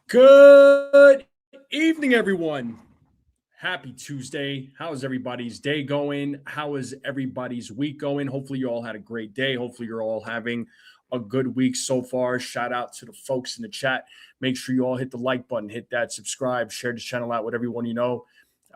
Good evening, everyone. Happy Tuesday. How is everybody's day going? How is everybody's week going? Hopefully, you all had a great day. Hopefully, you're all having a good week so far. Shout out to the folks in the chat. Make sure you all hit the like button, hit that subscribe, share this channel out with everyone you know.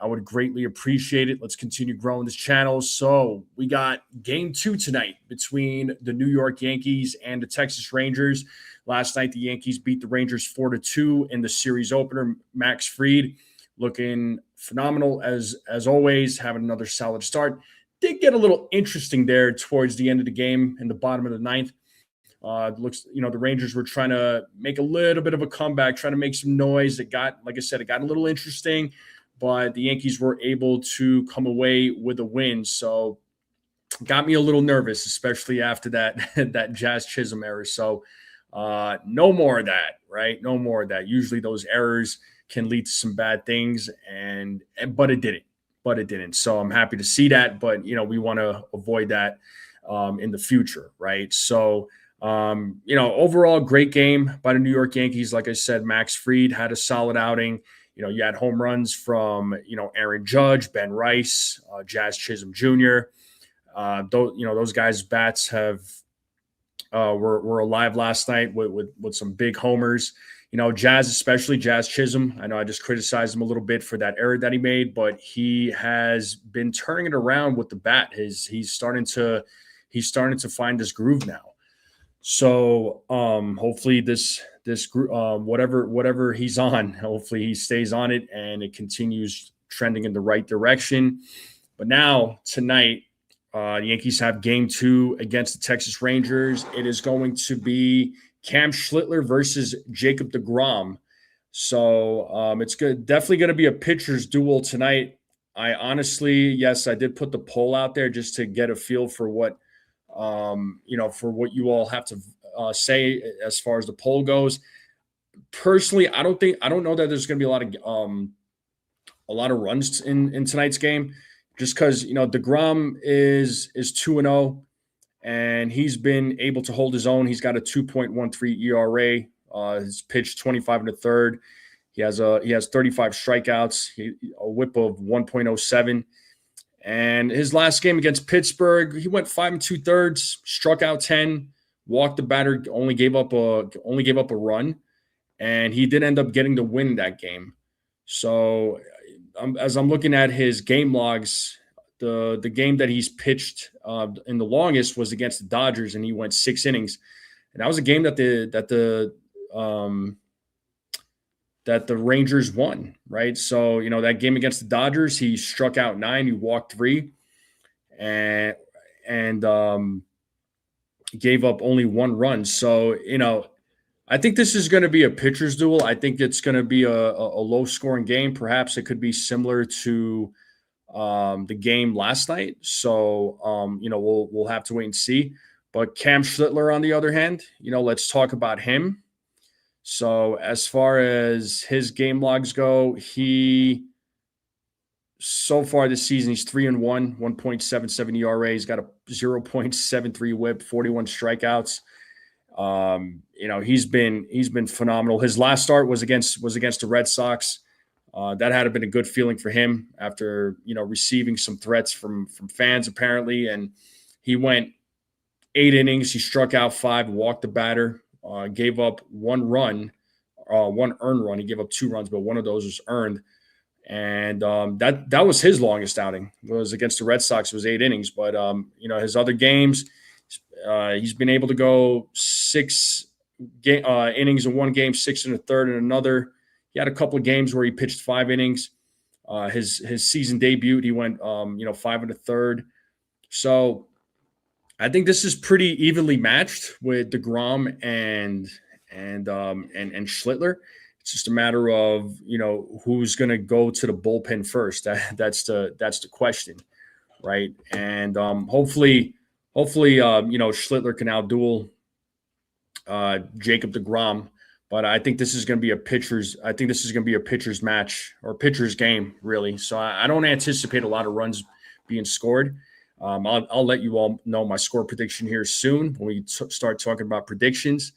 I would greatly appreciate it. Let's continue growing this channel. So, we got game 2 tonight between the New York Yankees and the Texas Rangers. Last night, the Yankees beat the Rangers 4-2 in the series opener. Max Fried looking phenomenal as always, having another solid start. Did get a little interesting there towards the end of the game in the bottom of the ninth. Looks, the Rangers were trying to make a little bit of a comeback, trying to make some noise. It got a little interesting, but the Yankees were able to come away with a win. So got me a little nervous, especially after that Jazz Chisholm error. So no more of that, right? No more of that. Usually those errors can lead to some bad things, but it didn't. So I'm happy to see that, but we want to avoid that in the future, right? So overall great game by the New York Yankees. Like I said, Max Fried had a solid outing. You had home runs from Aaron Judge, Ben Rice, Jazz Chisholm Jr. Those guys' bats were alive last night with some big homers. Jazz Chisholm. I know I just criticized him a little bit for that error that he made, but he has been turning it around with the bat. He's starting to find his groove now. So hopefully this whatever he's on, hopefully he stays on it and it continues trending in the right direction. But now tonight, the Yankees have game 2 against the Texas Rangers. It is going to be Cam Schlittler versus Jacob DeGrom. So it's definitely going to be a pitcher's duel tonight. I did put the poll out there just to get a feel for what you all have to say as far as the poll goes. Personally, I don't know that there's going to be a lot of runs in tonight's game, just because DeGrom is 2-0, and he's been able to hold his own. He's got a 2.13 ERA. He's pitched 25 1/3. He has 35 strikeouts, a WHIP of 1.07. And his last game against Pittsburgh, he went 5 2/3, struck out 10, walked the batter, only gave up a run, and he did end up getting the win in that game. So as I'm looking at his game logs, the game that he's pitched in the longest was against the Dodgers, and he went 6 innings. And that was a game that the Rangers won, right? So, that game against the Dodgers, he struck out 9, he walked 3, and gave up only 1 run. So, I think this is going to be a pitcher's duel. I think it's going to be a low-scoring game. Perhaps it could be similar to the game last night. So, we'll have to wait and see. But Cam Schlittler, on the other hand, let's talk about him. So as far as his game logs go, so far this season, he's 3-1, 1.77 ERA. He's got a 0.73 WHIP, 41 strikeouts. He's been phenomenal. His last start was against the Red Sox. That had been a good feeling for him after receiving some threats from fans apparently, and he went 8 innings. He struck out 5, walked the batter. Gave up 1 run, 1 earned run. He gave up 2 runs, but one of those was earned. And that was his longest outing. It was against the Red Sox. It was 8 innings. But, his other games, he's been able to go 6 innings in one game, 6 1/3 in another. He had a couple of games where he pitched 5 innings. His season debut, he went 5 1/3. So I think this is pretty evenly matched with DeGrom and Schlittler. It's just a matter of who's going to go to the bullpen first. That's the question, right? And hopefully Schlittler can outduel Jacob DeGrom. But I think this is going to be a pitcher's match or pitcher's game, really. So I don't anticipate a lot of runs being scored. I'll let you all know my score prediction here soon when we start talking about predictions.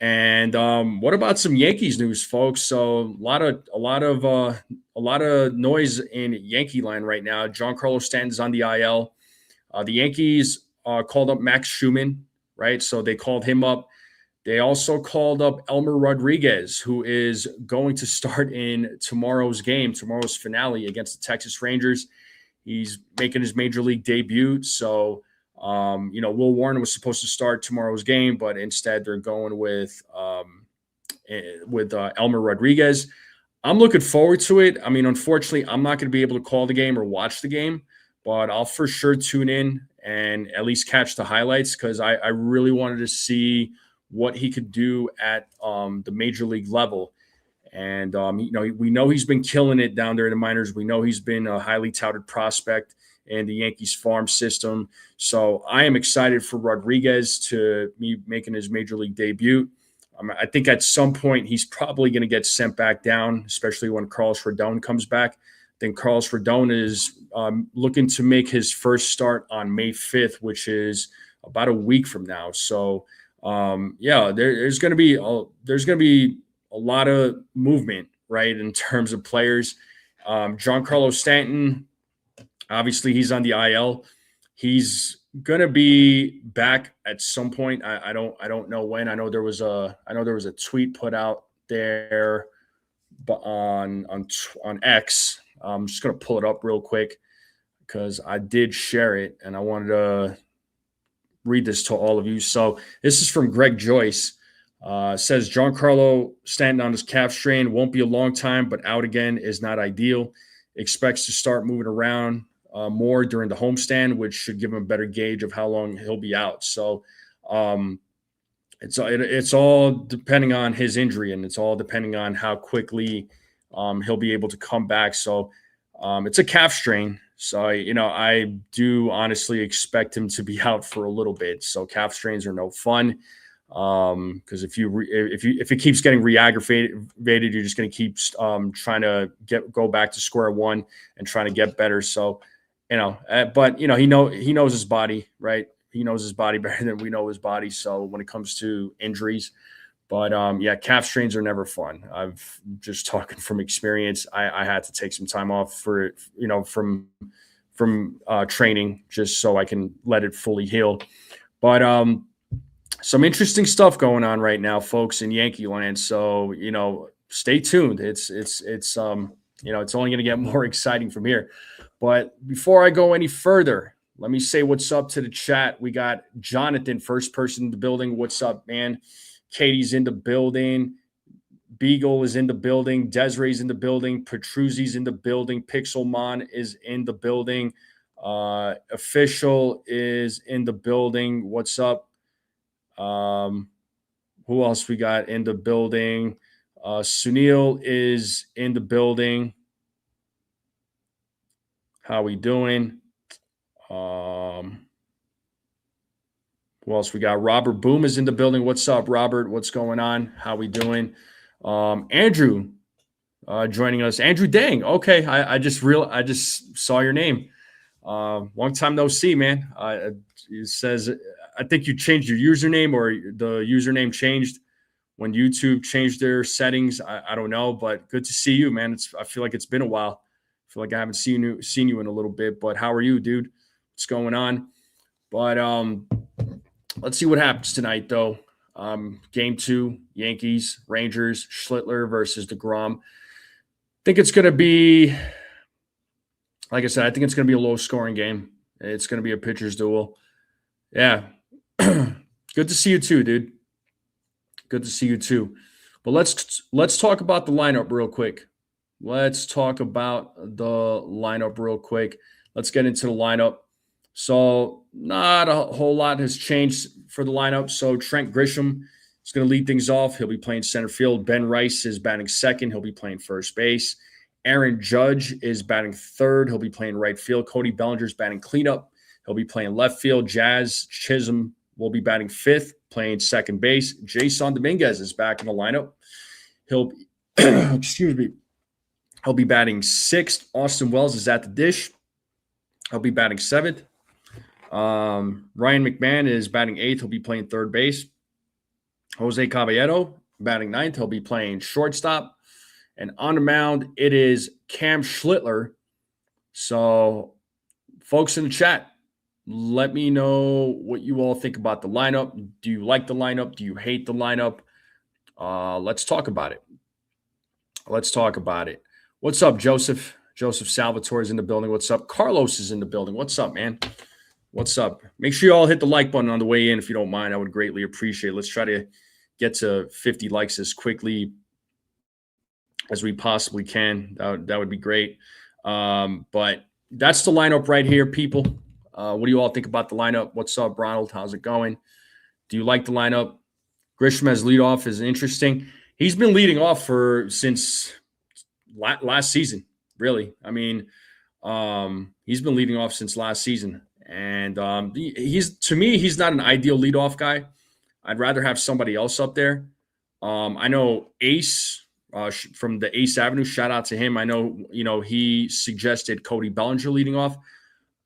And what about some Yankees news, folks? So a lot of noise in Yankee land right now. Giancarlo Stanton's on the IL. The Yankees called up Max Schumann, right? So they called him up. They also called up Elmer Rodriguez, who is going to start in tomorrow's finale against the Texas Rangers. He's making his major league debut. So, Will Warren was supposed to start tomorrow's game, but instead they're going with Elmer Rodriguez. I'm looking forward to it. I mean, unfortunately, I'm not going to be able to call the game or watch the game, but I'll for sure tune in and at least catch the highlights because I really wanted to see what he could do at the major league level. And, we know he's been killing it down there in the minors. We know he's been a highly touted prospect in the Yankees farm system. So I am excited for Rodriguez to be making his major league debut. I think at some point he's probably going to get sent back down, especially when Carlos Rodon comes back. Then Carlos Rodon is looking to make his first start on May 5th, which is about a week from now. So, there's going to be a lot of movement, right, in terms of players. Giancarlo Stanton, obviously, he's on the IL. He's gonna be back at some point. I don't know when. I know there was a tweet put out there, but on X. I'm just gonna pull it up real quick because I did share it and I wanted to read this to all of you. So this is from Greg Joyce. Says Giancarlo Stanton on his calf strain won't be a long time, but out again is not ideal. Expects to start moving around more during the homestand, which should give him a better gauge of how long he'll be out. So it's all depending on his injury, and it's all depending on how quickly he'll be able to come back. So it's a calf strain. So, I do honestly expect him to be out for a little bit. So calf strains are no fun. Because if it keeps getting re-aggravated, you're just going to keep trying to go back to square one and trying to get better. So, but he knows his body, right? He knows his body better than we know his body. So when it comes to injuries, but calf strains are never fun. I've just talking from experience. I had to take some time off for from training just so I can let it fully heal. But some interesting stuff going on right now, folks, in Yankee land. So, stay tuned. It's only going to get more exciting from here. But before I go any further, let me say what's up to the chat. We got Jonathan, first person in the building. What's up, man? Katie's in the building. Beagle is in the building. Desiree's in the building. Petruzzi's in the building. Pixelmon is in the building. Official is in the building. What's up? Who else we got in the building? Sunil is in the building. How we doing? Who else we got? Robert Boom is in the building. What's up, Robert? What's going on? How we doing? Andrew joining us. Andrew Dang. Okay, I just saw your name. Long time no see, man. It says I think you changed your username, or the username changed when YouTube changed their settings. I don't know, but good to see you, man. I feel like it's been a while. I feel like I haven't seen you in a little bit, but how are you, dude? What's going on? But let's see what happens tonight, though. Game 2, Yankees, Rangers, Schlittler versus DeGrom. I think it's going to be, like I said, I think it's going to be a low-scoring game. It's going to be a pitcher's duel. Yeah. Good to see you too, dude. Good to see you too. But let's talk about the lineup real quick. Let's get into the lineup. So not a whole lot has changed for the lineup. So Trent Grisham is going to lead things off. He'll be playing center field. Ben Rice is batting second. He'll be playing first base. Aaron Judge is batting third. He'll be playing right field. Cody Bellinger is batting cleanup. He'll be playing left field. Jazz Chisholm will be batting fifth, playing second base. Jason Dominguez is back in the lineup. He'll be, he'll be batting sixth. Austin Wells is at the dish. He'll be batting seventh. Ryan McMahon is batting eighth. He'll be playing third base. Jose Caballero batting ninth. He'll be playing shortstop. And on the mound, it is Cam Schlittler. So, folks in the chat, let me know what you all think about the lineup. Do you like the lineup? Do you hate the lineup? Let's talk about it. Let's talk about it. What's up, Joseph? Joseph Salvatore is in the building. What's up? Carlos is in the building. What's up, man? What's up? Make sure you all hit the like button on the way in if you don't mind. I would greatly appreciate it. Let's try to get to 50 likes as quickly as we possibly can. That would be great. But that's the lineup right here, people. What do you all think about the lineup? What's up, Ronald? How's it going? Do you like the lineup? Grisham as leadoff is interesting. He's been leading off since last season, really. I mean, he's been leading off since last season. And to me, he's not an ideal leadoff guy. I'd rather have somebody else up there. I know Ace from the Ace Avenue, shout out to him. I know, he suggested Cody Bellinger leading off.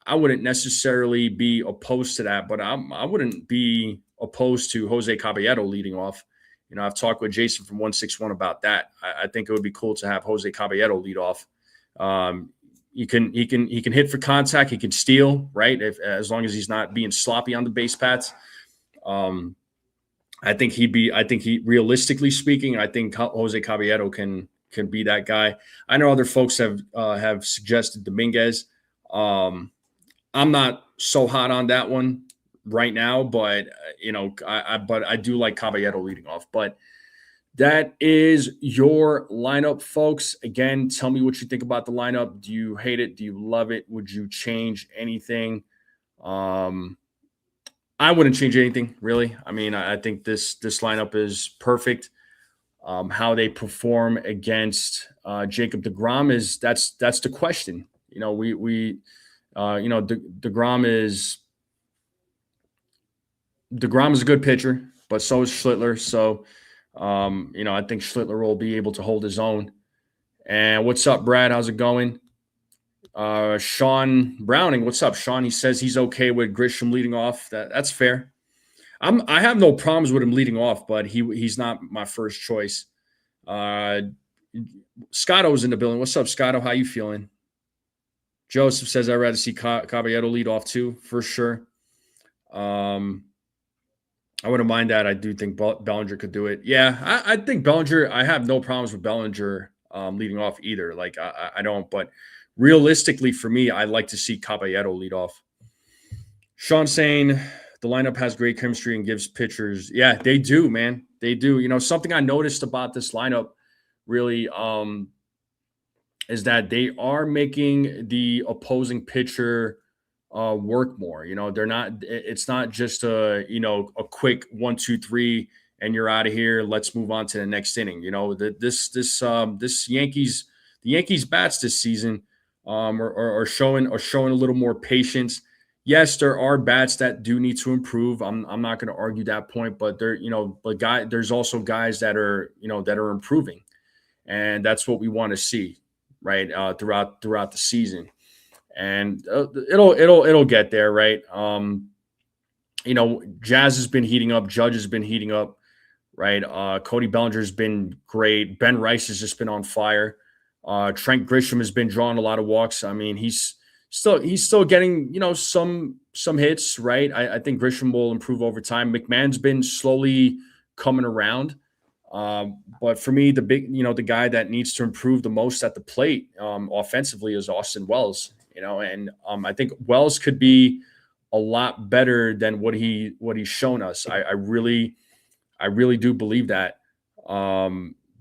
I wouldn't necessarily be opposed to that, but I wouldn't be opposed to Jose Caballero leading off. I've talked with Jason from 161 about that. I think it would be cool to have Jose Caballero lead off. He can hit for contact. He can steal, right? As long as he's not being sloppy on the base paths. I think realistically speaking, I think Jose Caballero can be that guy. I know other folks have suggested Dominguez. I'm not so hot on that one right now, but I do like Caballero leading off. But that is your lineup, folks. Again, tell me what you think about the lineup. Do you hate it? Do you love it? Would you change anything? I wouldn't change anything, really. I mean, I think this lineup is perfect. How they perform against Jacob DeGrom that's the question. DeGrom is a good pitcher, but so is Schlittler. So, I think Schlittler will be able to hold his own. And what's up, Brad? How's it going? Sean Browning, what's up, Sean? He says he's okay with Grisham leading off. That's fair. I have no problems with him leading off, but he's not my first choice. Scotto's in the building. What's up, Scotto? How you feeling? Joseph says I'd rather see Caballero lead off too, for sure. I wouldn't mind that. I do think Bellinger could do it. Yeah, I think Bellinger. I have no problems with Bellinger leading off either. Like I don't, but realistically for me, I like to see Caballero lead off. Sean saying the lineup has great chemistry and gives pitchers. Yeah, they do, man. They do. Something I noticed about this lineup really is that they are making the opposing pitcher work more. They're not. It's not just a quick 1, 2, 3 and you're out of here. Let's move on to the next inning. This Yankees bats this season are showing a little more patience. Yes, there are bats that do need to improve. I'm not going to argue that point, but there's also guys that are improving, and that's what we want to see, right? Throughout the season. And it'll get there, right? Jazz has been heating up. Judge has been heating up, right? Cody Bellinger's been great. Ben Rice has just been on fire. Trent Grisham has been drawing a lot of walks. I mean, he's still getting some hits, right? I think Grisham will improve over time. McMahon's been slowly coming around. But for me, the guy that needs to improve the most at the plate offensively is Austin Wells. And I think Wells could be a lot better than what he's shown us. I really do believe that.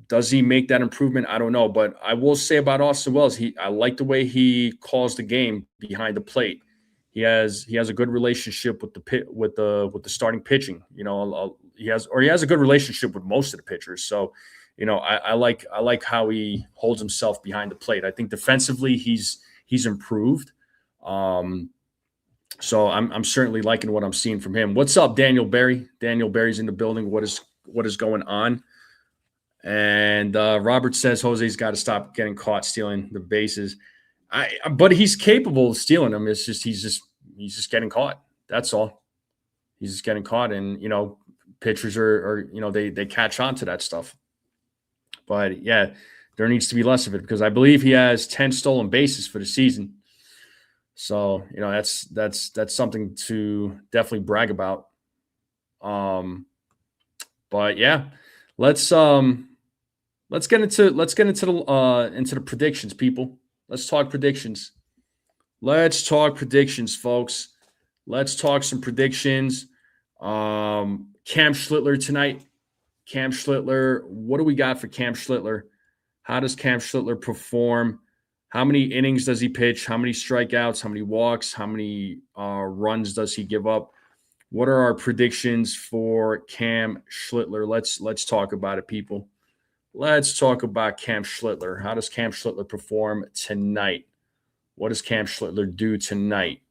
Does he make that improvement? I don't know, but I will say about Austin Wells, I like the way he calls the game behind the plate. He has a good relationship with the starting pitching. He has a good relationship with most of the pitchers. So, I like how he holds himself behind the plate. I think defensively he's improved. So I'm certainly liking what I'm seeing from him. What's up, Daniel Berry? Daniel Berry's in the building. What is going on? And Robert says Jose's got to stop getting caught stealing the bases. But he's capable of stealing them. It's just he's just getting caught. That's all. He's just getting caught. And pitchers are they catch on to that stuff. But yeah, there needs to be less of it because I believe he has 10 stolen bases for the season. So, that's something to definitely brag about. But yeah, let's get into the predictions, people. Let's talk predictions. Folks. Let's talk some predictions. Cam Schlittler tonight. Cam Schlittler, what do we got for Cam Schlittler? How does Cam Schlittler perform? How many innings does he pitch? How many strikeouts? How many walks? How many runs does he give up? What are our predictions for Cam Schlittler? Let's talk about it, people. Let's talk about Cam Schlittler. How does Cam Schlittler perform tonight? What does Cam Schlittler do tonight?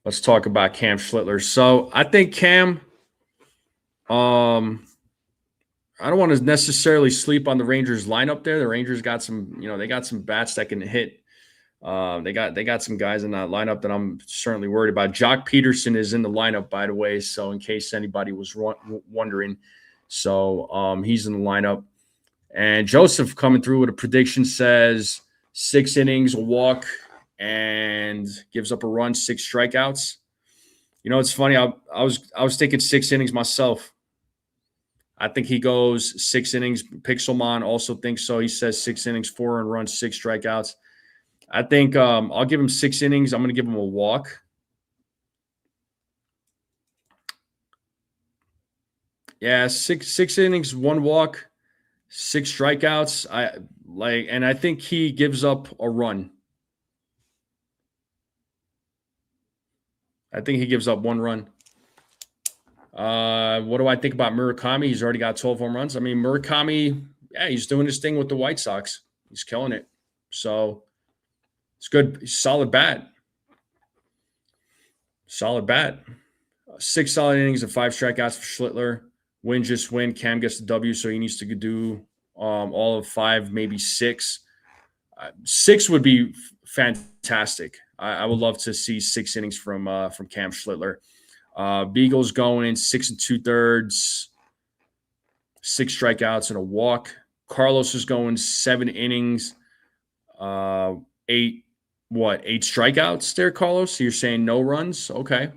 Let's talk about Cam Schlittler. So I think Cam, I don't want to necessarily sleep on the Rangers lineup there. The Rangers got some, they got some bats that can hit. They got some guys in that lineup that I'm certainly worried about. Jock Peterson is in the lineup, by the way. So in case anybody was wondering, so he's in the lineup. And Joseph coming through with a prediction says 6 innings, a walk, and gives up a run, 6 strikeouts. It's funny. I was thinking 6 innings myself. I think he goes 6 innings. Pixelmon also thinks so. He says 6 innings, 4 earned runs, 6 strikeouts. I think I'll give him 6 innings. I'm going to give him a walk. Yeah, six innings, 1 walk, 6 strikeouts. And I think he gives up a run. I think he gives up 1 run. What do I think about Murakami? He's already got 12 home runs. I mean, Murakami, yeah, he's doing his thing with the White Sox. He's killing it. So it's good. Solid bat. 6 solid innings and 5 strikeouts for Schlittler. Win, just win. Cam gets the W, so he needs to do all of 5, maybe 6. 6 would be fantastic. I would love to see 6 innings from Cam Schlittler. Beagle's going 6 2/3, 6 strikeouts and a walk. Carlos is going 7 innings, 8 strikeouts there, Carlos? So you're saying no runs? Okay.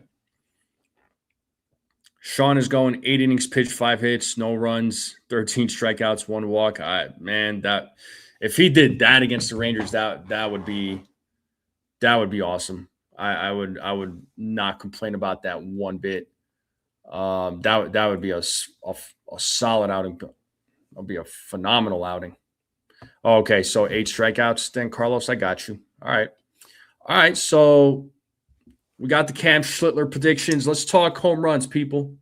Sean is going 8 innings pitched, 5 hits, no runs, 13 strikeouts, 1 walk. That if he did that against the Rangers, that would be awesome. I would not complain about that one bit. That would be a solid outing. It'll be a phenomenal outing. Okay, so 8 strikeouts then, Carlos. I got you. All right. So we got the Cam Schlittler predictions. Let's talk home runs, people.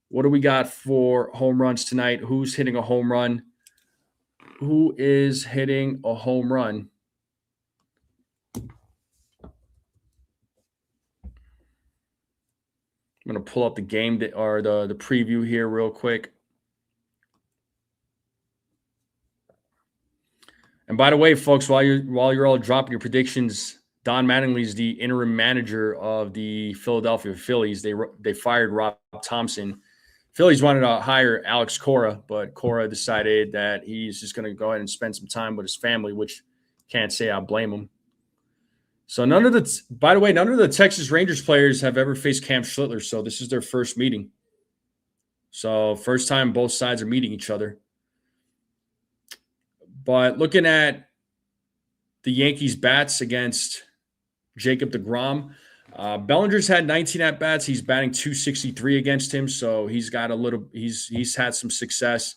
What do we got for home runs tonight? Who's hitting a home run? Who is hitting a home run? I'm going to pull up the game or the preview here real quick. And by the way, folks, while you're all dropping your predictions, Don Mattingly is the interim manager of the Philadelphia Phillies. They fired Rob Thompson. Phillies wanted to hire Alex Cora, but Cora decided that he's just going to go ahead and spend some time with his family, which can't say I blame him. So by the way, none of the Texas Rangers players have ever faced Cam Schlittler, so this is their first meeting. So first time both sides are meeting each other. But looking at the Yankees bats against Jacob DeGrom, Bellinger's had 19 at bats. He's batting .263 against him, so he's had some success.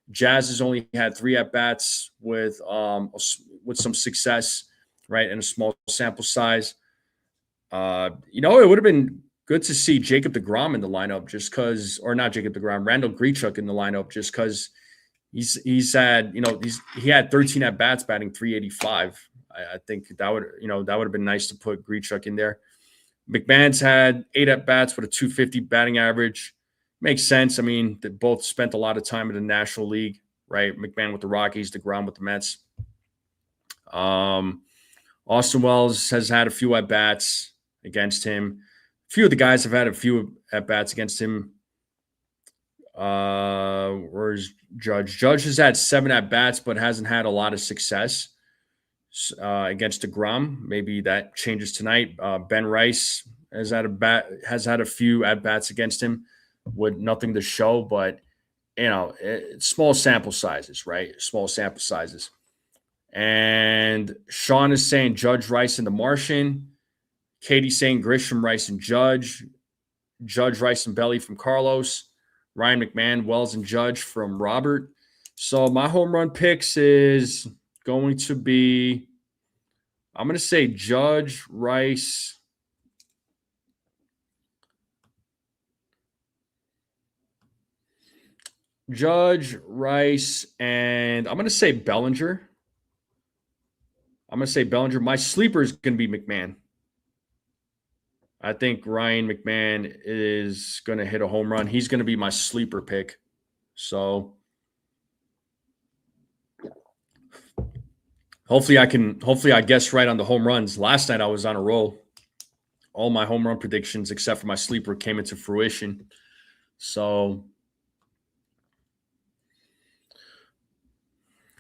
Jazz has only had 3 at bats with some success, right, and a small sample size. It would have been good to see Jacob DeGrom in the lineup Randall Grichuk in the lineup just because he had 13 at bats batting .385. I think that would have been nice to put Grichuk in there. McMahon's had 8 at bats with a .250 batting average. Makes sense. I mean, they both spent a lot of time in the National League, right? McMahon with the Rockies, DeGrom with the Mets. Austin Wells has had a few at-bats against him. A few of the guys have had a few at-bats against him. Where's Judge? Judge has had 7 at-bats, but hasn't had a lot of success against DeGrom. Maybe that changes tonight. Ben Rice has had a few at-bats against him with nothing to show, but it's small sample sizes, right? Small sample sizes. And Sean is saying Judge, Rice, and the Martian. Katie's saying Grisham, Rice, and Judge. Judge, Rice, and Belly from Carlos. Ryan McMahon, Wells, and Judge from Robert. So my home run picks is going to be, I'm going to say Judge, Rice. Judge, Rice, and I'm going to say Bellinger. My sleeper is going to be McMahon. I think Ryan McMahon is going to hit a home run. He's going to be my sleeper pick. So hopefully I guess right on the home runs. Last night I was on a roll. All my home run predictions except for my sleeper came into fruition. So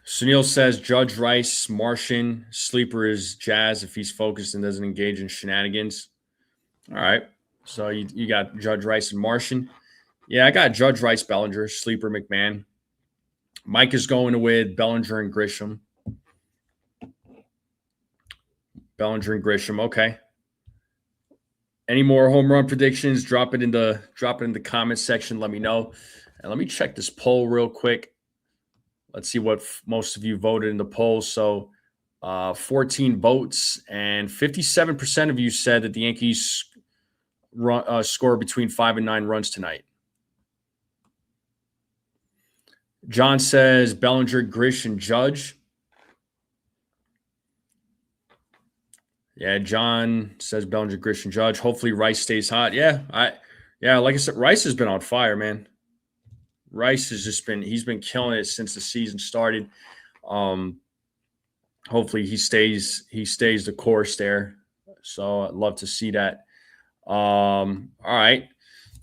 Sunil says Judge, Rice, Martian. Sleeper is Jazz if he's focused and doesn't engage in shenanigans. All right. So you got Judge, Rice, and Martian. Yeah, I got Judge, Rice, Bellinger, sleeper, McMahon. Mike is going with Bellinger and Grisham. Okay. Any more home run predictions? Drop it in the comments section. Let me know. And let me check this poll real quick. Let's see what most of you voted in the poll. So 14 votes, and 57% of you said that the Yankees score between 5 and 9 runs tonight. John says Bellinger, Grish, and Judge. Yeah, John says Bellinger, Grish, and Judge. Hopefully Rice stays hot. Yeah, like I said, Rice has been on fire, man. Rice has he's been killing it since the season started. Hopefully he stays the course there. So I'd love to see that. All right.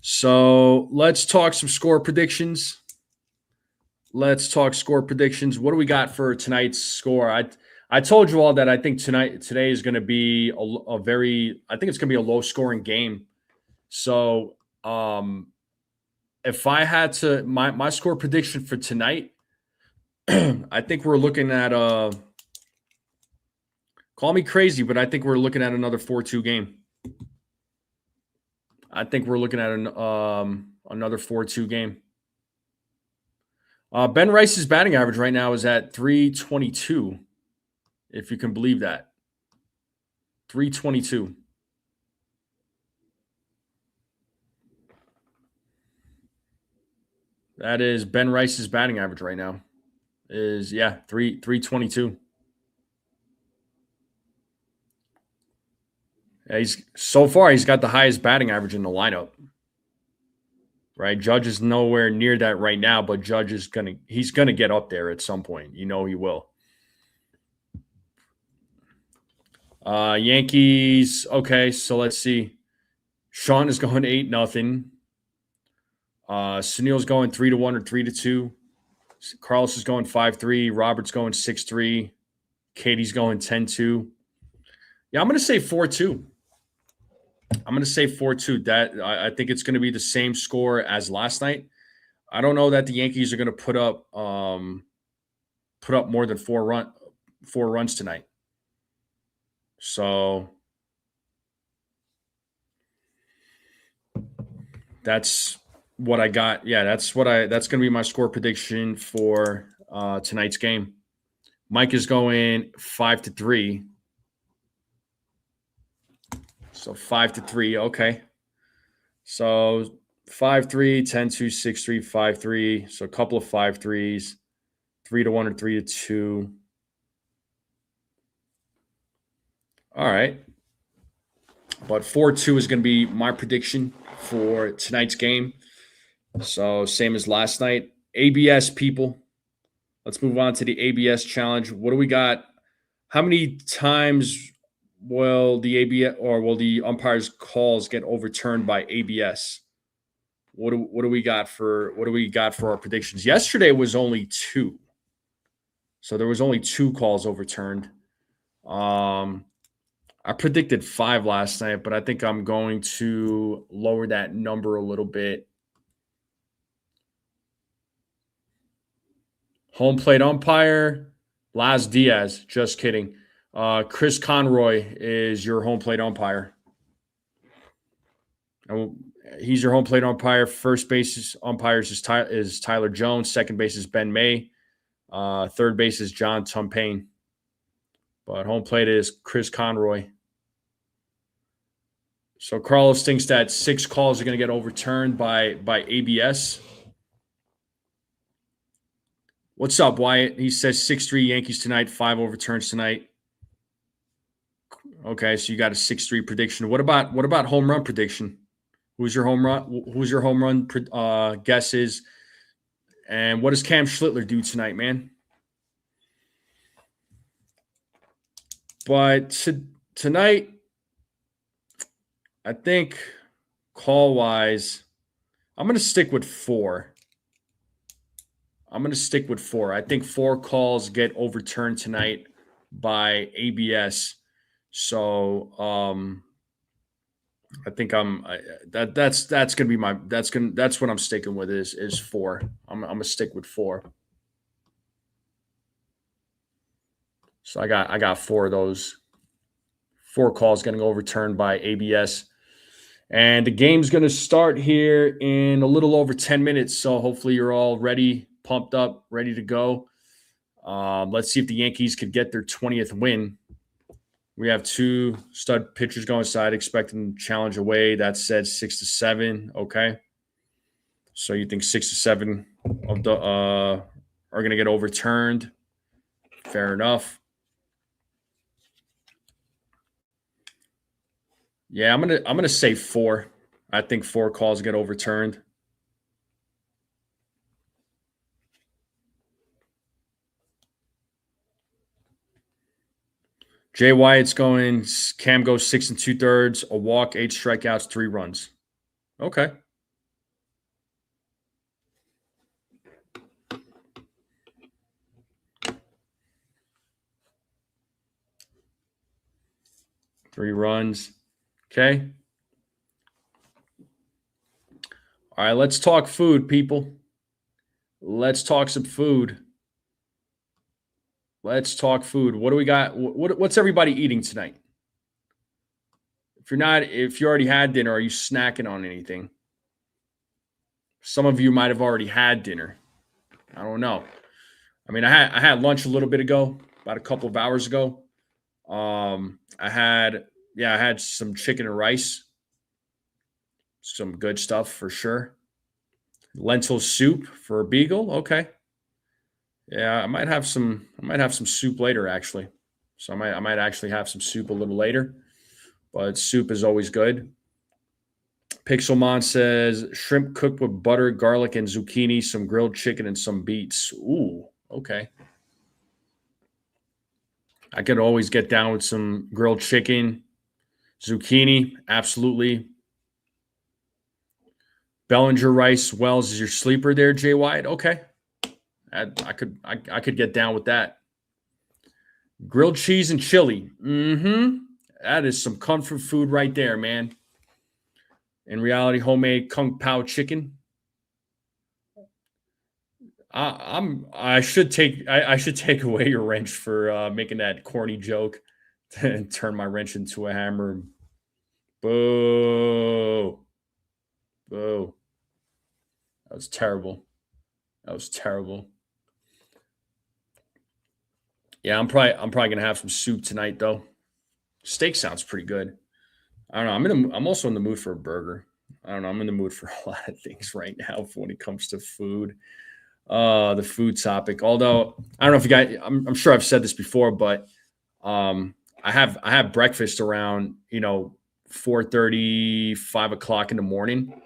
So let's talk some score predictions. What do we got for tonight's score? I told you all that I think today is going to be I think it's going to be a low scoring game. So, if I had to, my score prediction for tonight, I think we're looking at call me crazy, but I think we're looking at another 4-2 game. I think we're looking at another 4-2 game. Ben Rice's batting average right now is at 322, if you can believe that. 322. That is Ben Rice's batting average right now. Is 322. Yeah, he's got the highest batting average in the lineup. Right, Judge is nowhere near that right now, but Judge is he's gonna get up there at some point. He will. Yankees. Okay, so let's see. Sean is going 8-0. Sunil's going 3-1 or 3-2. Carlos is going 5-3. Robert's going 6-3. Katie's going 10-2. Yeah, I'm going to say 4-2. That I think it's going to be the same score as last night. I don't know that the Yankees are going to put up more than four runs tonight. So that's what I got. Yeah, that's going to be my score prediction for tonight's game. Mike is going 5-3. So 5-3. Okay. So 5-3, 10-2, 6-3, 5-3. So a couple of 5-3s, 3-1 or 3-2. All right. But 4-2 is going to be my prediction for tonight's game. So same as last night. ABS people. Let's move on to the ABS challenge. What do we got? How many times will the ABS or will the umpires' calls get overturned by ABS? What do we got for our predictions? Yesterday was only 2. So there was only 2 calls overturned. I predicted 5 last night, but I think I'm going to lower that number a little bit. Home plate umpire, Laz Diaz. Just kidding. Chris Conroy is your home plate umpire. He's your home plate umpire. First base umpires is Tyler Jones. Second base is Ben May. Third base is John Tumpain. But home plate is Chris Conroy. So Carlos thinks that 6 calls are going to get overturned by ABS. What's up, Wyatt? He says 6-3 Yankees tonight, 5 overturns tonight. Okay, so you got a 6-3 prediction. What about home run prediction? Who's your home run guesses? And what does Cam Schlittler do tonight, man? But tonight, I think call-wise, I'm going to stick with 4. I think 4 calls get overturned tonight by ABS. So I think that's going to be that's what I'm sticking with is 4. I'm going to stick with 4. So I got 4 of those. 4 calls getting overturned by ABS. And the game's going to start here in a little over 10 minutes. So hopefully you're all ready, pumped up, ready to go. Let's see if the Yankees could get their 20th win. We have 2 stud pitchers going side, expecting challenge away. That said 6-7. Okay. So you think 6-7 of the are going to get overturned. Fair enough. Yeah, I'm gonna say 4. I think 4 calls get overturned. Jay Wyatt's going. Cam goes 6 2/3, a walk, 8 strikeouts, 3 runs. Okay. Three runs. Okay. All right, let's talk food, people. Let's talk some food. What do we got? What's everybody eating tonight? If you already had dinner, are you snacking on anything? Some of you might have already had dinner. I don't know. I mean, I had lunch a little bit ago, about a couple of hours ago. I had some chicken and rice. Some good stuff for sure. Lentil soup for a beagle. Okay. Yeah, I might have some soup later actually. So I might actually have some soup a little later. But soup is always good. Pixelmon says shrimp cooked with butter, garlic, and zucchini, some grilled chicken, and some beets. Ooh, okay. I could always get down with some grilled chicken, zucchini, absolutely. Bellinger Rice Wells is your sleeper there, Jay White. Okay, I could get down with that. Grilled cheese and chili. That is some comfort food right there, man. In reality, homemade Kung Pao chicken. I should take away your wrench for making that corny joke and turn my wrench into a hammer. Boo. Boo. That was terrible. Yeah, I'm probably gonna have some soup tonight though. Steak sounds pretty good. I don't know. I'm also in the mood for a burger. I don't know. I'm in the mood for a lot of things right now when it comes to food. The food topic. Although I don't know if you guys, I'm sure I've said this before, but I have breakfast around 4:30, 5 o'clock in the morning,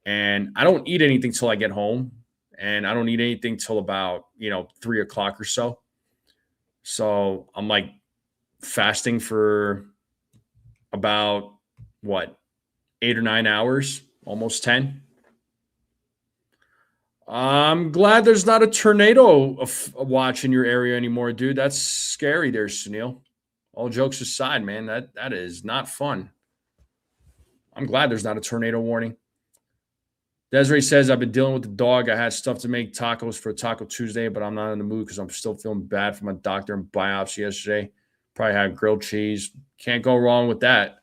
and I don't eat anything till I get home, and I don't eat anything till about 3 o'clock or so. So I'm like fasting for about, 8 or 9 hours, almost 10. I'm glad there's not a tornado watch in your area anymore, dude. That's scary there, Sunil. All jokes aside, man, that is not fun. I'm glad there's not a tornado warning. Desiree says, I've been dealing with the dog. I had stuff to make tacos for Taco Tuesday, but I'm not in the mood because I'm still feeling bad for my doctor and biopsy yesterday. Probably had grilled cheese. Can't go wrong with that.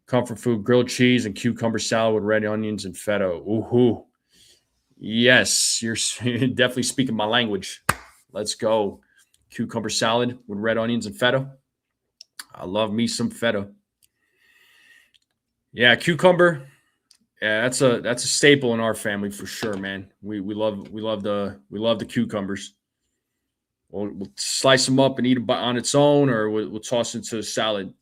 Comfort food, grilled cheese and cucumber salad with red onions and feta. Ooh. Yes, you're definitely speaking my language. Let's go. Cucumber salad with red onions and feta. I love me some feta. Yeah, cucumber. Yeah, that's a staple in our family for sure, man. We love the cucumbers. We'll slice them up and eat it on its own, or we'll toss it into a salad.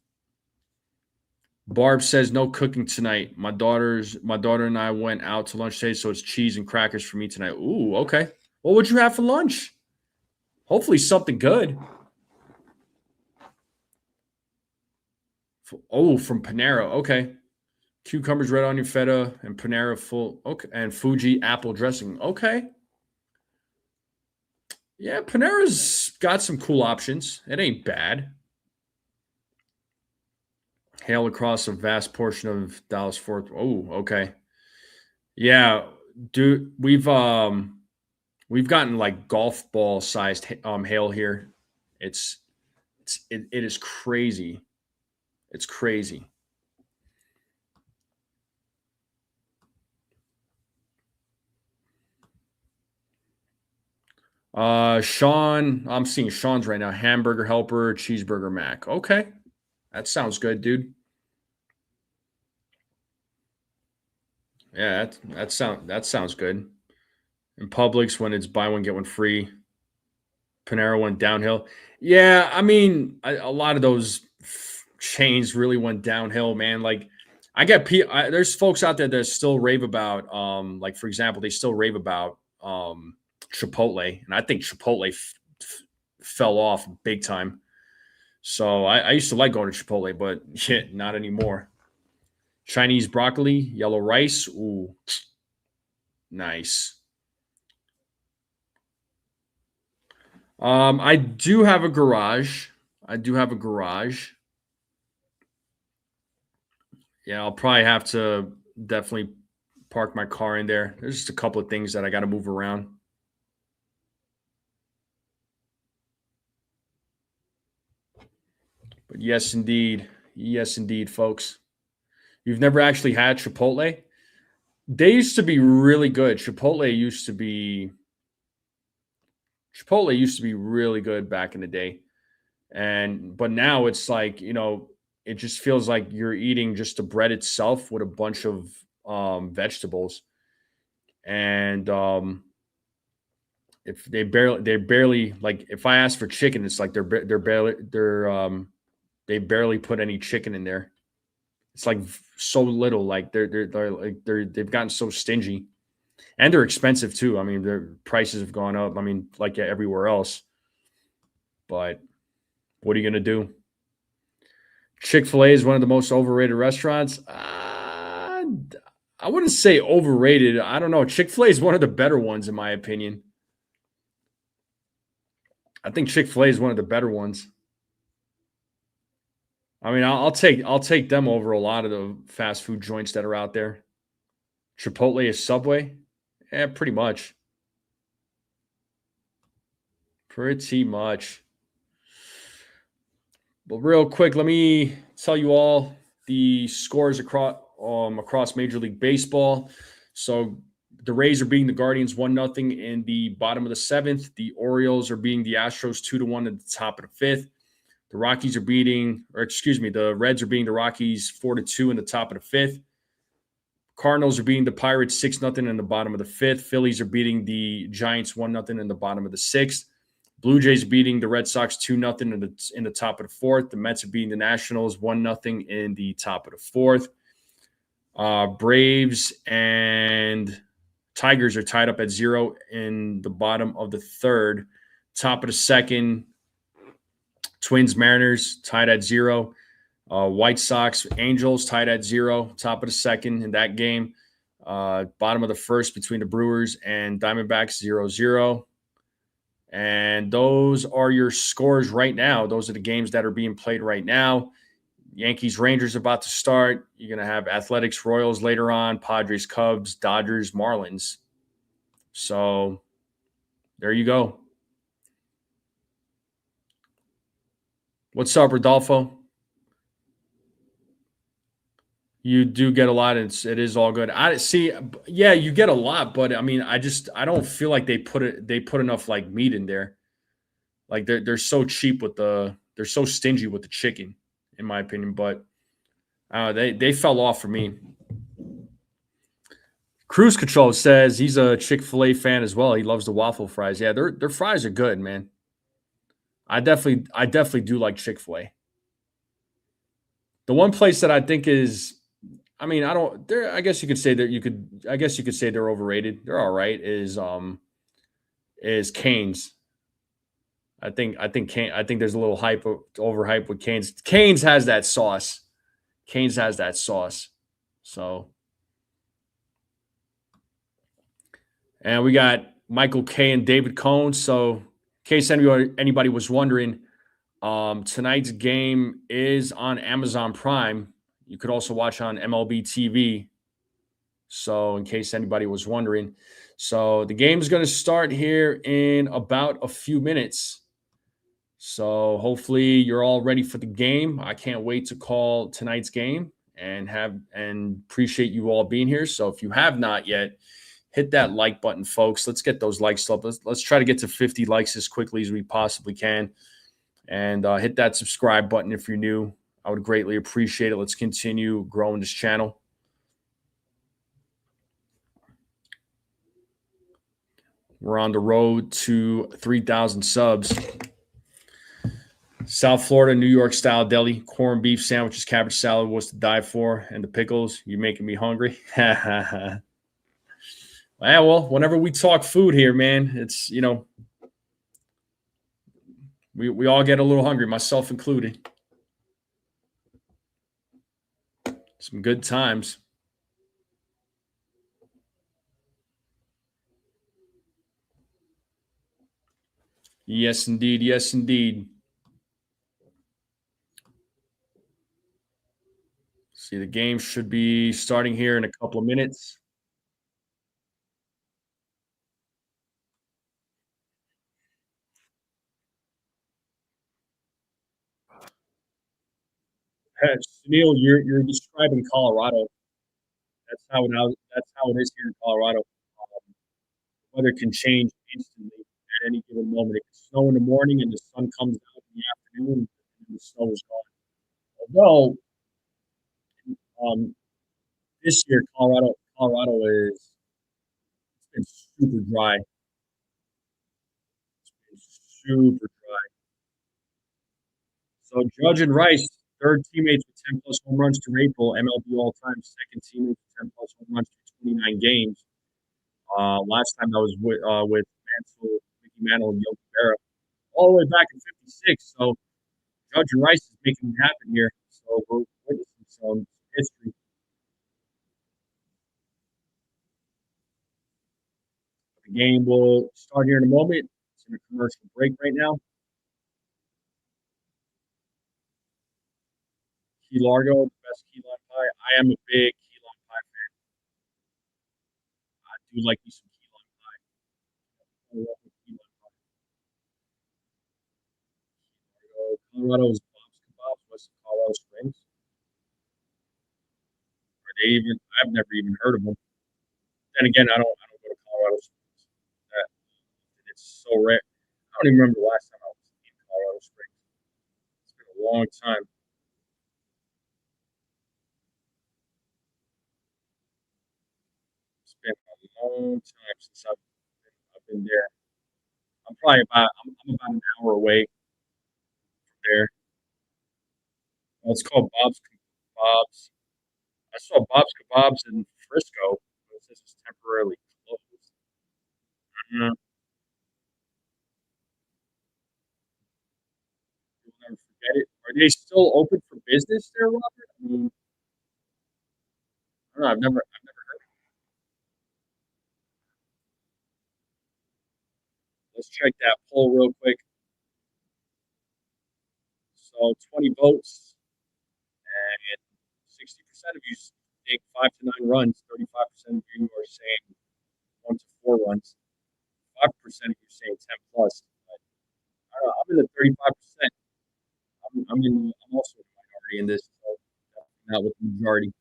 Barb says no cooking tonight. My daughter and I went out to lunch today, so it's cheese and crackers for me tonight. Ooh, okay. What would you have for lunch? Hopefully something good. Oh, from Panera. Okay. Cucumbers, red onion, feta, and Panera full. Okay, and Fuji apple dressing. Okay. Yeah, Panera's got some cool options. It ain't bad. Hail across a vast portion of Dallas Fort. Oh, okay. Yeah, dude, we've gotten like golf ball sized hail here. It is crazy. It's crazy. Sean, I'm seeing Sean's right now. Hamburger helper, cheeseburger mac. Okay. That sounds good, dude. Yeah, that sounds good. In Publix, when it's buy one get one free, Panera went downhill. Yeah, I mean, a lot of those chains really went downhill, man. Like, there's folks out there that still rave about, like for example, they still rave about Chipotle, and I think Chipotle fell off big time. So I used to like going to Chipotle, but shit, not anymore. Chinese broccoli, yellow rice. Ooh, nice. I do have a garage. Yeah, I'll probably have to definitely park my car in there. There's just a couple of things that I got to move around. But yes, indeed. Yes, indeed, folks. You've never actually had Chipotle? They used to be really good. Chipotle used to be really good back in the day. But now it's like, it just feels like you're eating just the bread itself with a bunch of vegetables. And if they barely like, if I ask for chicken, it's like they barely put any chicken in there. It's like so little. Like they've gotten so stingy, and they're expensive too. I mean, their prices have gone up. I mean, like everywhere else. But what are you gonna do? Chick-fil-A is one of the most overrated restaurants. I wouldn't say overrated. I don't know. Chick-fil-A is one of the better ones, in my opinion. I think Chick-fil-A is one of the better ones. I mean, I'll take them over a lot of the fast food joints that are out there. Chipotle is Subway? Yeah, pretty much. Pretty much. But real quick, let me tell you all the scores across Major League Baseball. So the Rays are beating the Guardians 1-0 in the bottom of the seventh. The Orioles are beating the Astros 2-1 at the top of the fifth. The Reds are beating the Rockies 4-2 in the top of the fifth. Cardinals are beating the Pirates 6-0 in the bottom of the fifth. Phillies are beating the Giants 1-0 in the bottom of the sixth. Blue Jays beating the Red Sox 2-0 in the top of the fourth. The Mets are beating the Nationals 1-0 in the top of the fourth. Braves and Tigers are tied up at 0 in the bottom of the third. Top of the second, Twins, Mariners tied at 0. White Sox, Angels tied at 0. Top of the second in that game. Bottom of the first between the Brewers and Diamondbacks 0-0. And those are your scores right now. Those are the games that are being played right now. Yankees, Rangers about to start. You're going to have Athletics, Royals later on, Padres, Cubs, Dodgers, Marlins. So there you go. What's up, Rodolfo? You do get a lot. It is all good. I see. Yeah, you get a lot, but I mean, I don't feel like they put enough like meat in there. Like they're so cheap with they're so stingy with the chicken, in my opinion. But they fell off for me. Cruise Control says he's a Chick-fil-A fan as well. He loves the waffle fries. Yeah, their fries are good, man. I definitely do like Chick-fil-A. The one place that I think is, I mean, I don't. There, I guess you could say that you could. I guess you could say they're overrated. They're all right. Is Canes. I think there's a little overhype with Canes. Canes has that sauce. Canes has that sauce. So, and we got Michael K and David Cohn. So, in case anybody was wondering, tonight's game is on Amazon Prime. You could also watch on MLB TV. So, in case anybody was wondering, so the game is going to start here in about a few minutes. So, hopefully, you're all ready for the game. I can't wait to call tonight's game and appreciate you all being here. So, if you have not yet, hit that like button, folks. Let's get those likes up. Let's try to get to 50 likes as quickly as we possibly can. And hit that subscribe button if you're new. I would greatly appreciate it. Let's continue growing this channel. We're on the road to 3,000 subs. South Florida, New York style deli, corned beef sandwiches, cabbage salad was to die for, and the pickles. You're making me hungry. Well, whenever we talk food here, man, it's, we all get a little hungry, myself included. Some good times. Yes, indeed. Yes, indeed. See, the game should be starting here in a couple of minutes. Neil, you're describing Colorado. That's how it is here in Colorado. Weather can change instantly at any given moment. It can snow in the morning and the sun comes out in the afternoon and the snow is gone. Although um, this year Colorado is it's been super dry. It's been super dry. So Judge and Rice, third teammates with 10 plus home runs to April, MLB all time second teammate with 10 plus home runs to 29 games. Last time I was with Mansell, Mickey Mantle, and Yogi Berra, all the way back in '56. So Judge and Rice is making it happen here. So we're witnessing some history. The game will start here in a moment. It's in a commercial break right now. Key Largo, the best key lime pie. I am a big key lime pie fan. I do like me some key lime pie. I love key lime pie. Colorado is Bob's Kebabs, west of Colorado Springs. Are they even? I've never even heard of them. Then again, I don't go to Colorado Springs. That it's so rare. I don't even remember the last time I was in Colorado Springs. It's been a long time. It's been a long time since I've been there. I'm about an hour away from there. It's called Bob's Kebabs. I saw Bob's Kebabs in Frisco, but it says it's temporarily closed. You'll never still open for business there, Robert? I mean, I don't know. I've never. Let's check that poll real quick. So 20 votes, and 60% of you think 5 to 9 runs. 35% of you are saying 1 to 4 runs. 5% of you saying 10 plus. I don't know, I'm in the 35%. I'm also a minority in this, so not with the majority.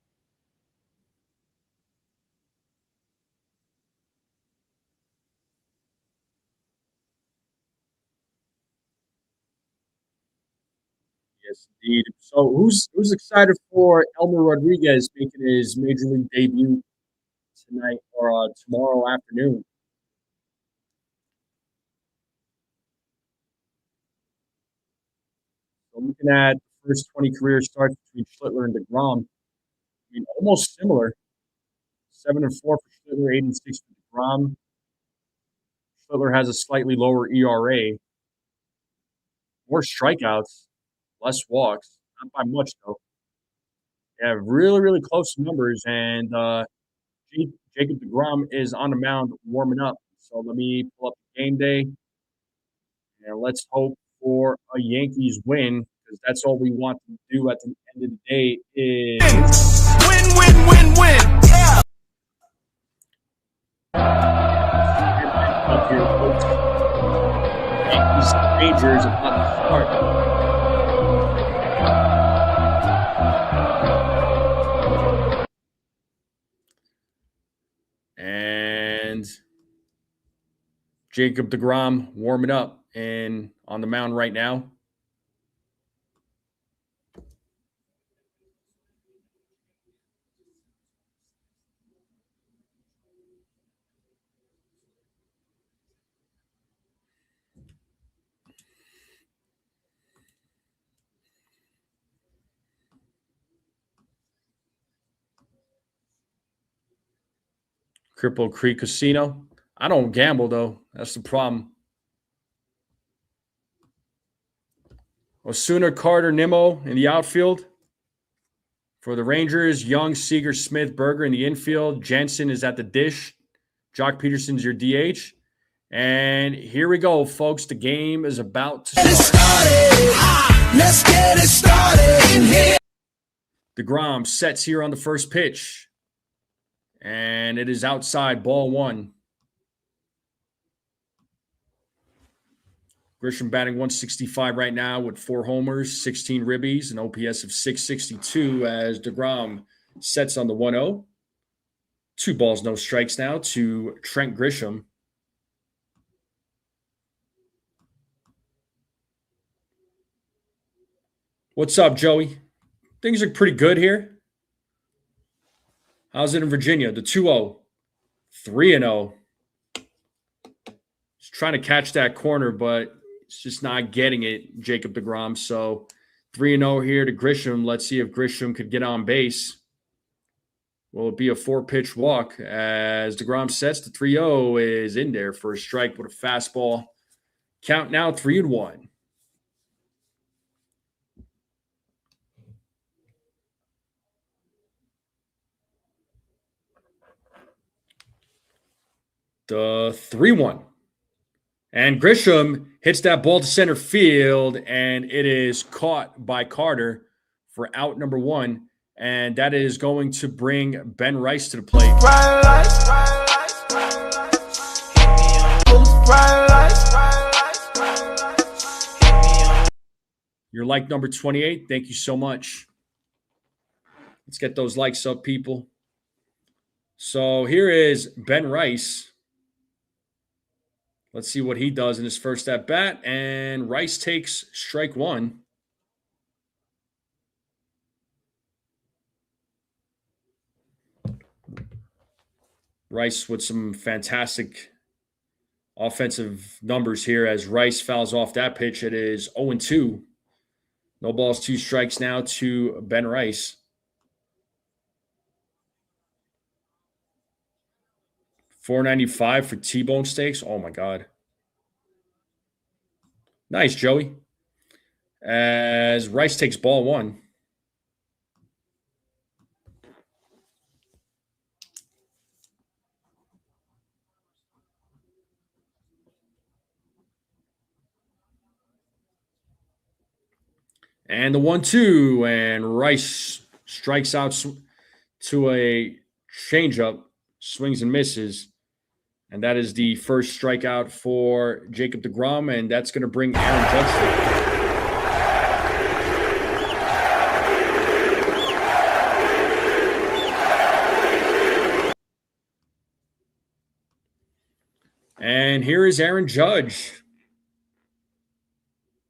Yes, indeed. So who's excited for Elmer Rodriguez making his major league debut tonight or tomorrow afternoon? So looking at the first 20 career starts between Schlittler and DeGrom, I mean, almost similar. 7-4 for Schlittler, 8-6 for DeGrom. Schlittler has a slightly lower ERA, more strikeouts, less walks, not by much though. Yeah, really, really close numbers, and Jacob DeGrom is on the mound warming up. So let me pull up the game day, and let's hope for a Yankees win because that's all we want to do at the end of the day is win. Yeah. Up here, folks. Yankees Rangers about to start. And Jacob DeGrom warming up and on the mound right now. Cripple Creek Casino. I don't gamble though. That's the problem. Osuna, Carter, Nimmo in the outfield. For the Rangers, Young, Seager, Smith, Berger in the infield. Jensen is at the dish. Jock Peterson's your DH. And here we go, folks. The game is about to start. Let's get it started in here. DeGrom sets here on the first pitch. And it is outside, ball one. Grisham batting 165 right now with 4 homers, 16 ribbies, an OPS of 662 as DeGrom sets on the 1-0. 2 balls, no strikes now to Trent Grisham. What's up, Joey? Things are pretty good here. How's it in Virginia? The 2-0. 3-0. Just trying to catch that corner, but it's just not getting it, Jacob DeGrom. So 3-0 here to Grisham. Let's see if Grisham could get on base. Will it be a 4-pitch walk as DeGrom sets the 3-0 is in there for a strike with a fastball. Count now 3-1. The 3-1. And Grisham hits that ball to center field, and it is caught by Carter for out number 1. And that is going to bring Ben Rice to the plate. You're like number 28. Thank you so much. Let's get those likes up, people. So here is Ben Rice. Let's see what he does in his first at bat. And Rice takes strike 1. Rice with some fantastic offensive numbers here as Rice fouls off that pitch. It is 0-2. No balls, 2 strikes now to Ben Rice. $4.95 for T-bone steaks. Oh, my God. Nice, Joey. as Rice takes ball 1. And the 1-2, and Rice strikes out to a changeup, swings and misses. And that is the first strikeout for Jacob DeGrom, and that's going to bring Aaron Judge. And here is Aaron Judge.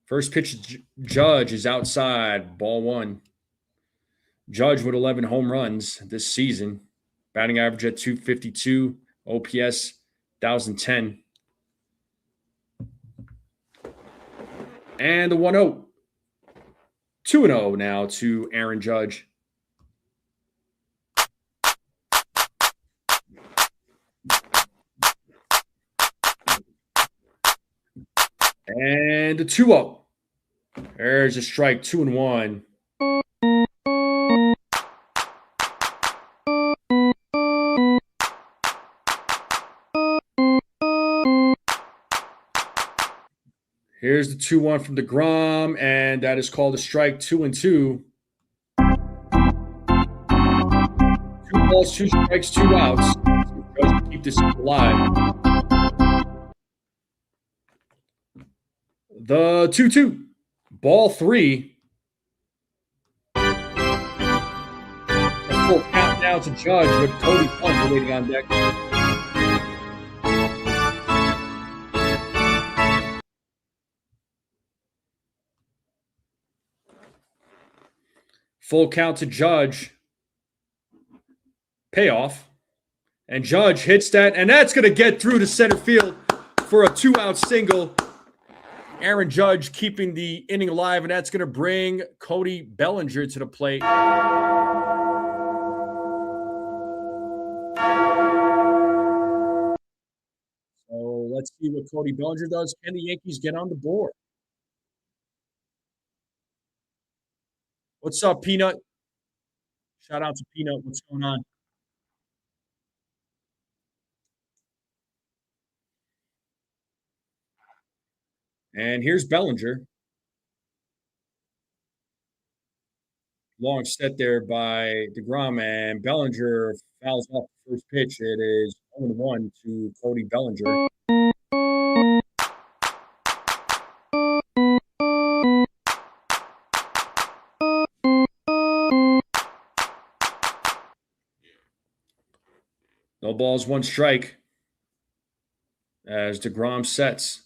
First pitch, Judge is outside, ball 1. Judge with 11 home runs this season, batting average at .252, OPS 1,010. And the 1-0. 2-0 now to Aaron Judge. And a 2-0. There's a strike, 2-1. Here's the 2-1 from DeGrom, and that is called a strike, 2-2. 2 balls, 2 strikes, 2 outs. Just keep this alive. The 2-2. Ball 3. A full count now to Judge with Cody Bellinger waiting on deck. Full count to Judge. Payoff. And Judge hits that, and that's going to get through to center field for a 2-out single. Aaron Judge keeping the inning alive, and that's going to bring Cody Bellinger to the plate. So let's see what Cody Bellinger does. Can the Yankees get on the board? What's up, Peanut? Shout out to Peanut. What's going on? And here's Bellinger. Long set there by DeGrom, and Bellinger fouls off the first pitch. It is 0-1 to Cody Bellinger. No balls, 1 strike as DeGrom sets.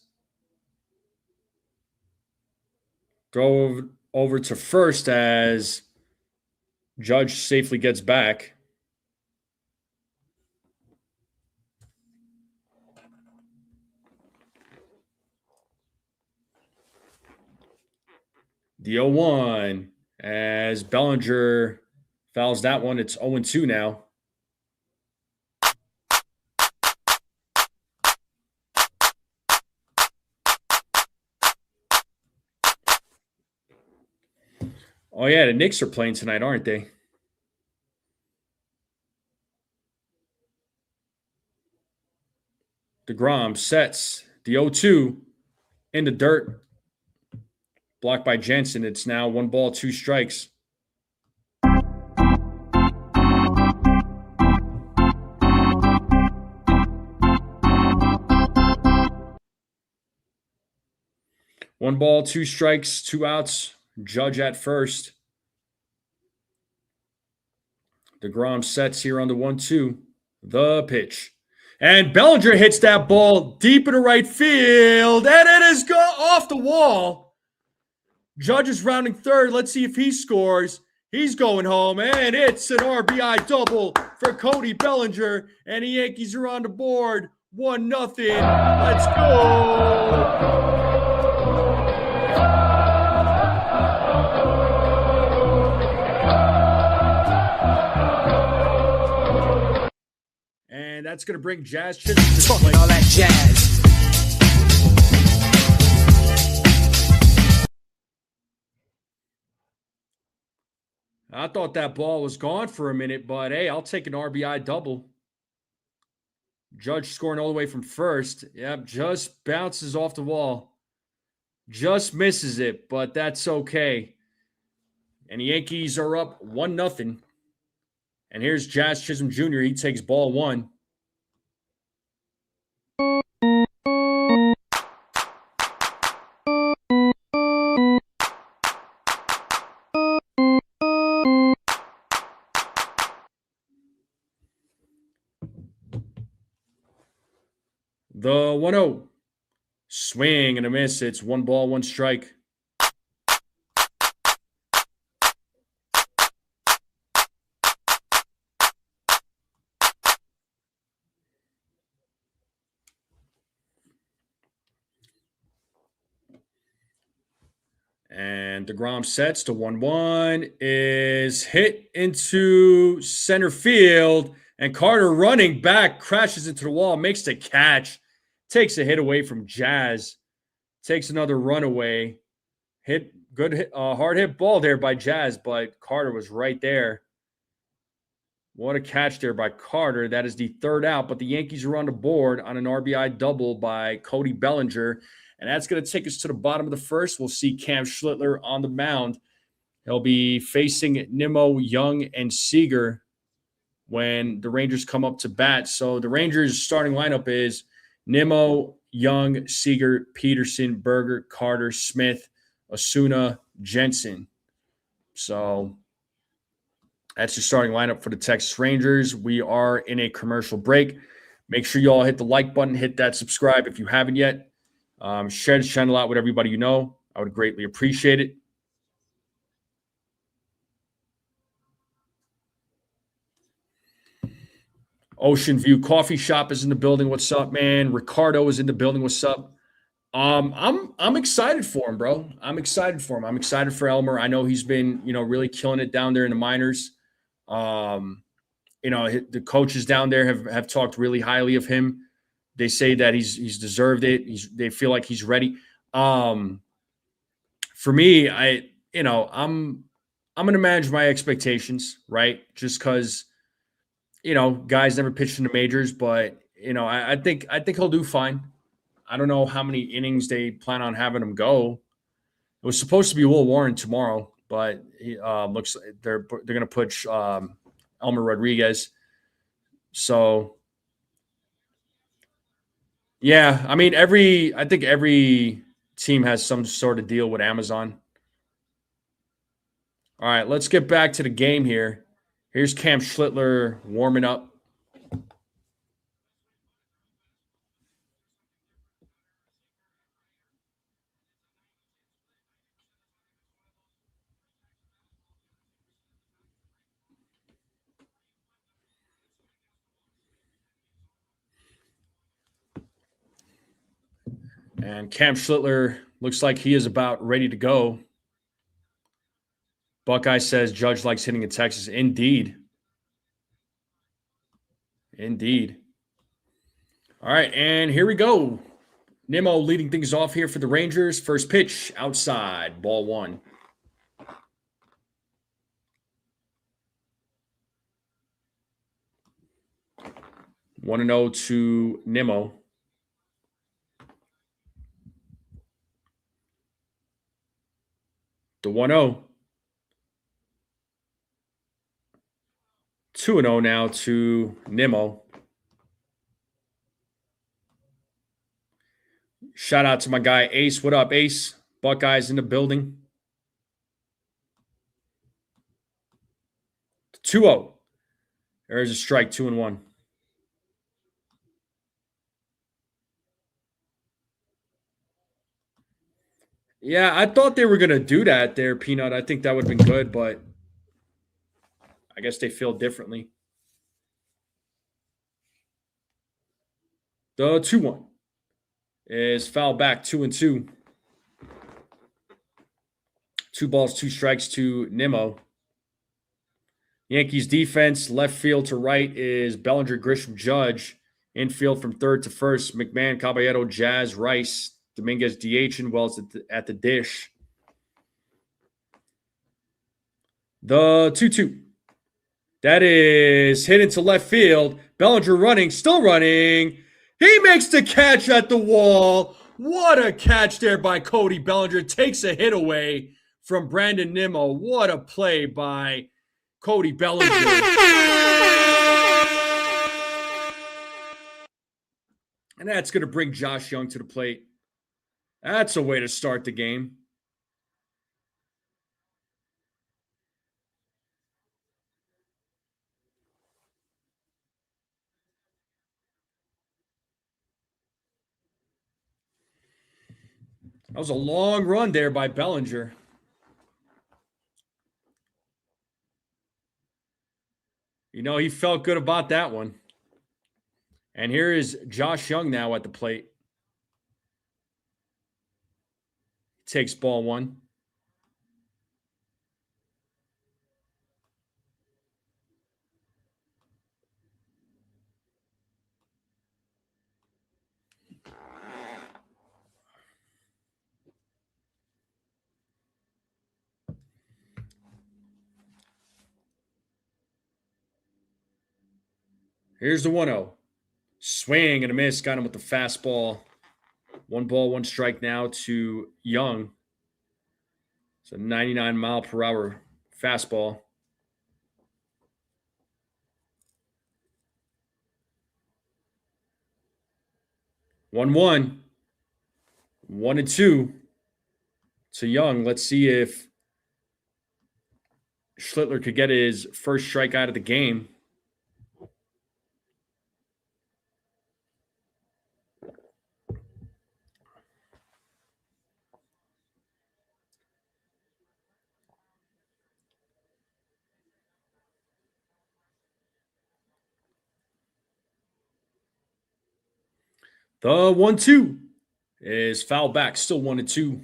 Go over to first as Judge safely gets back. The 0-1 as Bellinger fouls that one. It's 0-2 now. Oh, yeah, the Knicks are playing tonight, aren't they? DeGrom sets the 0-2 in the dirt. Blocked by Jensen. It's now 1 ball, 2 strikes. One ball, 2 strikes, 2 outs. Judge at first. DeGrom sets here on the 1-2. The pitch. And Bellinger hits that ball deep into right field. And it is off the wall. Judge is rounding third. Let's see if he scores. He's going home. And it's an RBI double for Cody Bellinger. And the Yankees are on the board. 1-0. Let's go. And that's going to bring Jazz Chisholm to the plate. All that jazz. I thought that ball was gone for a minute, but hey, I'll take an RBI double. Judge scoring all the way from first. Yep, just bounces off the wall. Just misses it, but that's okay. And the Yankees are up 1-0. And here's Jazz Chisholm Jr. He takes ball one. The 1-0. Swing and a miss. It's 1 ball, 1 strike. And DeGrom sets to 1-1, is hit into center field, and Carter running back crashes into the wall, makes the catch, takes a hit away from Jazz, takes another run away. Hard hit ball there by Jazz, but Carter was right there. What a catch there by Carter. That is the 3rd out, but the Yankees are on the board on an RBI double by Cody Bellinger. And that's going to take us to the bottom of the 1st. We'll see Cam Schlittler on the mound. He'll be facing Nimmo, Young, and Seager when the Rangers come up to bat. So the Rangers' starting lineup is Nimmo, Young, Seager, Peterson, Berger, Carter, Smith, Osuna, Jensen. So that's your starting lineup for the Texas Rangers. We are in a commercial break. Make sure you all hit the like button, hit that subscribe if you haven't yet. Share this channel out with everybody you know. I would greatly appreciate it. Ocean View Coffee Shop is in the building. What's up, man? Ricardo is in the building. What's up? I'm excited for him, bro. I'm excited for him. I'm excited for Elmer. I know he's been, really killing it down there in the minors. The coaches down there have talked really highly of him. They say that he's deserved it. They feel like he's ready. For me, I'm going to manage my expectations, right? Just because, guys never pitched in the majors, but I think he'll do fine. I don't know how many innings they plan on having him go. It was supposed to be Will Warren tomorrow, but he looks like they're going to push Elmer Rodriguez. So. Yeah, I mean, I think every team has some sort of deal with Amazon. All right, let's get back to the game here. Here's Cam Schlittler warming up. And Cam Schlittler looks like he is about ready to go. Buckeye says Judge likes hitting in Texas. Indeed. Indeed. All right, and here we go. Nimmo leading things off here for the Rangers. First pitch, outside, ball 1. One and 0 to Nimmo. The 1-0. 2-0 now to Nimmo. Shout out to my guy Ace. What up, Ace? Buckeyes in the building. 2-0. There's a strike, 2-1. Yeah, I thought they were going to do that there, Peanut. I think that would have been good, but I guess they feel differently. The 2-1 is foul back, 2-2. 2 balls, 2 strikes to Nimmo. Yankees defense, left field to right is Bellinger, Grisham, Judge. Infield from 3rd to 1st, McMahon, Caballero, Jazz, Rice, Dominguez, DH, and Wells at the dish. The 2-2. That is hit into left field. Bellinger running, still running. He makes the catch at the wall. What a catch there by Cody Bellinger. Takes a hit away from Brandon Nimmo. What a play by Cody Bellinger. And that's going to bring Josh Young to the plate. That's a way to start the game. That was a long run there by Bellinger. You know, he felt good about that one. And here is Josh Young now at the plate. Takes ball one. Here's the 1-0. Swing and a miss. Got him with the fastball. 1 ball, 1 strike now to Young. It's a 99-mile-per-hour fastball. One, 1-2 to Young. Let's see if Schlittler could get his first strikeout of the game. The 1-2 is foul back. Still 1-2.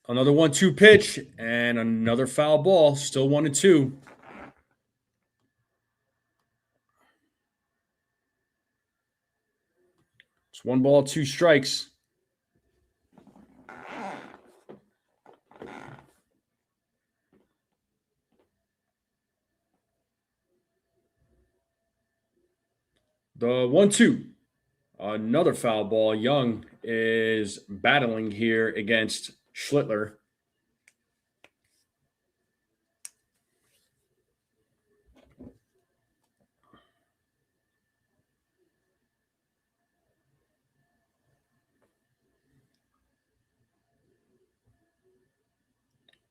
Another 1-2 pitch and another foul ball. Still 1-2. It's 1 ball, 2 strikes. The 1-2. Another foul ball. Young is battling here against Schlittler.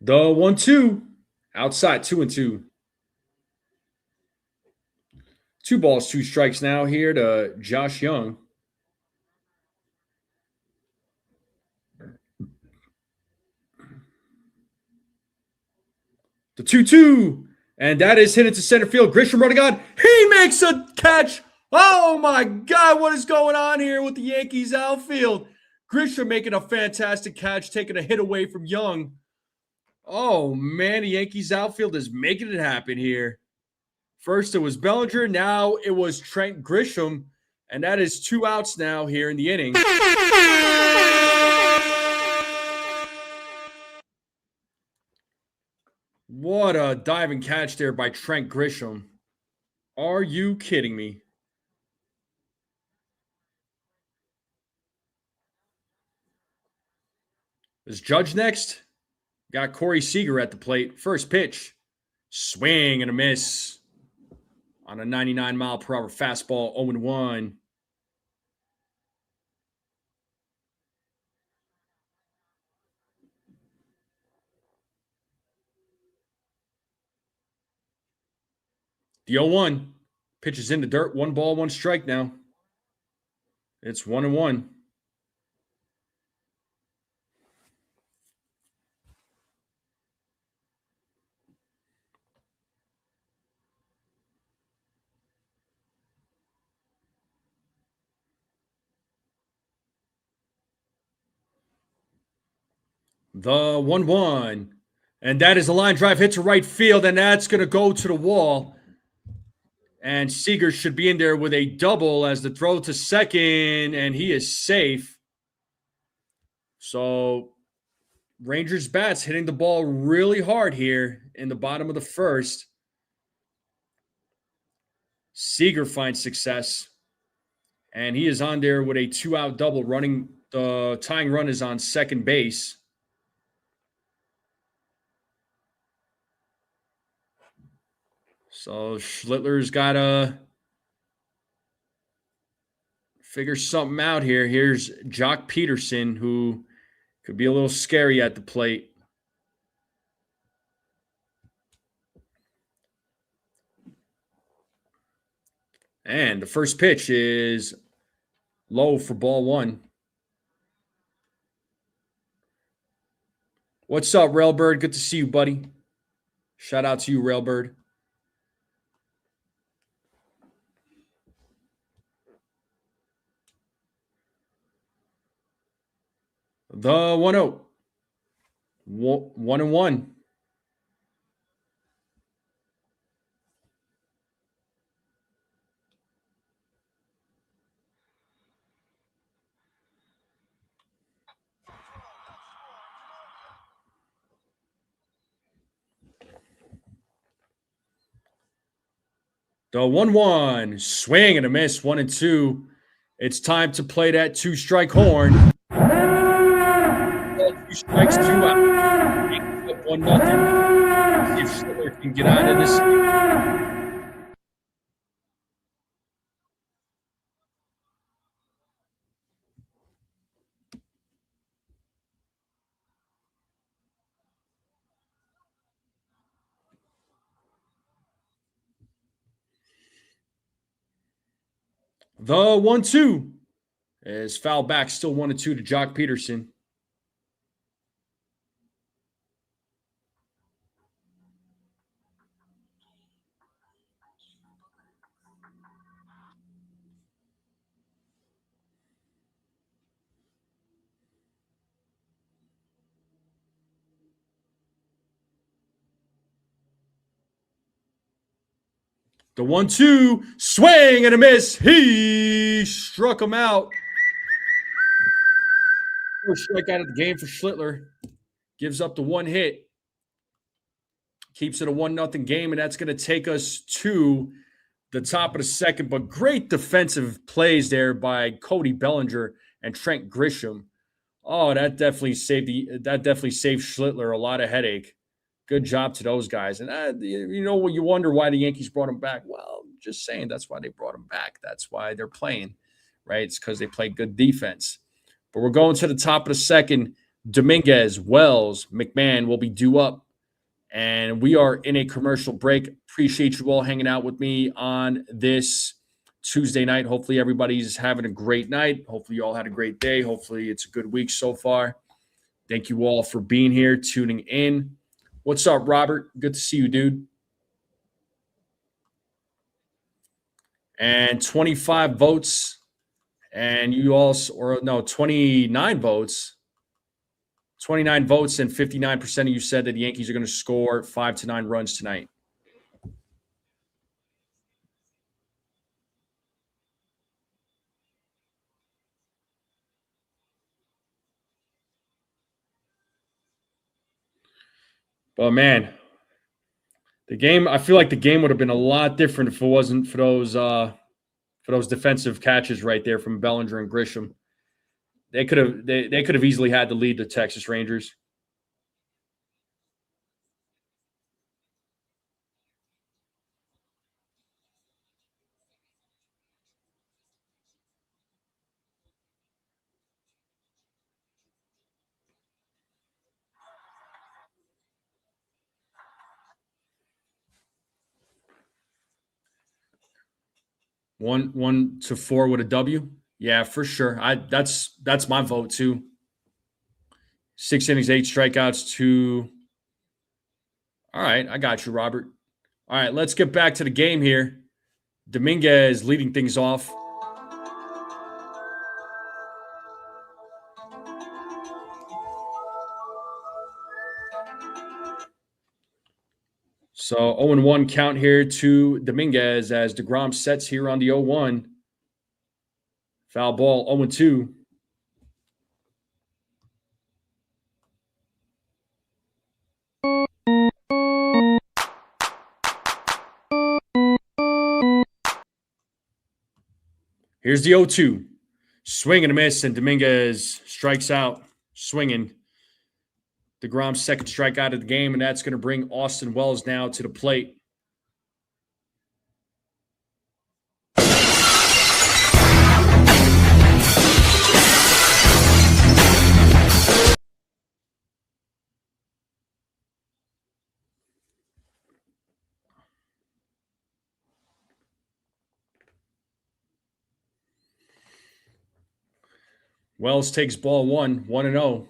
The 1-2. Outside, 2-2. 2 balls, 2 strikes now here to Josh Young. The 2-2. And that is hit into center field. Grisham running on. He makes a catch. Oh my God, what is going on here with the Yankees outfield? Grisham making a fantastic catch, taking a hit away from Young. Oh man, the Yankees outfield is making it happen here. First it was Bellinger, now it was Trent Grisham, and that is 2 outs now here in the inning. What a diving catch there by Trent Grisham. Are you kidding me? Is Judge next? Got Corey Seager at the plate. First pitch. Swing and a miss on a 99-mile-per-hour fastball, 0-1. The 0-1. Pitch is in the dirt. 1 ball, 1 strike now. It's 1-1. The 1-1. And that is a line drive hit to right field, and that's going to go to the wall. And Seager should be in there with a double as the throw to second, and he is safe. So Rangers bats hitting the ball really hard here in the bottom of the first. Seager finds success, and he is on there with a 2-out double. Running the tying run is on second base. So Schlittler's got to figure something out here. Here's Jock Peterson, who could be a little scary at the plate. And the first pitch is low for ball one. What's up, Railbird? Good to see you, buddy. Shout out to you, Railbird. The 1-0. 1-1. The 1-1. Swing and a miss. 1-2. It's time to play that 2-strike horn. 2 strikes, 2 out. 1-0. See if Schlittler can get out of this. The 1-2 is foul back. Still 1-2 to Jock Peterson. The 1-2, swing and a miss. He struck him out. First strikeout of the game for Schlittler. Gives up the 1 hit. Keeps it a 1-0 game, and that's going to take us to the top of the second. But great defensive plays there by Cody Bellinger and Trent Grisham. Oh, that definitely saved Schlittler a lot of headache. Good job to those guys. And you know, you wonder why the Yankees brought him back. Well, just saying, that's why they brought him back. That's why they're playing, right? It's because they play good defense. But we're going to the top of the second. Dominguez, Wells, McMahon will be due up. And we are in a commercial break. Appreciate you all hanging out with me on this Tuesday night. Hopefully everybody's having a great night. Hopefully you all had a great day. Hopefully it's a good week so far. Thank you all for being here, tuning in. What's up, Robert? Good to see you, dude. And 25 votes. And you also, or no, 29 votes. 29 votes, and 59% of you said that the Yankees are going to score 5 to 9 runs tonight. But man, the game, I feel like the game would have been a lot different if it wasn't for those defensive catches right there from Bellinger and Grisham. They could have easily had the lead, the Texas Rangers. One to 4 with a W. Yeah, for sure. That's my vote too. 6 innings, 8 strikeouts, 2. All right, I got you, Robert. All right, let's get back to the game here. Dominguez leading things off. So 0-1 count here to Dominguez as DeGrom sets here on the 0-1. Foul ball 0-2. Here's the 0-2. Swing and a miss, and Dominguez strikes out, swinging. DeGrom's second strikeout of the game, and that's going to bring Austin Wells now to the plate. Wells takes ball 1-0.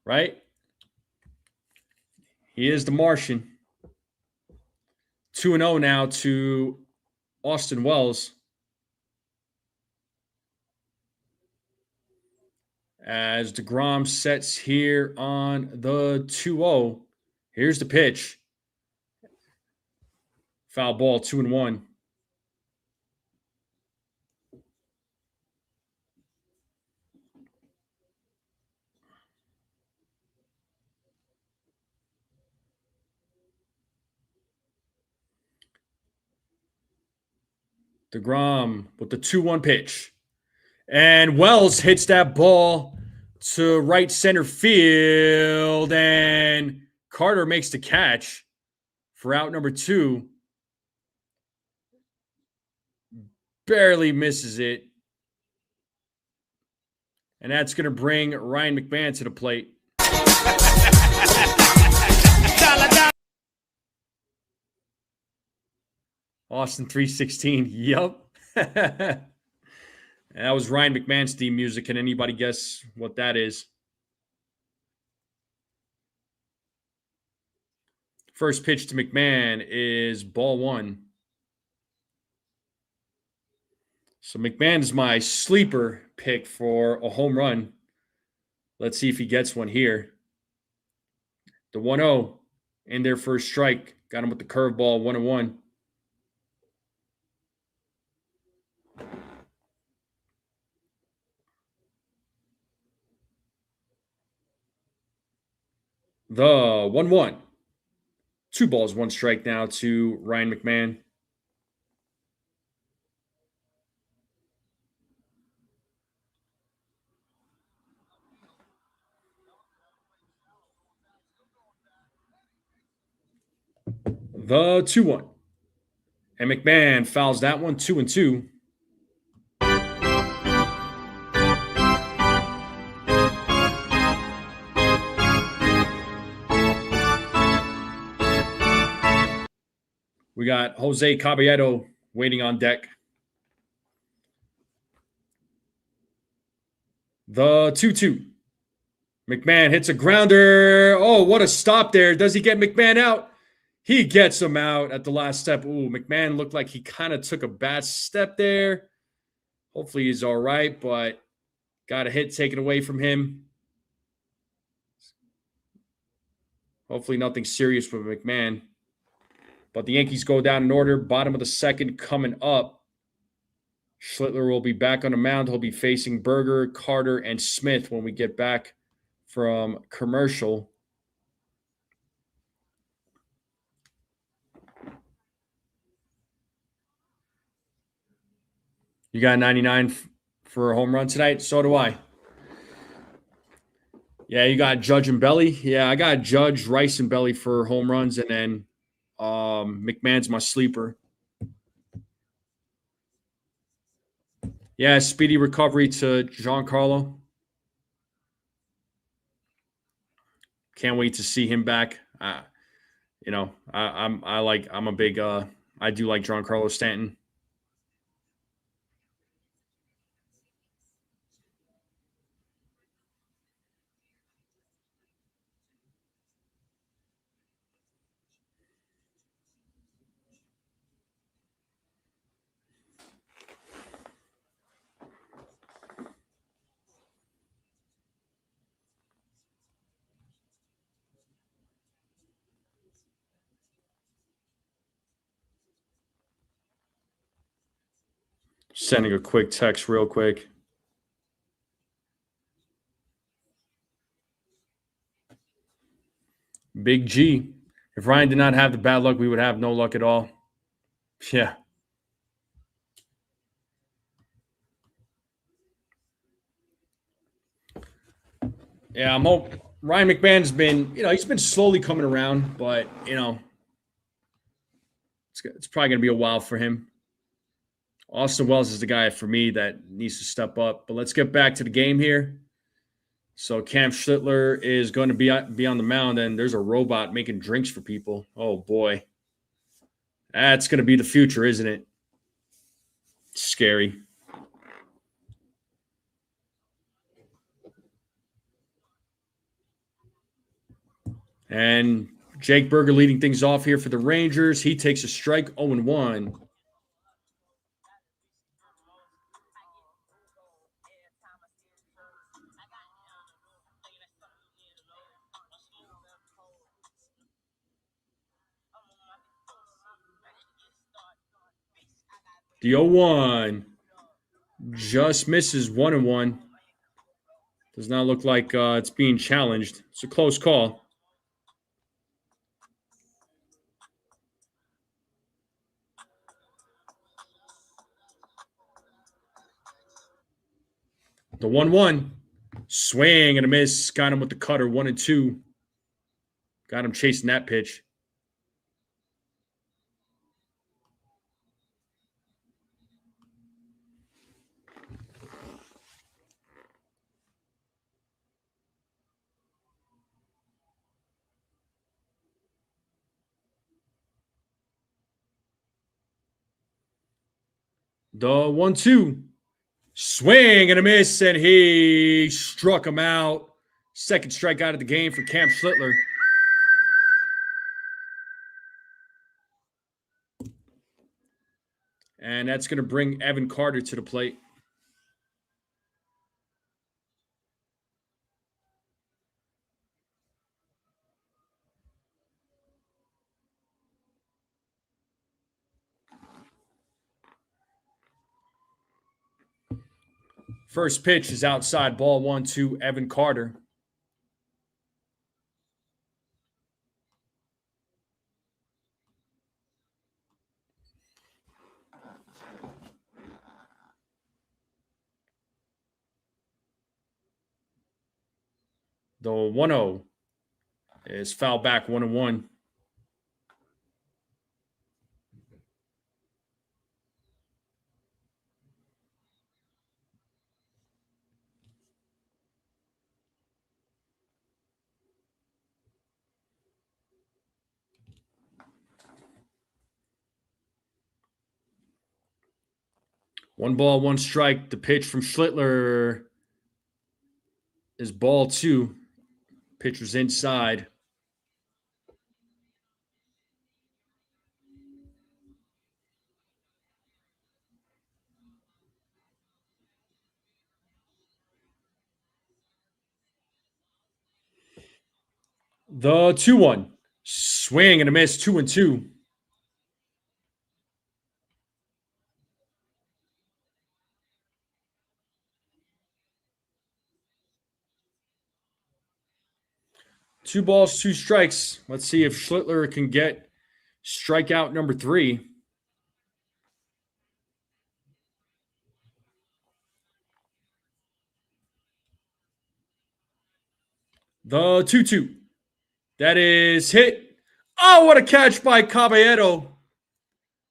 Right? He is the Martian. 2-0 now to Austin Wells. As DeGrom sets here on the 2-0. Here's the pitch. Foul ball, 2-1. DeGrom with the 2-1 pitch. And Wells hits that ball to right center field. And Carter makes the catch for out number 2. Barely misses it. And that's going to bring Ryan McMahon to the plate. Austin 316. Yup. And that was Ryan McMahon's theme music. Can anybody guess what that is? First pitch to McMahon is ball 1. So McMahon is my sleeper pick for a home run. Let's see if he gets one here. The 1-0 in their first strike. Got him with the curveball, 1-1. The 1-1. 2 balls, 1 strike now to Ryan McMahon. The 2-1. And McMahon fouls that one, 2-2. We got Jose Caballero waiting on deck. The 2-2. McMahon hits a grounder. Oh, what a stop there. Does he get McMahon out? He gets him out at the last step. Ooh, McMahon looked like he kind of took a bad step there. Hopefully he's all right, but got a hit taken away from him. Hopefully nothing serious with McMahon. But the Yankees go down in order. Bottom of the second coming up. Schlittler will be back on the mound. He'll be facing Berger, Carter, and Smith when we get back from commercial. You got 99 for a home run tonight? So do I. Yeah, you got Judge and Belly. Yeah, I got Judge, Rice, and Belly for home runs, and then McMahon's my sleeper. Yeah, speedy recovery to Giancarlo. Can't wait to see him back. I do like Giancarlo Stanton. Sending a quick text real quick. Big G. If Ryan did not have the bad luck, we would have no luck at all. Yeah. Yeah, I'm hoping Ryan McMahon's been, he's been slowly coming around, but, it's probably going to be a while for him. Austin Wells is the guy for me that needs to step up. But let's get back to the game here. So Cam Schlittler is going to be on the mound, and there's a robot making drinks for people. Oh, boy. That's going to be the future, isn't it? Scary. And Jake Berger leading things off here for the Rangers. He takes a strike, 0-1. The 0-1 just misses 1-1. Does not look like it's being challenged. It's a close call. The 1-1. Swing and a miss. Got him with the cutter, 1-2. Got him chasing that pitch. The 1-2. Swing and a miss, and he struck him out. Second strikeout of the game for Cam Schlittler. And that's going to bring Evan Carter to the plate. First pitch is outside, ball 1-2, Evan Carter. The 1-0 is foul back, 1-1. One ball, one strike. The pitch from Schlittler is ball 2. Pitcher's inside. The 2-1. Swing and a miss, 2-2. Two balls, two strikes. Let's see if Schlittler can get strikeout number 3. The 2-2. That is hit. Oh, what a catch by Caballero.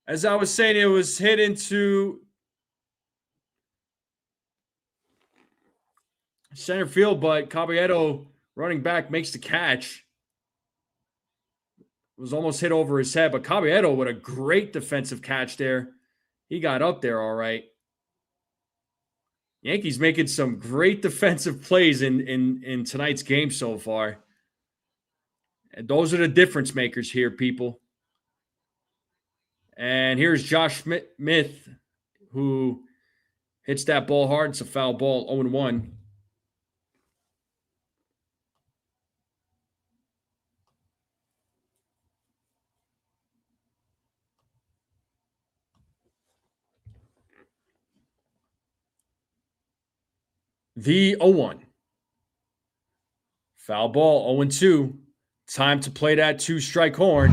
As I was saying, it was hit into center field, but Caballero, running back, makes the catch. It was almost hit over his head, but Caballero with a great defensive catch there. He got up there all right. Yankees making some great defensive plays in tonight's game so far. And those are the difference makers here, people. And here's Josh Smith, who hits that ball hard. It's a foul ball, 0-1. The 0-1. Foul ball, 0-2. Time to play that 2-strike horn.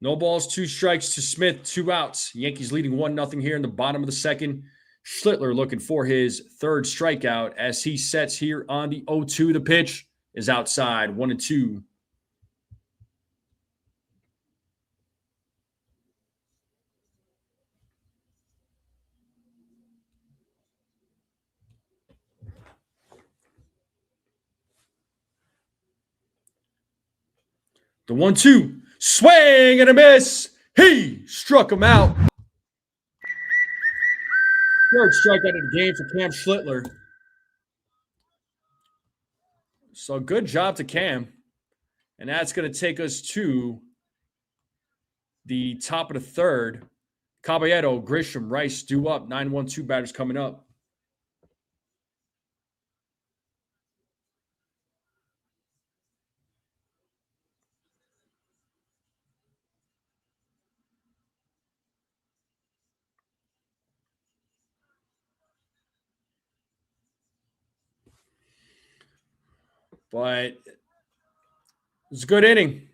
No balls, 2 strikes to Smith, 2 outs. Yankees leading 1-0 here in the bottom of the second. Schlittler looking for his 3rd strikeout as he sets here on the 0-2. The pitch is outside, 1-2. The 1-2, swing and a miss. He struck him out. 3rd strikeout of the game for Cam Schlittler. So good job to Cam. And that's going to take us to the top of the 3rd. Caballero, Grisham, Rice due up. 9-1-2 batters coming up. But it was a good inning.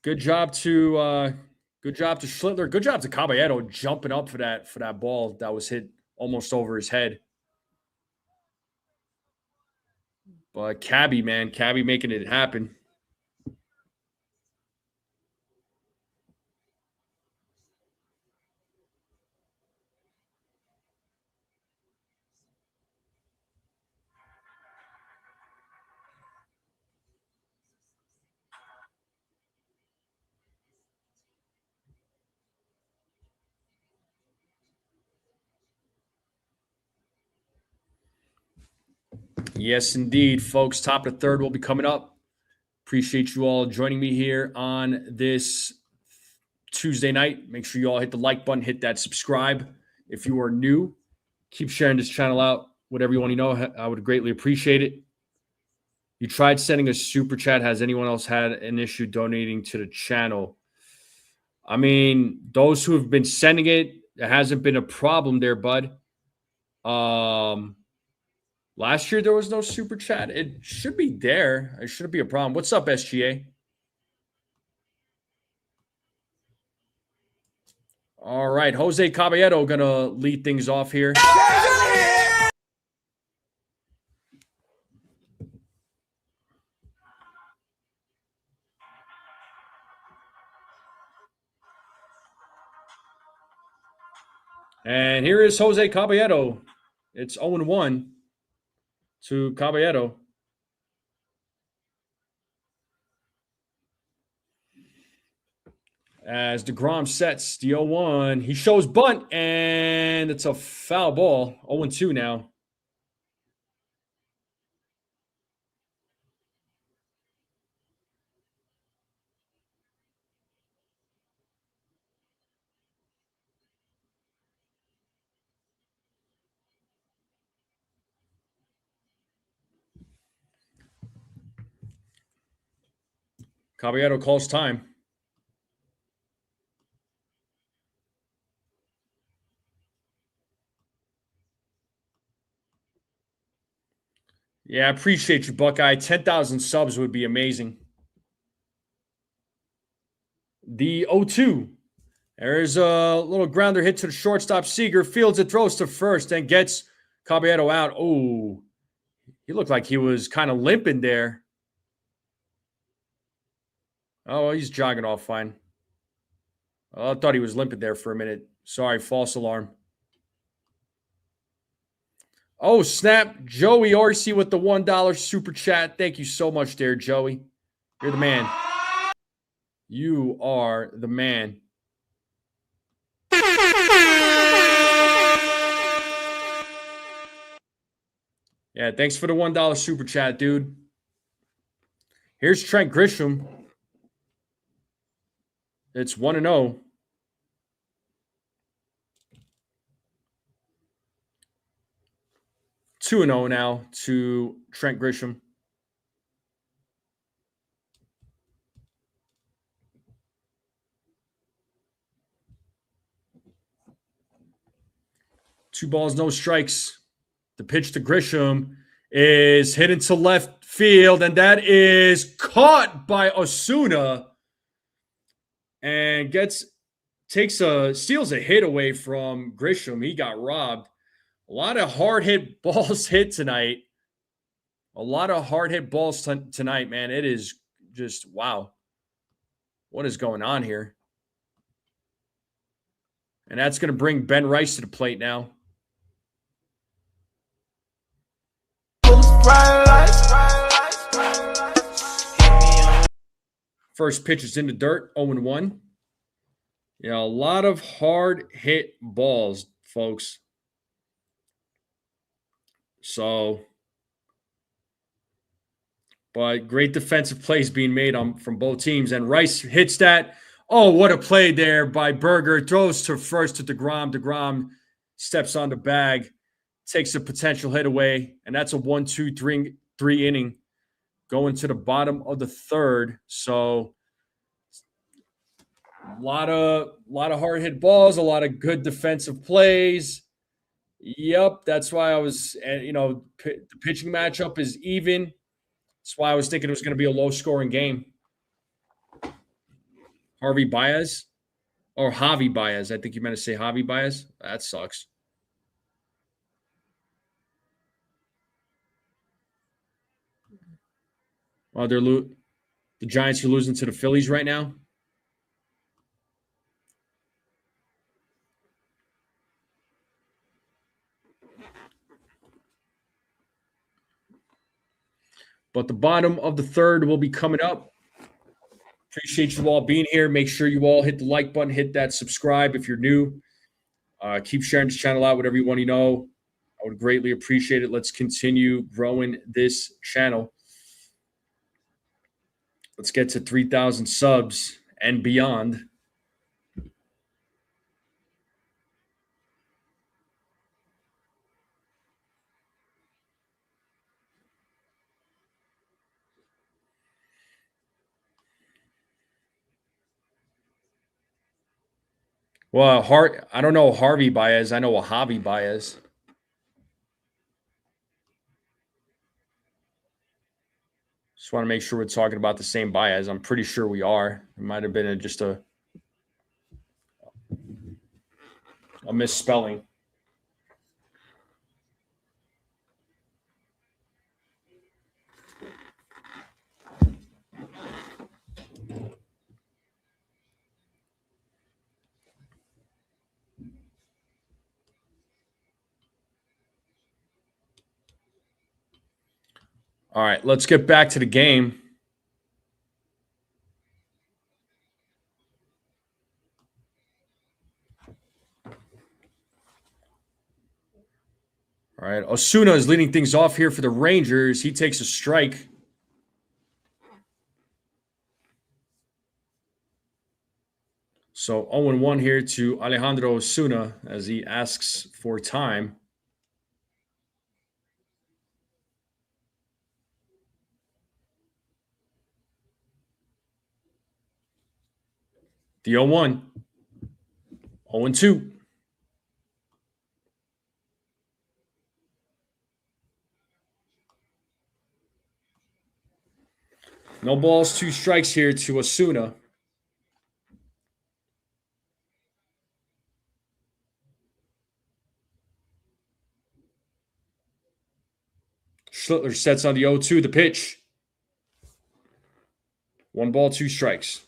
Good job to Schlittler. Good job to Caballero jumping up for that ball that was hit almost over his head. But Cabby making it happen. Yes, indeed, folks. Top of the 3rd will be coming up. Appreciate you all joining me here on this Tuesday night. Make sure you all hit the like button, hit that subscribe. If you are new, keep sharing this channel out. Whatever you want to know, I would greatly appreciate it. You tried sending a super chat. Has anyone else had an issue donating to the channel? I mean, those who have been sending it, it hasn't been a problem there, bud. Last year there was no super chat. It should be there. It shouldn't be a problem. What's up, SGA? All right, Jose Caballero gonna lead things off here. And here is Jose Caballero. It's 0-1 to Caballero. As DeGrom sets the 0-1, he shows bunt, and it's a foul ball. 0-2 now. Caballero calls time. Yeah, I appreciate you, Buckeye. 10,000 subs would be amazing. The 0-2. There's a little grounder hit to the shortstop. Seager fields it, throws to first, and gets Caballero out. Oh, he looked like he was kind of limping there. Oh, he's jogging off fine. Oh, I thought he was limping there for a minute. Sorry, false alarm. Oh, snap. Joey Orsi with the $1 super chat. Thank you so much there, Joey. You're the man. You are the man. Yeah, thanks for the $1 super chat, dude. Here's Trent Grisham. It's 1-0. 2-0 now to Trent Grisham. 2 balls, no strikes. The pitch to Grisham is hit into left field, and that is caught by Osuna and steals a hit away from Grisham. He got robbed. A lot of hard hit balls hit tonight. A lot of hard hit balls tonight, man. It is just wow. What is going on here? And that's going to bring Ben Rice to the plate now. First pitch is in the dirt, 0-1. Yeah, a lot of hard hit balls, folks. So, but great defensive plays being made from both teams. And Rice hits that. Oh, what a play there by Berger. Throws to first to DeGrom. DeGrom steps on the bag, takes a potential hit away, and that's a 1-2-3 inning going to the bottom of the third. So a lot of hard hit balls, a lot of good defensive plays. Yep, that's why I was, the pitching matchup is even. That's why I was thinking it was going to be a low scoring game. Javi Baez. I think you meant to say Javi Baez. That sucks. Well, the Giants are losing to the Phillies right now. But the bottom of the third will be coming up. Appreciate you all being here. Make sure you all hit the like button, hit that subscribe if you're new. Keep sharing this channel out with everyone you know. I would greatly appreciate it. Let's continue growing this channel. Let's get to 3,000 subs and beyond. Well, I don't know Harvey Baez. I know a Javi Baez. Just want to make sure we're talking about the same Baez. I'm pretty sure we are. It might have been just a misspelling. All right, let's get back to the game. All right, Osuna is leading things off here for the Rangers. He takes a strike. So 0-1 here to Alejandro Osuna as he asks for time. The 0-1. 0-2. No balls, 2 strikes here to Osuna. Schlittler sets on the 0-2, the pitch. 1 ball, 2 strikes.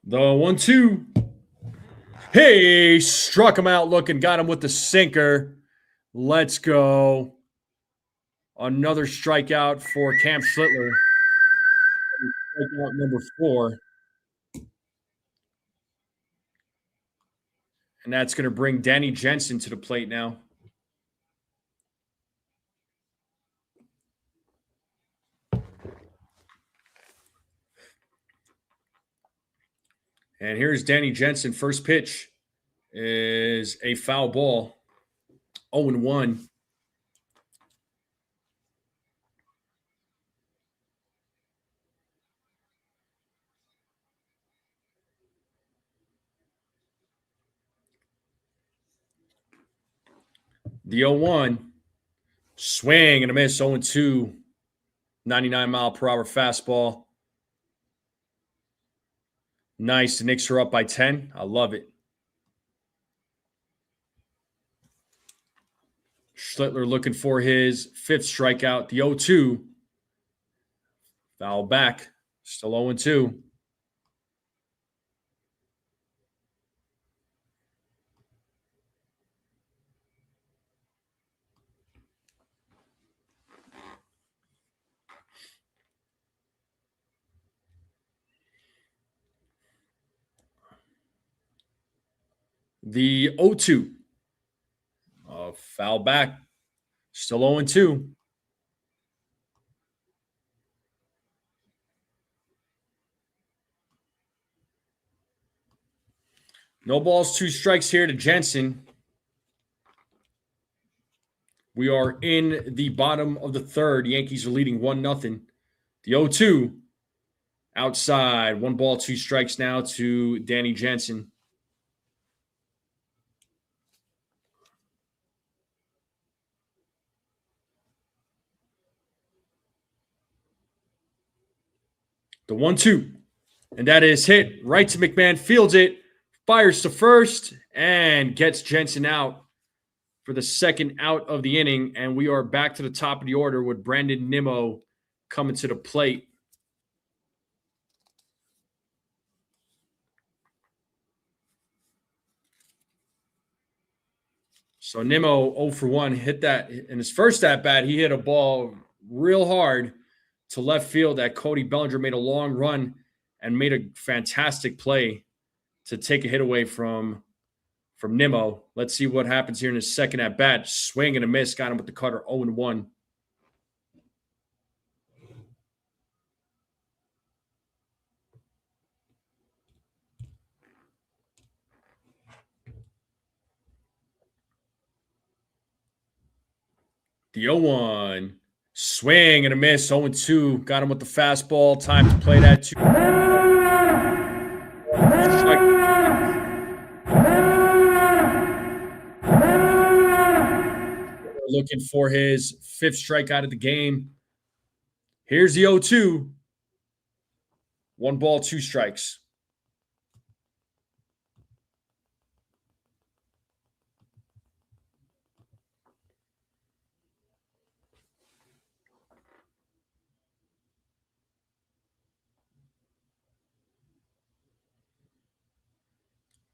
The 1-2. Hey, struck him out looking, got him with the sinker. Let's go. Another strikeout for Cam Schlittler. Strikeout number 4. And that's going to bring Danny Jensen to the plate now. And here's Danny Jensen. First pitch is a foul ball. 0-1. The 0-1. Swing and a miss. 0-2. 99-mile-per-hour fastball. Nice. The Knicks are up by 10. I love it. Schlittler looking for his 5th strikeout. The 0-2. Foul back. Still 0-2. The 0-2. Foul back. Still 0-2. No balls, 2 strikes here to Jensen. We are in the bottom of the 3rd. Yankees are leading 1-0. The 0-2. Outside. 1 ball, 2 strikes now to Danny Jensen. The 1-2. And that is hit right to McMahon. Fields it. Fires to first. And gets Jensen out for the 2nd out of the inning. And we are back to the top of the order with Brandon Nimmo coming to the plate. So Nimmo 0 for 1 hit that in his first at bat. He hit a ball real hard to left field that Cody Bellinger made a long run and made a fantastic play to take a hit away from Nimmo. Let's see what happens here in his 2nd at bat. Swing and a miss. Got him with the cutter. 0-1. The 0-1. Swing and a miss. 0-2. Got him with the fastball. Time to play that 2. Looking for his 5th strikeout of the game. Here's the 0-2. 1 ball, 2 strikes.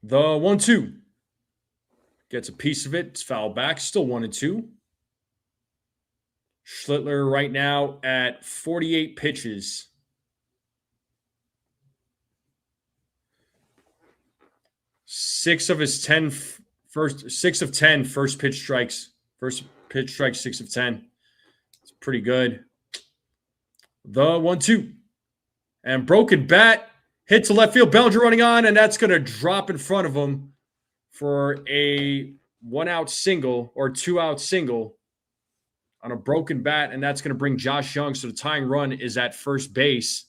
The 1-2. Gets a piece of it. It's foul back. Still 1-2. Schlittler right now at 48 pitches. 6 of 10 first pitch strikes. First pitch strike, 6 of 10. It's pretty good. The 1-2. And broken bat. Hit to left field. Bellinger running on, and that's going to drop in front of him for a 1-out single or 2-out single on a broken bat, and that's going to bring Josh Young. So the tying run is at first base.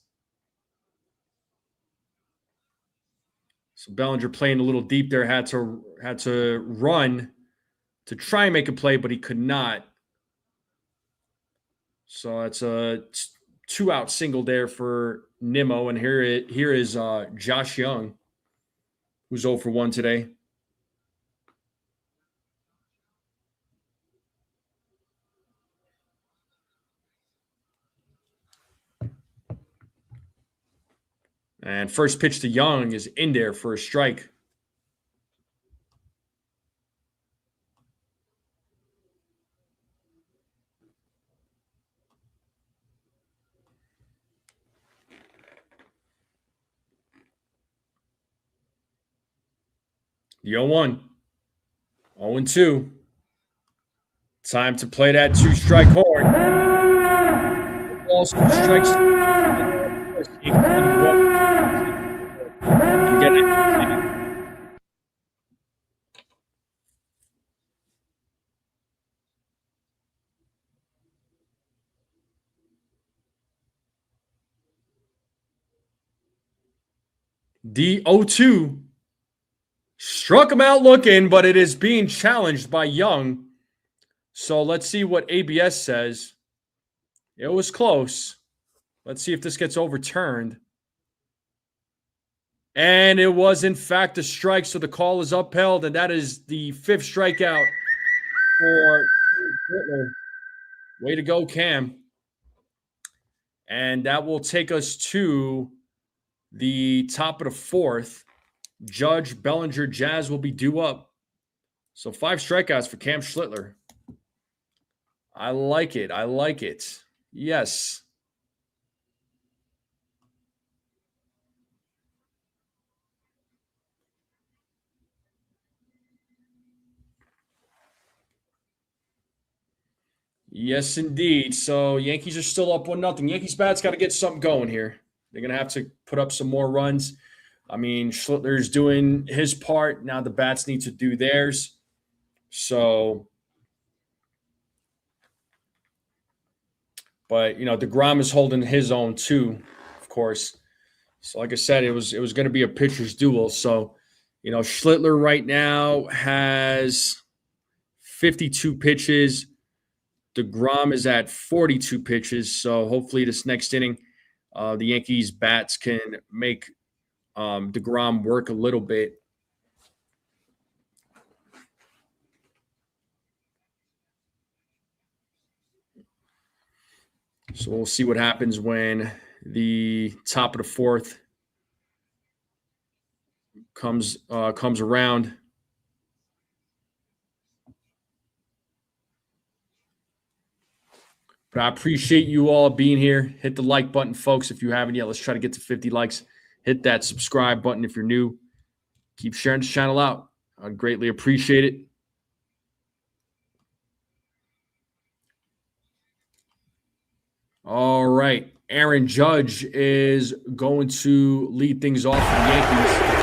So Bellinger playing a little deep there, had to run to try and make a play, but he could not. So it's a 2-out single there for Nimmo, and here is Josh Young, who's 0 for 1 today. And first pitch to Young is in there for a strike. The 0-1. 0-2. Time to play that 2-strike horn. Ball strikes. The 0-2 struck him out looking, but it is being challenged by Young. So let's see what ABS says. It was close. Let's see if this gets overturned. And it was, in fact, a strike. So the call is upheld, and that is the 5th strikeout for Schlittler. Way to go, Cam. And that will take us to the top of the 4th. Judge, Bellinger, Jazz will be due up. So 5 strikeouts for Cam Schlittler. I like it. I like it. Yes. Yes, indeed. So Yankees are still up 1-0. Yankees bats got to get something going here. They're going to have to put up some more runs. I mean, Schlittler's doing his part. Now the bats need to do theirs. So, but DeGrom is holding his own too, of course. So, like I said, it was going to be a pitcher's duel. So, Schlittler right now has 52 pitches. DeGrom is at 42 pitches. So hopefully this next inning, the Yankees bats can make DeGrom work a little bit. So we'll see what happens when the top of the 4th comes around. But I appreciate you all being here. Hit the like button, folks, if you haven't yet. Let's try to get to 50 likes. Hit that subscribe button if you're new. Keep sharing this channel out. I'd greatly appreciate it. All right. Aaron Judge is going to lead things off for the Yankees.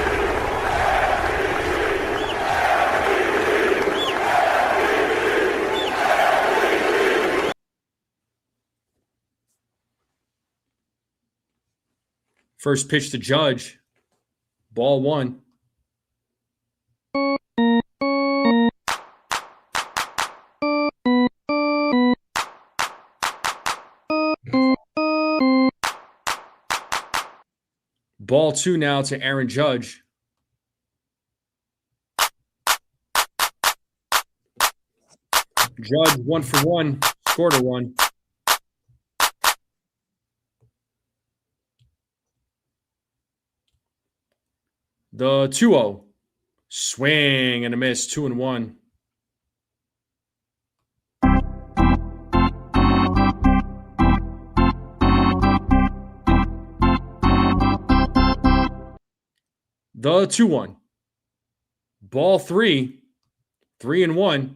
First pitch to Judge. Ball 1. Ball 2 now to Aaron Judge. Judge 1 for 1, scored a run. The 2-0. Swing and a miss, 2-1. The 2-1. Ball 3, 3-1.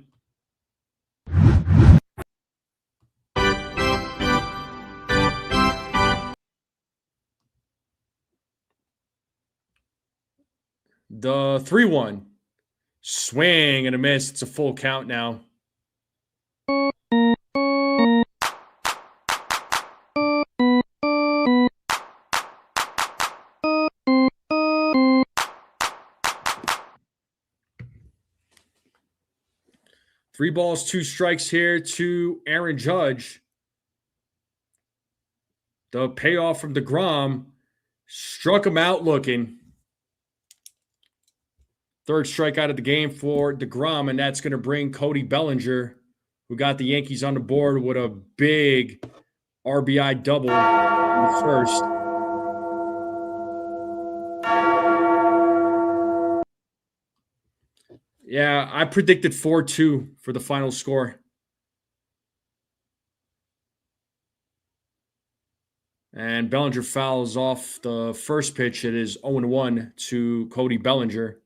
The 3-1. Swing and a miss. It's a full count now. Three balls, 2 strikes here to Aaron Judge. The payoff from DeGrom struck him out looking. 3rd strikeout of the game for DeGrom, and that's going to bring Cody Bellinger, who got the Yankees on the board with a big RBI double in the 1st. Yeah, I predicted 4-2 for the final score. And Bellinger fouls off the first pitch. It is 0-1 to Cody Bellinger.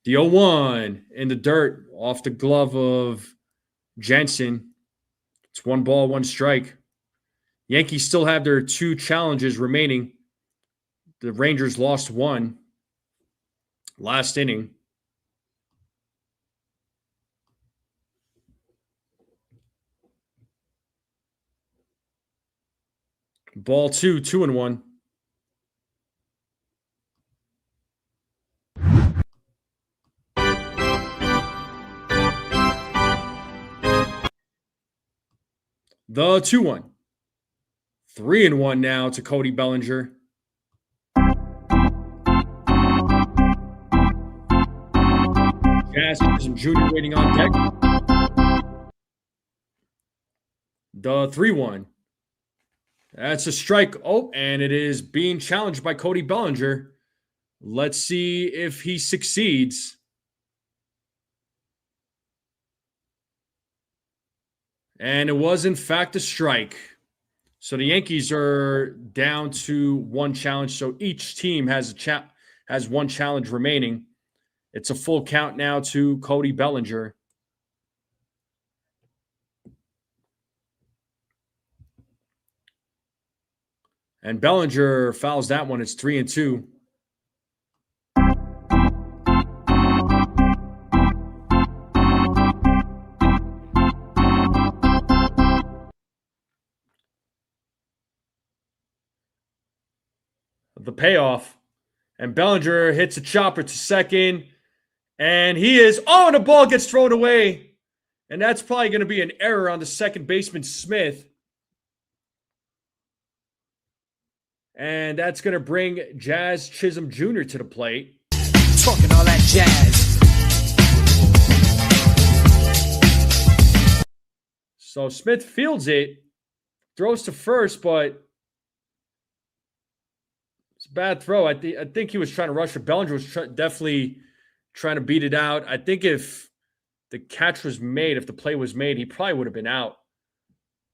The 0-1 in the dirt off the glove of Jensen. It's 1 ball, 1 strike. Yankees still have their 2 challenges remaining. The Rangers lost 1 last inning. Ball 2, 2-1. The 2-1. 3-1 now to Cody Bellinger. Jazz Chisholm Jr. waiting on deck. The 3-1. That's a strike. Oh, and it is being challenged by Cody Bellinger. Let's see if he succeeds. And it was, in fact, a strike. So the Yankees are down to one challenge. So each team has one challenge remaining. It's a full count now to Cody Bellinger. And Bellinger fouls that one. It's 3-2. The payoff. And Bellinger hits a chopper to second. And he is, and the ball gets thrown away. And that's probably going to be an error on the second baseman, Smith. And that's going to bring Jazz Chisholm Jr. to the plate. Talking all that jazz. So Smith fields it, throws to first, but it's a bad throw. I think he was trying to rush it. Bellinger was definitely trying to beat it out. I think if the catch was made, if the play was made, he probably would have been out.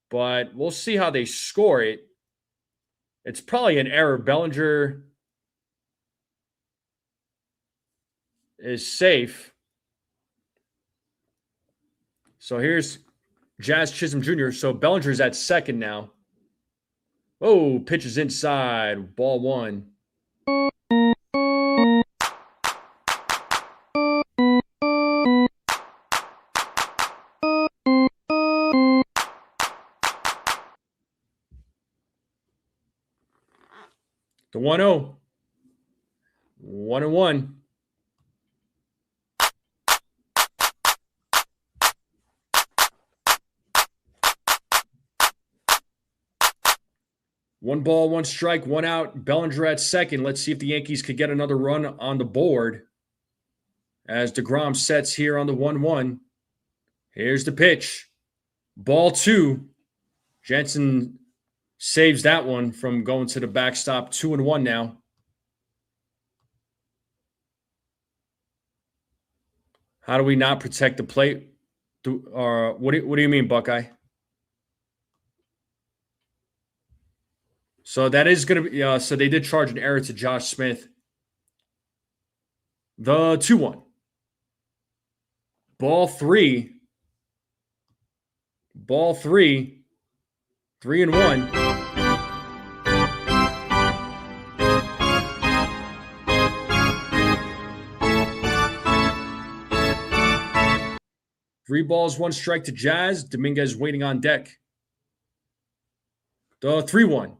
But we'll see how they score it. It's probably an error. Bellinger is safe. So here's Jazz Chisholm Jr. So Bellinger's at second now. Oh, pitch is inside. Ball 1. The 1-0. 1-1. One ball, one strike, one out. Bellinger at second. Let's see if the Yankees could get another run on the board as DeGrom sets here on the 1-1. Here's the pitch. Ball 2. Jensen saves that one from going to the backstop. 2-1 now. How do we not protect the plate? What do you mean, Buckeye? So that is going to be, so they did charge an error to Josh Smith. The 2-1. Ball 3. Ball 3. 3-1. Three balls, one strike to Jazz. Dominguez waiting on deck. The 3-1.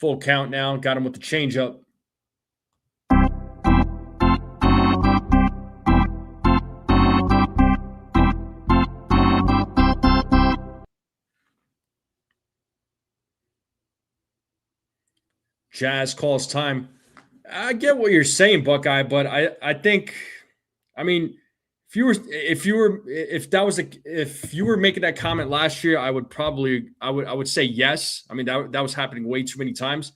Full count now. Got him with the changeup. Jazz calls time. I get what you're saying, Buckeye, but I think, I mean, if you were making that comment last year, I would say yes. I mean, that was happening way too many times.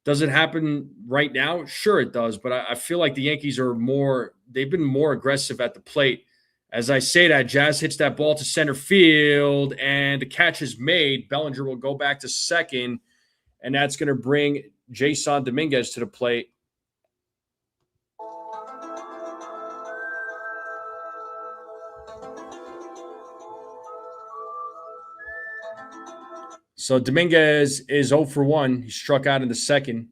Does it happen right now? Sure, it does. But I feel like the Yankees they've been more aggressive at the plate. As I say that, Jazz hits that ball to center field, and the catch is made. Bellinger will go back to second, and that's going to bring Jason Dominguez to the plate. So Dominguez is 0 for 1. He struck out in the second.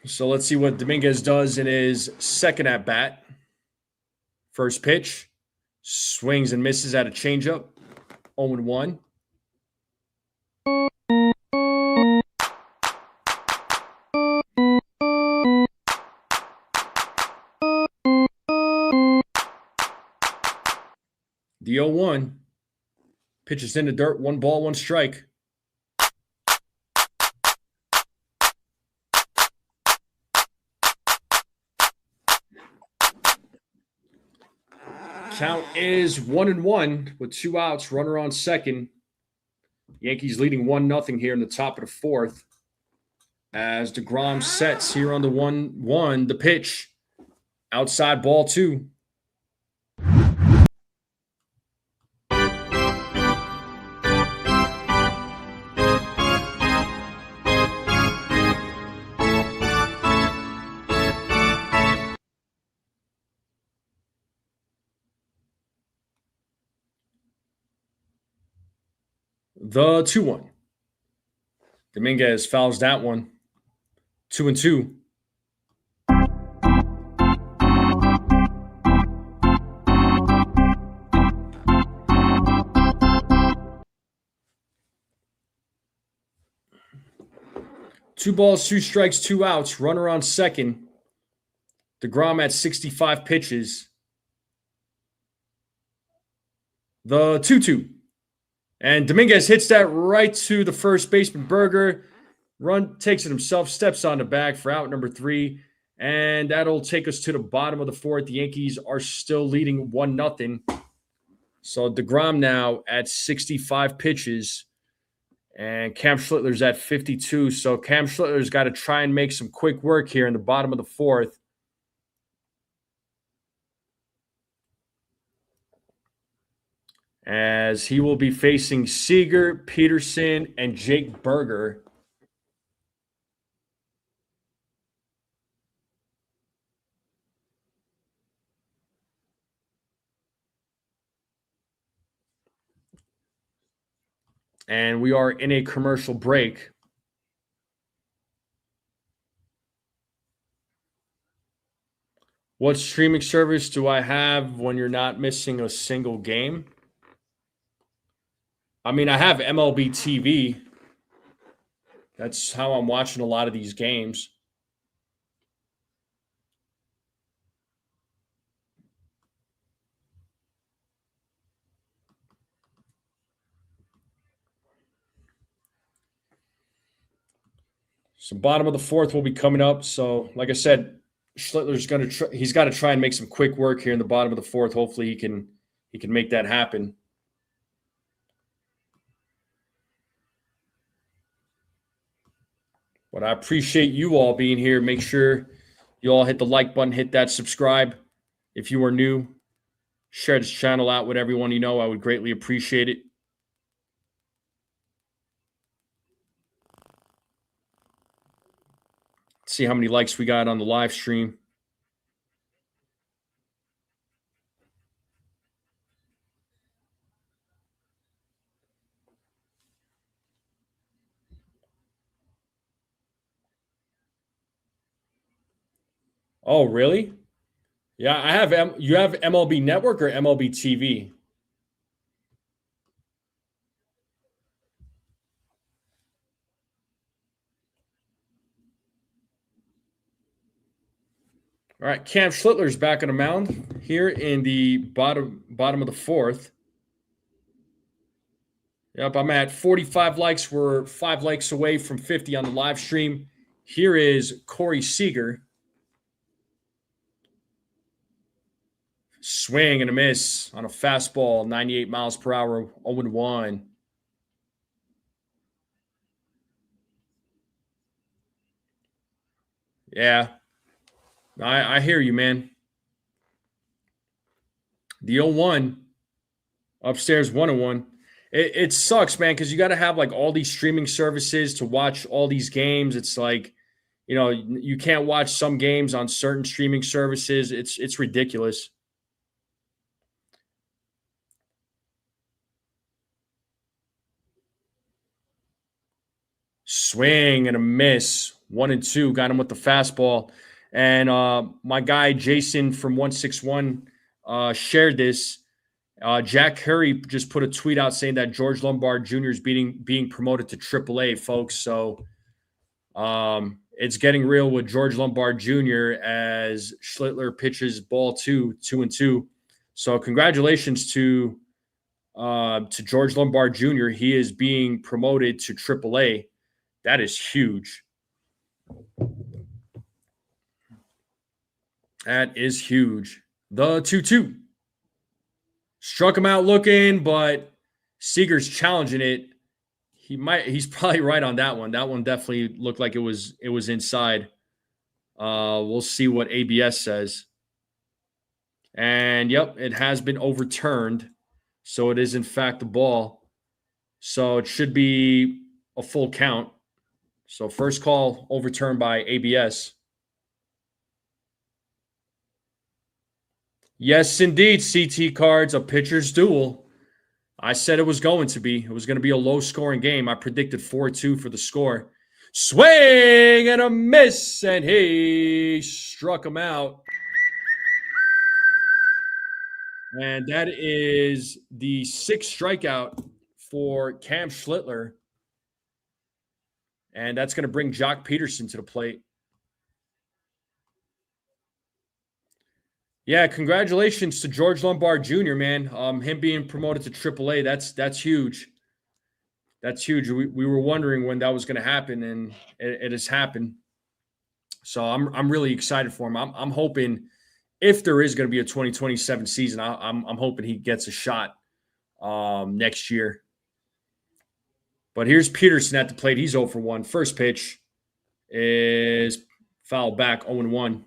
So let's see what Dominguez does in his second at bat. First pitch, swings and misses at a changeup. 0-1. The 0-1. Pitches in the dirt. 1 ball, 1 strike. Count is 1-1 with 2 outs, runner on second. Yankees leading 1-0 here in the top of the fourth. As DeGrom sets here on the 1-1, the pitch. Outside ball 2. The 2-1. Dominguez fouls that one. 2-2. Two balls, 2 strikes, 2 outs. Runner on second. DeGrom at 65 pitches. The 2-2. And Dominguez hits that right to the first baseman, Berger. Run takes it himself, steps on the bag for out number 3. And that'll take us to the bottom of the fourth. The Yankees are still leading 1-0. So DeGrom now at 65 pitches. And Cam Schlittler's at 52. So Cam Schlittler's got to try and make some quick work here in the bottom of the fourth. As he will be facing Seager, Peterson, and Jake Berger. And we are in a commercial break. What streaming service do I have when you're not missing a single game? I mean, I have MLB TV. That's how I'm watching a lot of these games. So bottom of the fourth will be coming up. So like I said, Schlittler's going to he's got to try and make some quick work here in the bottom of the fourth. Hopefully he can make that happen. But I appreciate you all being here. Make sure you all hit the like button, hit that subscribe. If you are new, share this channel out with everyone you know. I would greatly appreciate it. Let's see how many likes we got on the live stream. Oh, really? Yeah, I have. You have MLB Network or MLB TV? All right, Cam Schlittler's back on the mound here in the bottom of the fourth. Yep, I'm at 45 likes. We're 5 likes away from 50 on the live stream. Here is Corey Seager. Swing and a miss on a fastball, 98 miles per hour, 0-1. Yeah, I hear you, man. The 0-1 upstairs, 1-1. It sucks, man, because you got to have like all these streaming services to watch all these games. It's like, you know, you can't watch some games on certain streaming services. It's ridiculous. Swing and a miss. 1-2. Got him with the fastball. And my guy Jason from 161 shared this. Jack Curry just put a tweet out saying that George Lombard Jr. is being promoted to AAA, folks. So it's getting real with George Lombard Jr. as Schlittler pitches ball 2-2. So congratulations to George Lombard Jr. He is being promoted to AAA. That is huge. That is huge. The 2-2. Struck him out looking, but Seager's challenging it. He's probably right on that one. That one definitely looked like it was inside. We'll see what ABS says. And yep, it has been overturned. So it is in fact the ball. So it should be a full count. So first call overturned by ABS. Yes, indeed, CT Cards, a pitcher's duel. I said it was going to be. It was going to be a low-scoring game. I predicted 4-2 for the score. Swing and a miss, and he struck him out. And that is the 6th strikeout for Cam Schlittler. And that's going to bring Jock Peterson to the plate. Yeah, congratulations to George Lombard Jr., man. Him being promoted to AAA, that's huge. That's huge. We were wondering when that was going to happen, and it has happened. So I'm really excited for him. I'm hoping if there is going to be a 2027 season, I'm hoping he gets a shot next year. But here's Peterson at the plate. He's 0 for 1. First pitch is foul back, 0-1.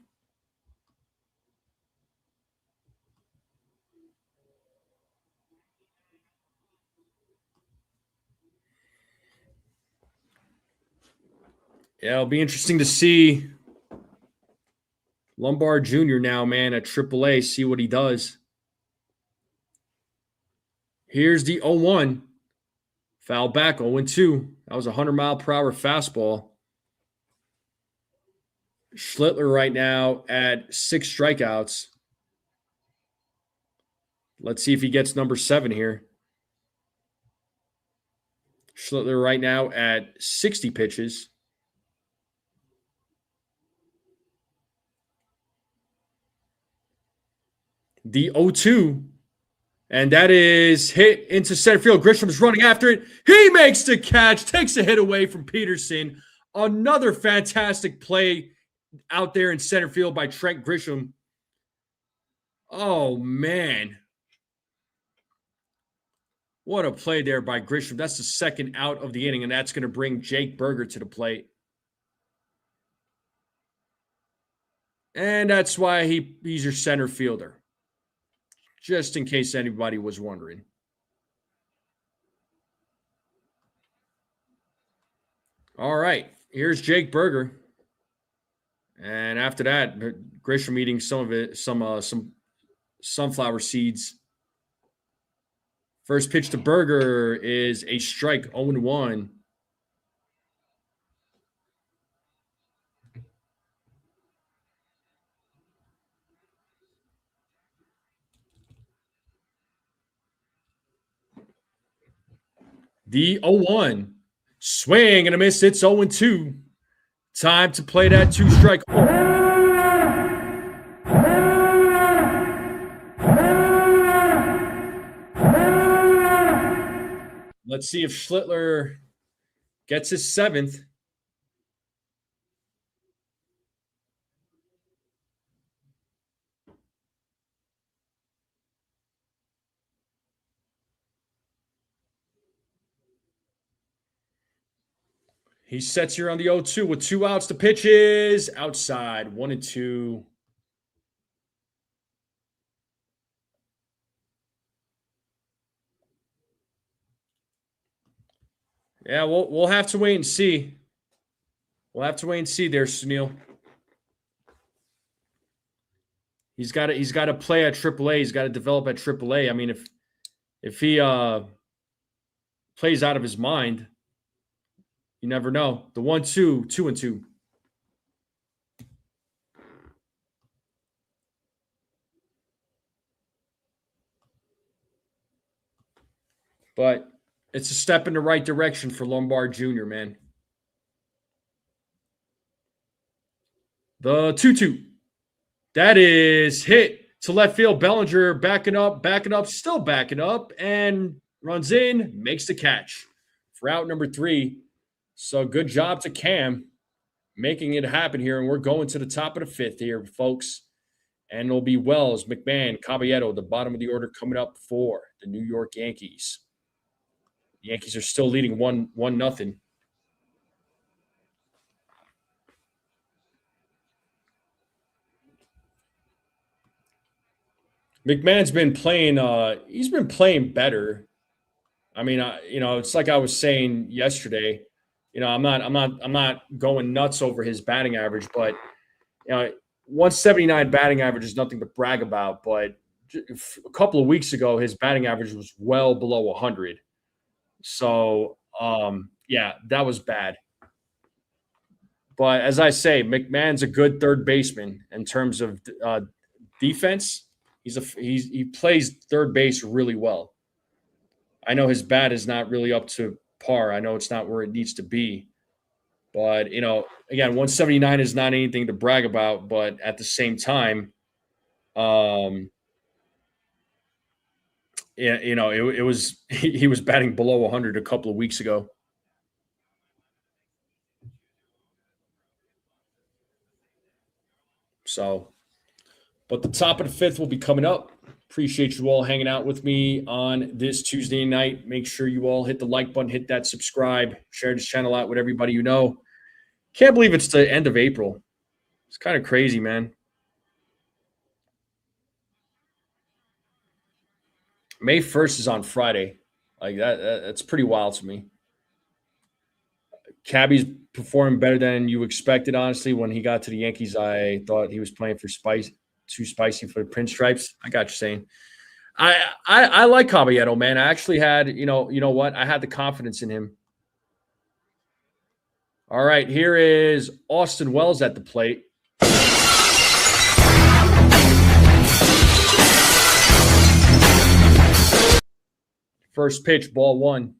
Yeah, it'll be interesting to see Lombard Jr. now, man, at AAA, see what he does. Here's the 0-1. Foul back, 0-2. That was a 100-mile-per-hour fastball. Schlittler right now at 6 strikeouts. Let's see if he gets number 7 here. Schlittler right now at 60 pitches. The 0-2, and that is hit into center field. Grisham's running after it. He makes the catch, takes a hit away from Peterson. Another fantastic play out there in center field by Trent Grisham. Oh, man. What a play there by Grisham. That's the 2nd out of the inning, and that's going to bring Jake Berger to the plate. And that's why he's your center fielder. Just in case anybody was wondering. All right, here's Jake Berger. And after that, Grisham eating some sunflower seeds. First pitch to Berger is a strike, 0-1. The 0-1. Swing and a miss. It's 0-2. Time to play that 2-strike. Let's see if Schlittler gets his 7th. He sets here on the 0-2 with 2 outs. The pitch is outside, 1-2. Yeah, we'll have to wait and see. We'll have to wait and see there, Sunil. He's got to play at AAA. He's got to develop at AAA. I mean, if he plays out of his mind, you never know. The 1-2, 2-2. But it's a step in the right direction for Lombard Jr., man. The 2-2. That is hit to left field. Bellinger backing up, still backing up, and runs in, makes the catch for out number 3. So good job to Cam making it happen here. And we're going to the top of the 5th here, folks. And it'll be Wells, McMahon, Caballero, the bottom of the order coming up for the New York Yankees. The Yankees are still leading 1-0. McMahon's been playing. He's been playing better. I mean, it's like I was saying yesterday. I'm not going nuts over his batting average, but 179 batting average is nothing to brag about. But a couple of weeks ago, his batting average was well below 100. So, yeah, that was bad. But as I say, McMahon's a good third baseman in terms of defense. He plays third base really well. I know his bat is not really up to par. I know it's not where it needs to be. But, again, 179 is not anything to brag about. But at the same time, it was he was batting below 100 a couple of weeks ago. So, but the top of the 5th will be coming up. Appreciate you all hanging out with me on this Tuesday night. Make sure you all hit the like button, hit that subscribe, share this channel out with everybody you know. Can't believe it's the end of April. It's kind of crazy, man. May 1st is on Friday. Like that's pretty wild to me. Cabby's performing better than you expected, honestly. When he got to the Yankees, I thought he was playing for too spicy for the pinstripes. I got you saying. I like Caballero, man. I actually had, you know what? I had the confidence in him. All right, here is Austin Wells at the plate. First pitch, ball 1.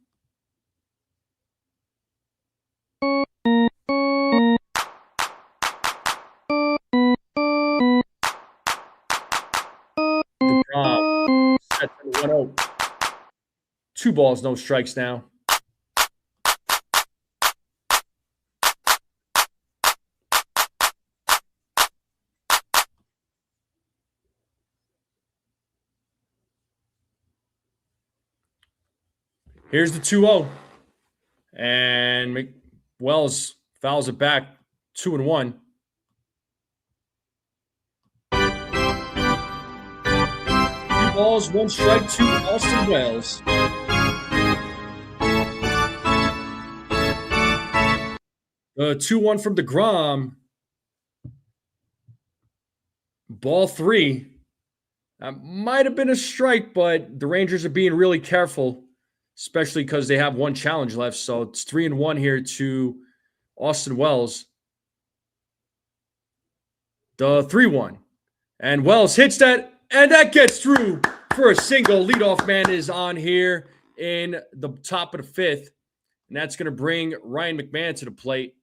DeGrom set for the 1-0. 2 balls, no strikes now. Here's the 2-0. And Wells fouls it back 2-1. 2 balls, 1 strike to Austin Wells. The 2-1 from DeGrom. Ball 3. That might have been a strike, but the Rangers are being really careful, especially because they have 1 challenge left. So it's 3-1 here to Austin Wells. The 3-1. And Wells hits that, and that gets through for a single. Leadoff man is on here in the top of the 5th. And that's going to bring Ryan McMahon to the plate.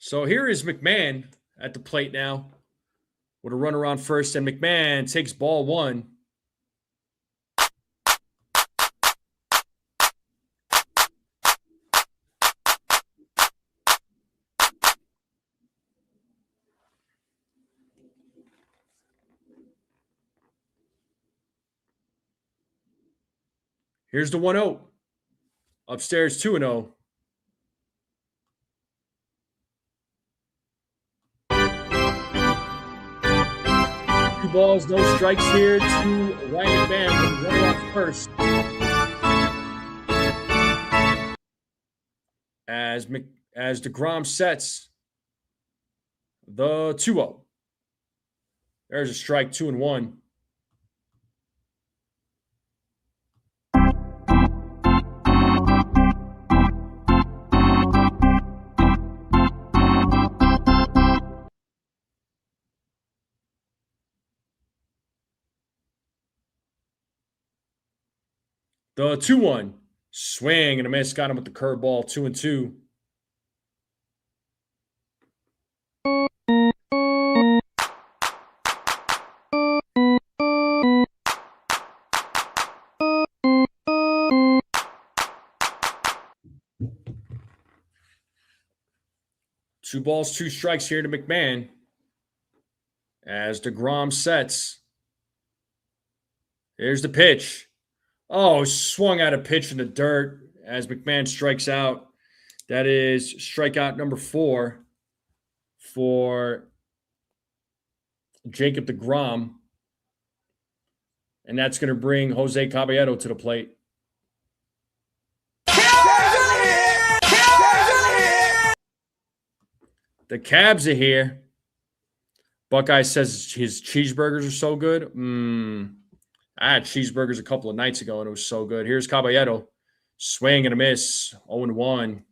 So here is McMahon at the plate now with a runner on first, and McMahon takes ball 1. Here's the 1-0. Upstairs 2-0. 2 balls, no strikes here to Ryan McMahon with runner off first. As DeGrom sets the 2-0. There's a strike, 2-1. The 2-1. Swing and a miss. Got him with the curveball, 2-2. Two balls, two strikes here to McMahon. As DeGrom sets. Here's the pitch. Oh, swung out a pitch in the dirt as McMahon strikes out. That is strikeout number 4 for Jacob DeGrom. And that's going to bring Jose Caballero to the plate. The Cabs are here. Buckeye says his cheeseburgers are so good. I had cheeseburgers a couple of nights ago, and it was so good. Here's Caballero. Swing and a miss. 0-1.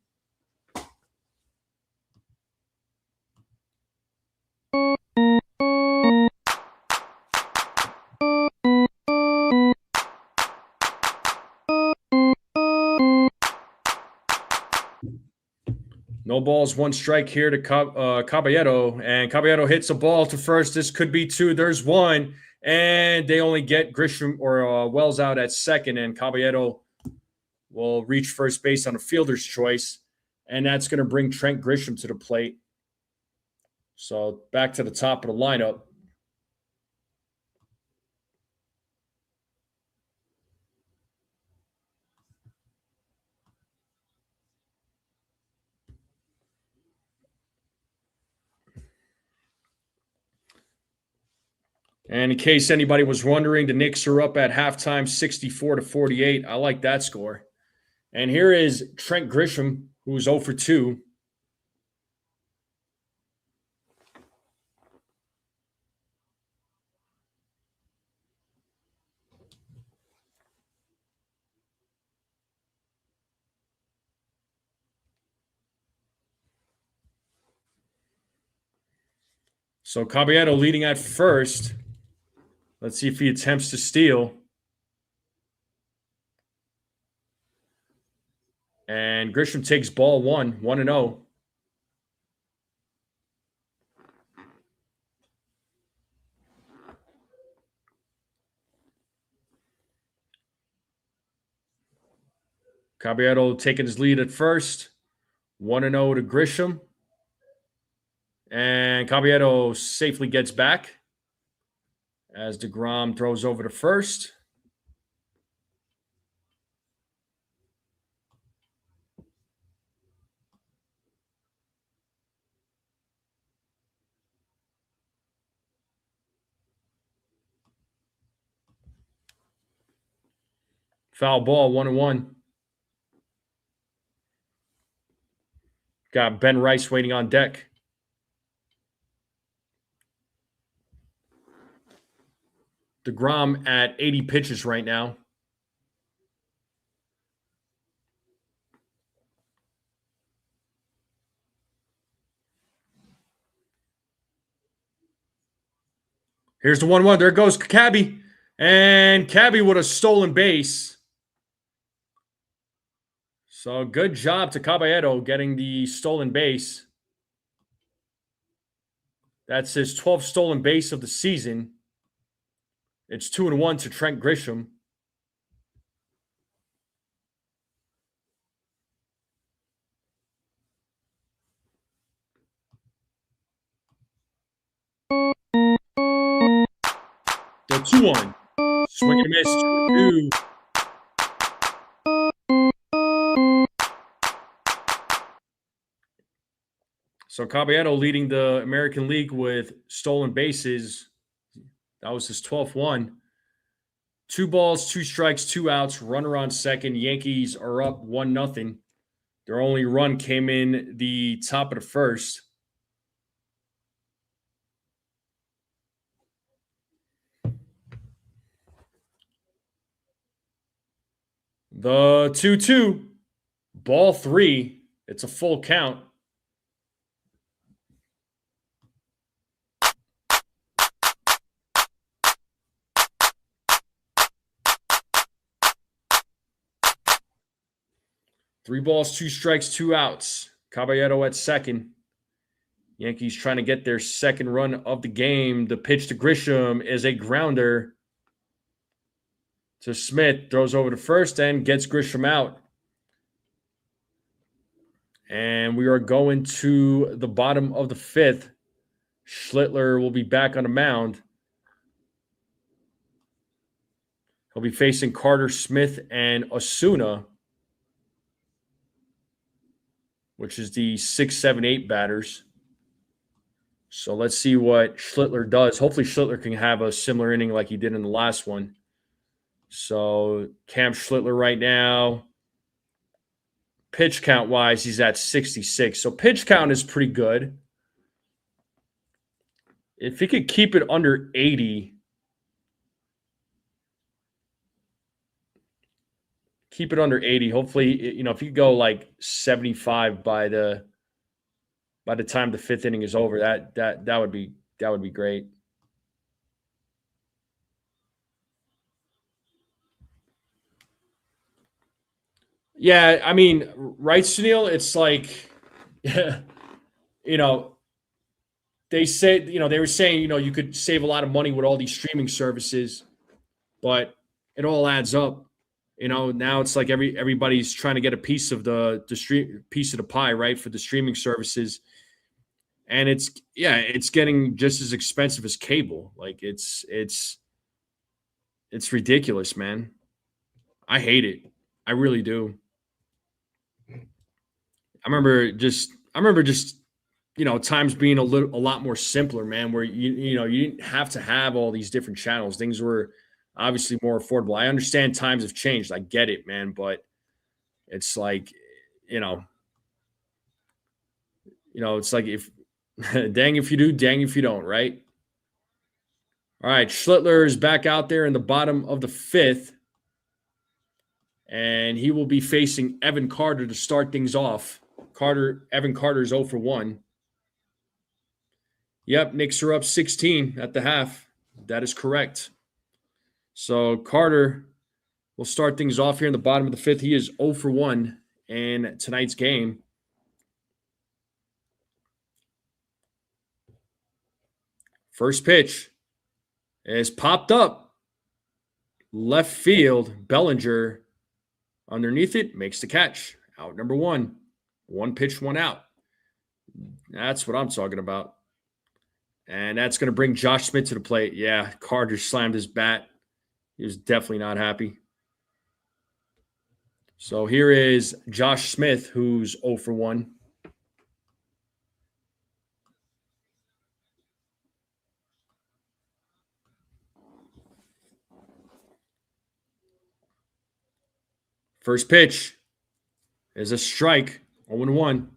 No balls, one strike here to Caballero. And Caballero hits a ball to first. This could be 2. There's 1. And they only get Grisham or Wells out at second. And Caballero will reach first base on a fielder's choice. And that's going to bring Trent Grisham to the plate. So back to the top of the lineup. And in case anybody was wondering, the Knicks are up at halftime 64-48. I like that score. And here is Trent Grisham, who's 0 for 2. So Caballero leading at first. Let's see if he attempts to steal. And Grisham takes ball 1, 1-0. Caballero taking his lead at first. 1-0 to Grisham. And Caballero safely gets back as DeGrom throws over to first. Foul ball, 1-1. Got Ben Rice waiting on deck. DeGrom at 80 pitches right now. Here's the 1-1. There goes Cabby. And Cabby with a stolen base. So good job to Caballero getting the stolen base. That's his 12th stolen base of the season. It's 2-1 to Trent Grisham. The 2-1. Swing and a miss. 2-2. So Caballero leading the American League with stolen bases. That was his 12th one. 2 balls, 2 strikes, 2 outs. Runner on second. Yankees are up 1-0. Their only run came in the top of the first. The 2-2, ball 3. It's a full count. Three balls, 2 strikes, 2 outs. Caballero at second. Yankees trying to get their second run of the game. The pitch to Grisham is a grounder to Smith. Throws over to first and gets Grisham out. And we are going to the bottom of the 5th. Schlittler will be back on the mound. He'll be facing Carter, Smith, and Osuna, which is the 6, 7, 8 batters. So let's see what Schlittler does. Hopefully Schlittler can have a similar inning like he did in the last one. So Cam Schlittler right now, pitch count-wise, he's at 66. So pitch count is pretty good. If he could keep it under 80, hopefully, if you go like 75 by the time the 5th inning is over, that would be great. Yeah, I mean, right, Sunil? It's like, they say, they were saying, you could save a lot of money with all these streaming services, but it all adds up. Now it's like everybody's trying to get a piece of the piece of the pie, right, for the streaming services. And it's getting just as expensive as cable. Like it's ridiculous, man. I hate it. I really do. I remember just times being a lot more simpler, man, where you didn't have to have all these different channels. Things were obviously more affordable. I understand times have changed. I get it, man, but it's like, it's like if dang if you do, dang if you don't, right? All right, Schlittler is back out there in the bottom of the 5th, and he will be facing Evan Carter to start things off. Evan Carter is 0 for 1. Yep, Knicks are up 16 at the half. That is correct. So Carter will start things off here in the bottom of the 5th. He is 0 for 1 in tonight's game. First pitch is popped up. Left field, Bellinger underneath it, makes the catch. Out number 1. 1 pitch, 1 out. That's what I'm talking about. And that's going to bring Josh Smith to the plate. Yeah, Carter slammed his bat. He was definitely not happy. So here is Josh Smith, who's 0 for 1. First pitch is a strike, 0-1.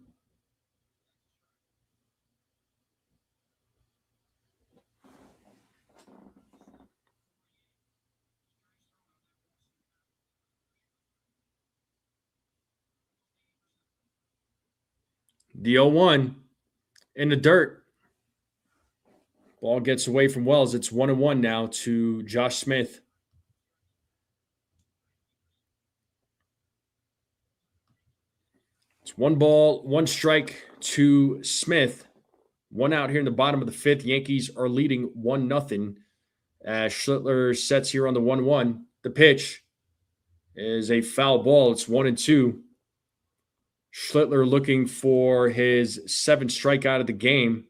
The 0-1 in the dirt. Ball gets away from Wells. It's 1-1 now to Josh Smith. It's 1 ball, 1 strike to Smith. 1 out here in the bottom of the 5th. Yankees are leading 1-0. As Schlittler sets here on the 1-1. The pitch is a foul ball. It's 1-2. Schlittler looking for his 7th strikeout of the game.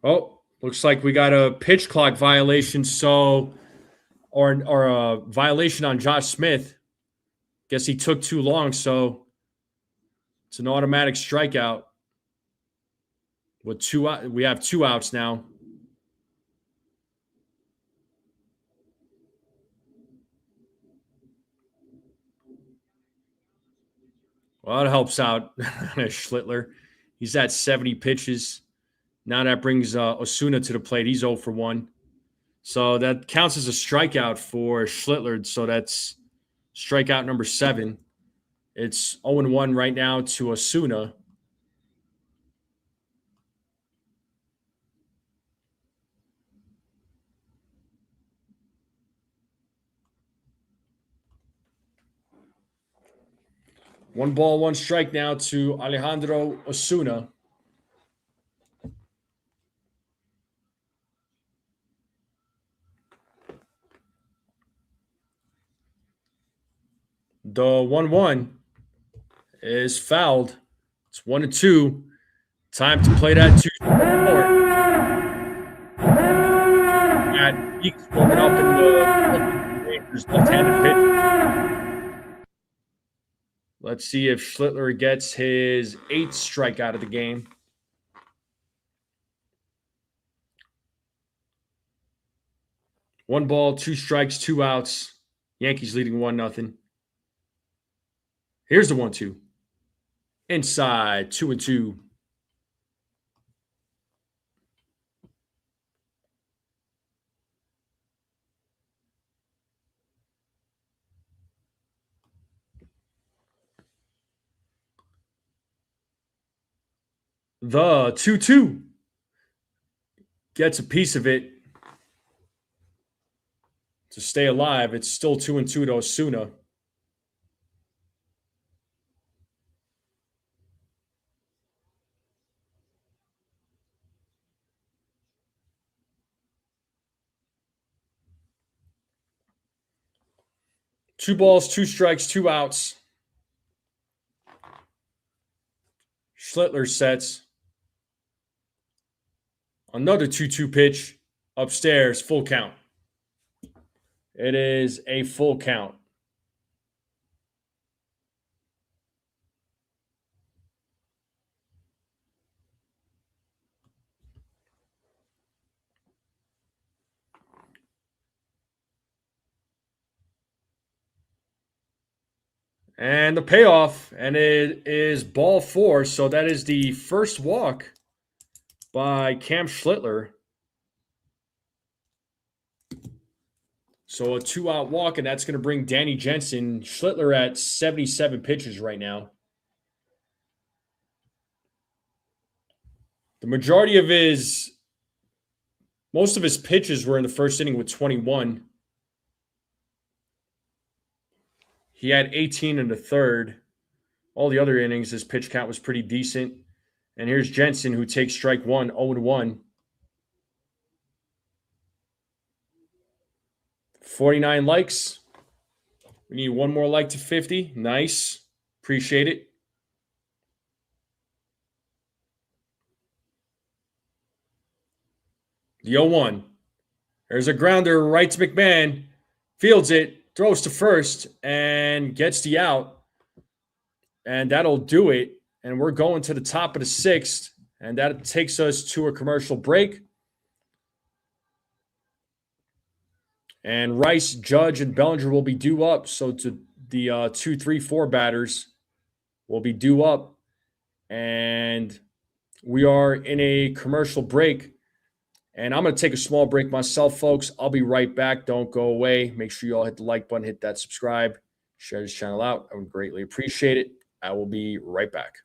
Oh, looks like we got a pitch clock violation. Or a violation on Josh Smith. Guess he took too long, so it's an automatic strikeout. With 2 out, we have 2 outs now. Well, it helps out Schlittler. He's at 70 pitches. Now that brings Osuna to the plate. He's 0 for 1. So that counts as a strikeout for Schlittler. So that's strikeout number 7. It's 0 1 right now to Osuna. One ball, one strike now to Alejandro Osuna. The 1-1 is fouled. It's 1-2. Time to play that 2-4. Got Peaks warming up in the Rangers left-handed pitch. Let's see if Schlittler gets his 8th strikeout of the game. One ball, 2 strikes, 2 outs. Yankees leading 1-0. Here's the 1-2. Inside, 2-2. The 2-2 gets a piece of it to stay alive. It's still 2-2 to Osuna. Two balls, 2 strikes, 2 outs. Schlittler sets. Another 2-2 pitch upstairs, full count. It is a full count. And the payoff, and it is ball 4. So that is the first walk by Cam Schlittler. So a 2-out walk, and that's going to bring Danny Jensen. Schlittler at 77 pitches right now. The majority of most of his pitches were in the first inning with 21. He had 18 in the third. All the other innings, his pitch count was pretty decent. And here's Jensen, who takes strike 1, 0-1. 49 likes. We need one more like to 50. Nice. Appreciate it. The 0-1. There's a grounder right to McMahon. Fields it, throws to first, and gets the out. And that'll do it. And we're going to the top of the 6th. And that takes us to a commercial break. And Rice, Judge, and Bellinger will be due up. So to the 2, 3, 4 batters will be due up. And we are in a commercial break. And I'm going to take a small break myself, folks. I'll be right back. Don't go away. Make sure you all hit the like button, hit that subscribe, share this channel out. I would greatly appreciate it. I will be right back.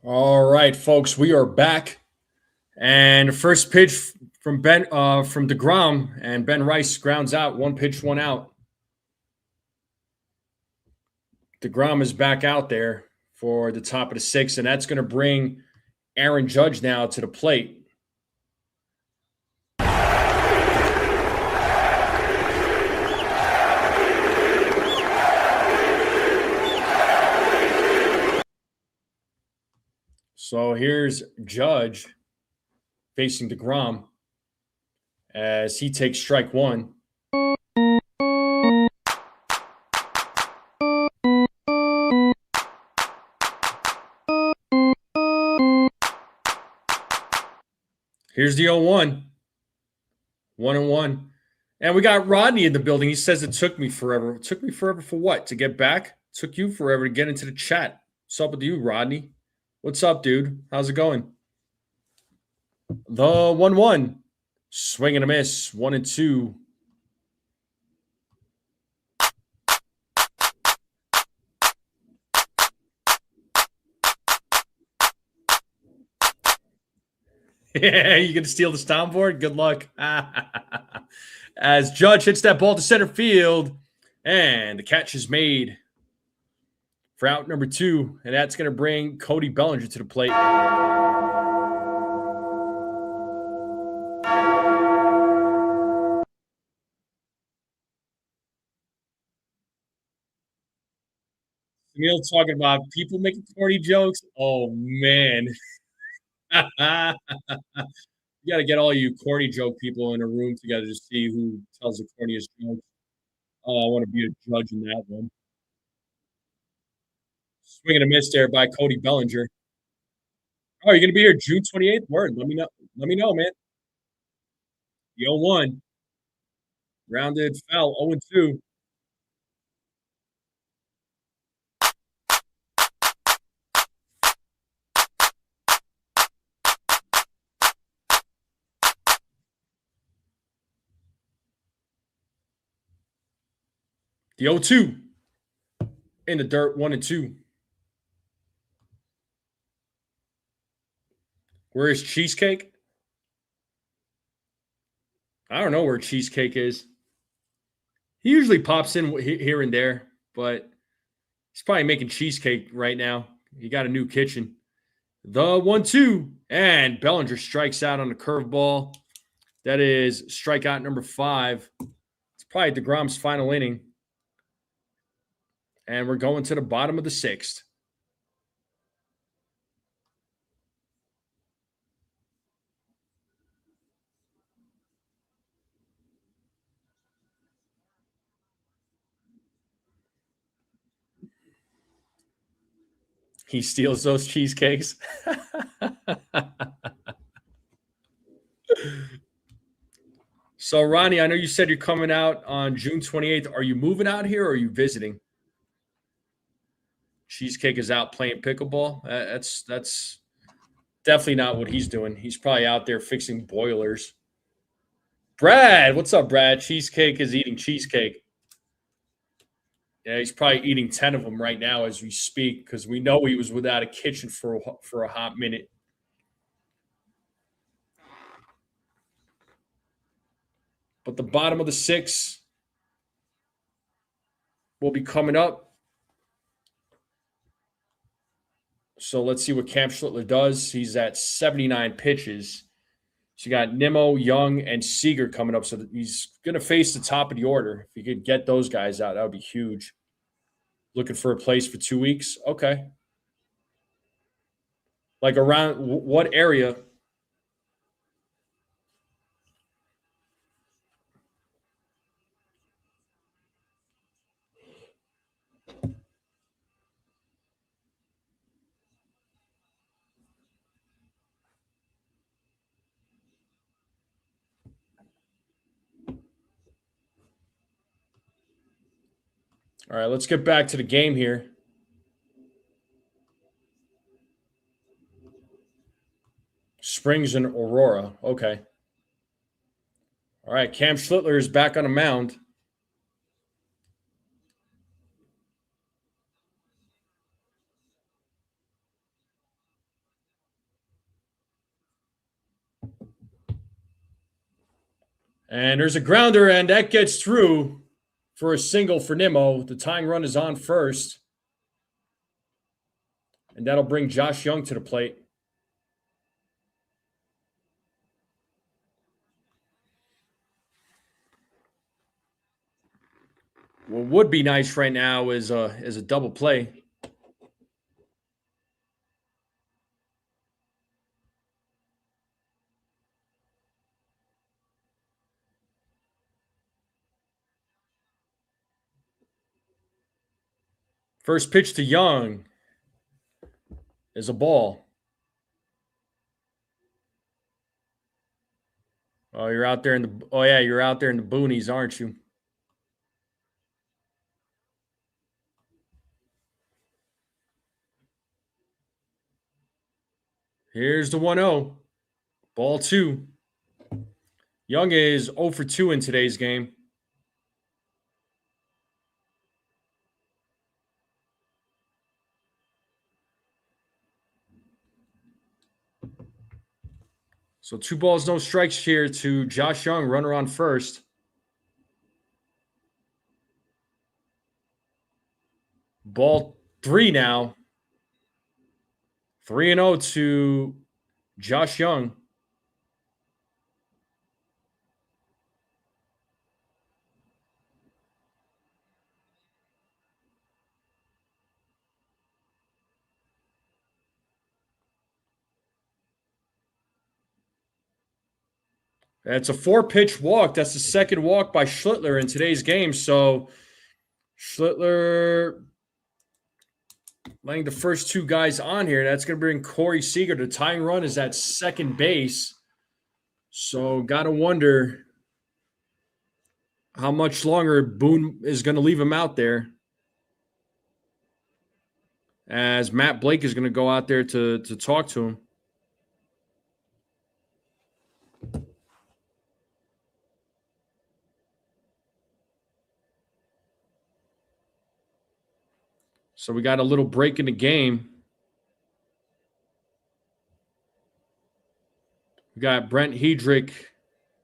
All right, folks, we are back. And first pitch from from DeGrom, and Ben Rice grounds out. One pitch, one out. DeGrom is back out there for the top of the sixth, and that's going to bring Aaron Judge now to the plate. So here's Judge facing DeGrom as he takes strike one. Here's the 0-1. 1-1. And we got Rodney in the building. He says it took me forever. It took me forever for what? To get back? It took you forever to get into the chat. What's up with you, Rodney? What's up, dude? How's it going? The 1-1. Swing and a miss. 1-2. Yeah, you gonna steal the soundboard? Good luck. As Judge hits that ball to center field, and the catch is made for out number 2, and that's going to bring Cody Bellinger to the plate. Emil talking about people making corny jokes. Oh, man. You got to get all you corny joke people in a room together to see who tells the corniest jokes. Oh, I want to be a judge in that one. Swing and a miss there by Cody Bellinger. Oh, you're going to be here June 28th? Word. Let me know. Let me know, man. The 0-1. Rounded foul. 0-2. The 0-2. In the dirt. 1-2. Where is Cheesecake? I don't know where Cheesecake is. He usually pops in here and there, but he's probably making cheesecake right now. He got a new kitchen. The 1-2, and Bellinger strikes out on the curveball. That is strikeout number 5. It's probably DeGrom's final inning. And we're going to the bottom of the 6th. He steals those cheesecakes. So, Ronnie, I know you said you're coming out on June 28th. Are you moving out here or are you visiting? Cheesecake is out playing pickleball. That's definitely not what he's doing. He's probably out there fixing boilers. Brad, what's up, Brad? Cheesecake is eating cheesecake. Yeah, he's probably eating 10 of them right now as we speak because we know he was without a kitchen for a hot minute. But the bottom of the 6 will be coming up. So let's see what Cam Schlittler does. He's at 79 pitches. So you got Nimmo, Young, and Seager coming up. So he's going to face the top of the order. If he could get those guys out, that would be huge. Looking for a place for 2 weeks? Okay. Like around what area? All right, let's get back to the game here. Springs and Aurora. Okay. All right, Cam Schlittler is back on the mound. And there's a grounder, and that gets through for a single for Nimmo. The tying run is on first. And that'll bring Josh Young to the plate. What would be nice right now is a double play. First pitch to Young is a ball. Oh, you're out there in the you're out there in the boonies, aren't you? Here's the 1-0. Ball 2. Young is 0 for 2 in today's game. So 2 balls, no strikes here to Josh Young, runner on first. Ball 3 now. 3-0 to Josh Young. That's a 4-pitch walk. That's the second walk by Schlittler in today's game. So Schlittler laying the first 2 guys on here. That's going to bring Corey Seager. The tying run is at second base. So got to wonder how much longer Boone is going to leave him out there, as Matt Blake is going to go out there to talk to him. So we got a little break in the game. We got Brent Hedrick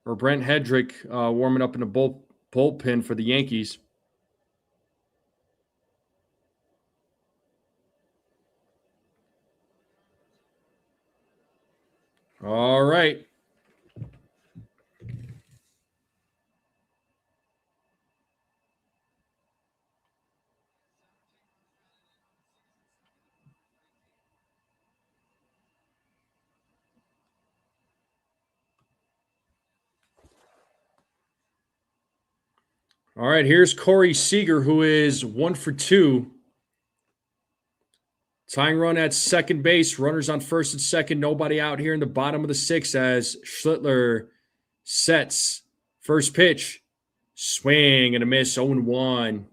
warming up in the bullpen for the Yankees. All right. All right, here's Corey Seager, who is 1 for 2. Tying run at second base. Runners on first and second. Nobody out here in the bottom of the 6th as Schlittler sets. First pitch. Swing and a miss. 0-1.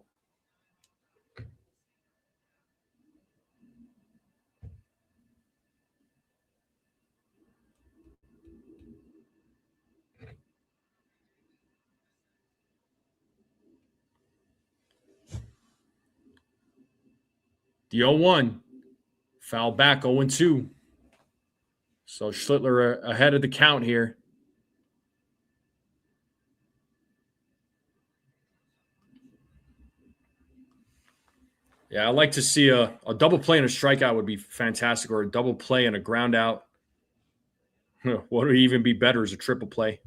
The 0-1. Foul back. 0-2. So Schlittler ahead of the count here. Yeah, I'd like to see a double play and a strikeout would be fantastic, or a double play and a ground out. What would even be better is a triple play.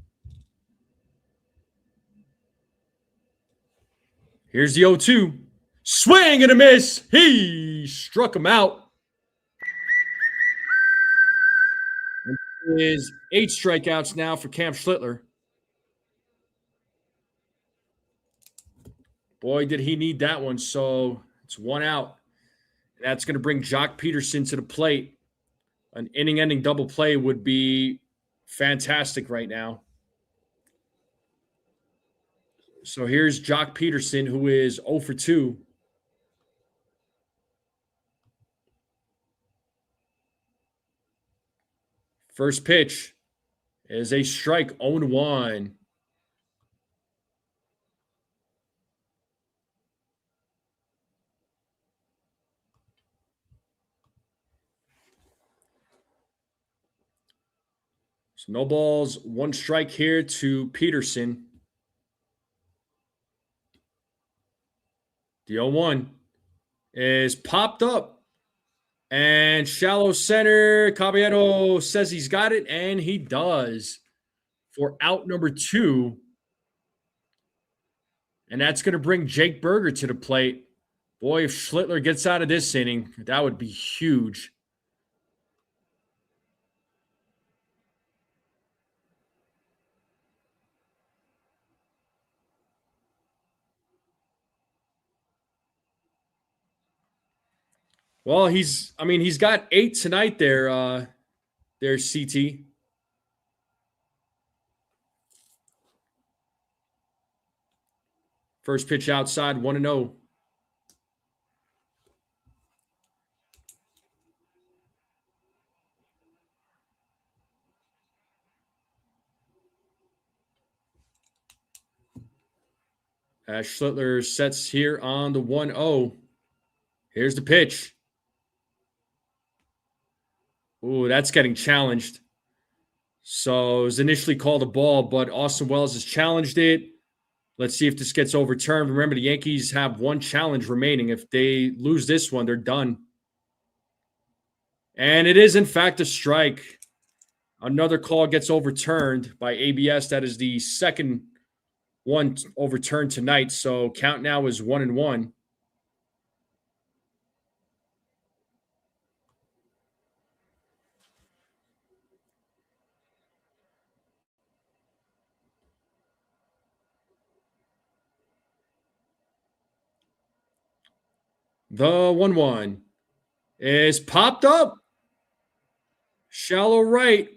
Here's the 0-2. Swing and a miss. He struck him out. Is 8 strikeouts now for Cam Schlittler. Boy, did he need that one. So it's 1 out. That's going to bring Jock Peterson to the plate. An inning-ending double play would be fantastic right now. So here's Jock Peterson, who is 0 for 2. First pitch is a strike, 0-1. So no balls, 1 strike here to Peterson. The 0-1 is popped up. And shallow center, Caballero says he's got it, and he does for out number 2. And that's going to bring Jake Berger to the plate. Boy, if Schlittler gets out of this inning, that would be huge. Well, he's got 8 tonight there, CT. First pitch outside, 1-0. As Schlittler sets here on the 1-0. Here's the pitch. Ooh, that's getting challenged. So it was initially called a ball, but Austin Wells has challenged it. Let's see if this gets overturned. Remember, the Yankees have 1 challenge remaining. If they lose this one, they're done. And it is, in fact, a strike. Another call gets overturned by ABS. That is the second one overturned tonight. So count now is 1-1. The 1-1 is popped up. Shallow right.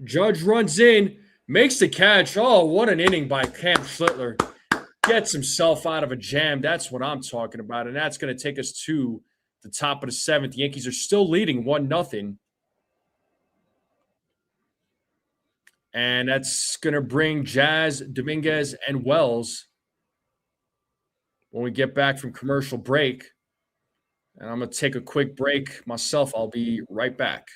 Judge runs in, makes the catch. Oh, what an inning by Cam Schlittler. Gets himself out of a jam. That's what I'm talking about. And that's going to take us to the top of the 7th. The Yankees are still leading 1-0. And that's going to bring Jazz, Dominguez, and Wells when we get back from commercial break. And I'm going to take a quick break myself. I'll be right back.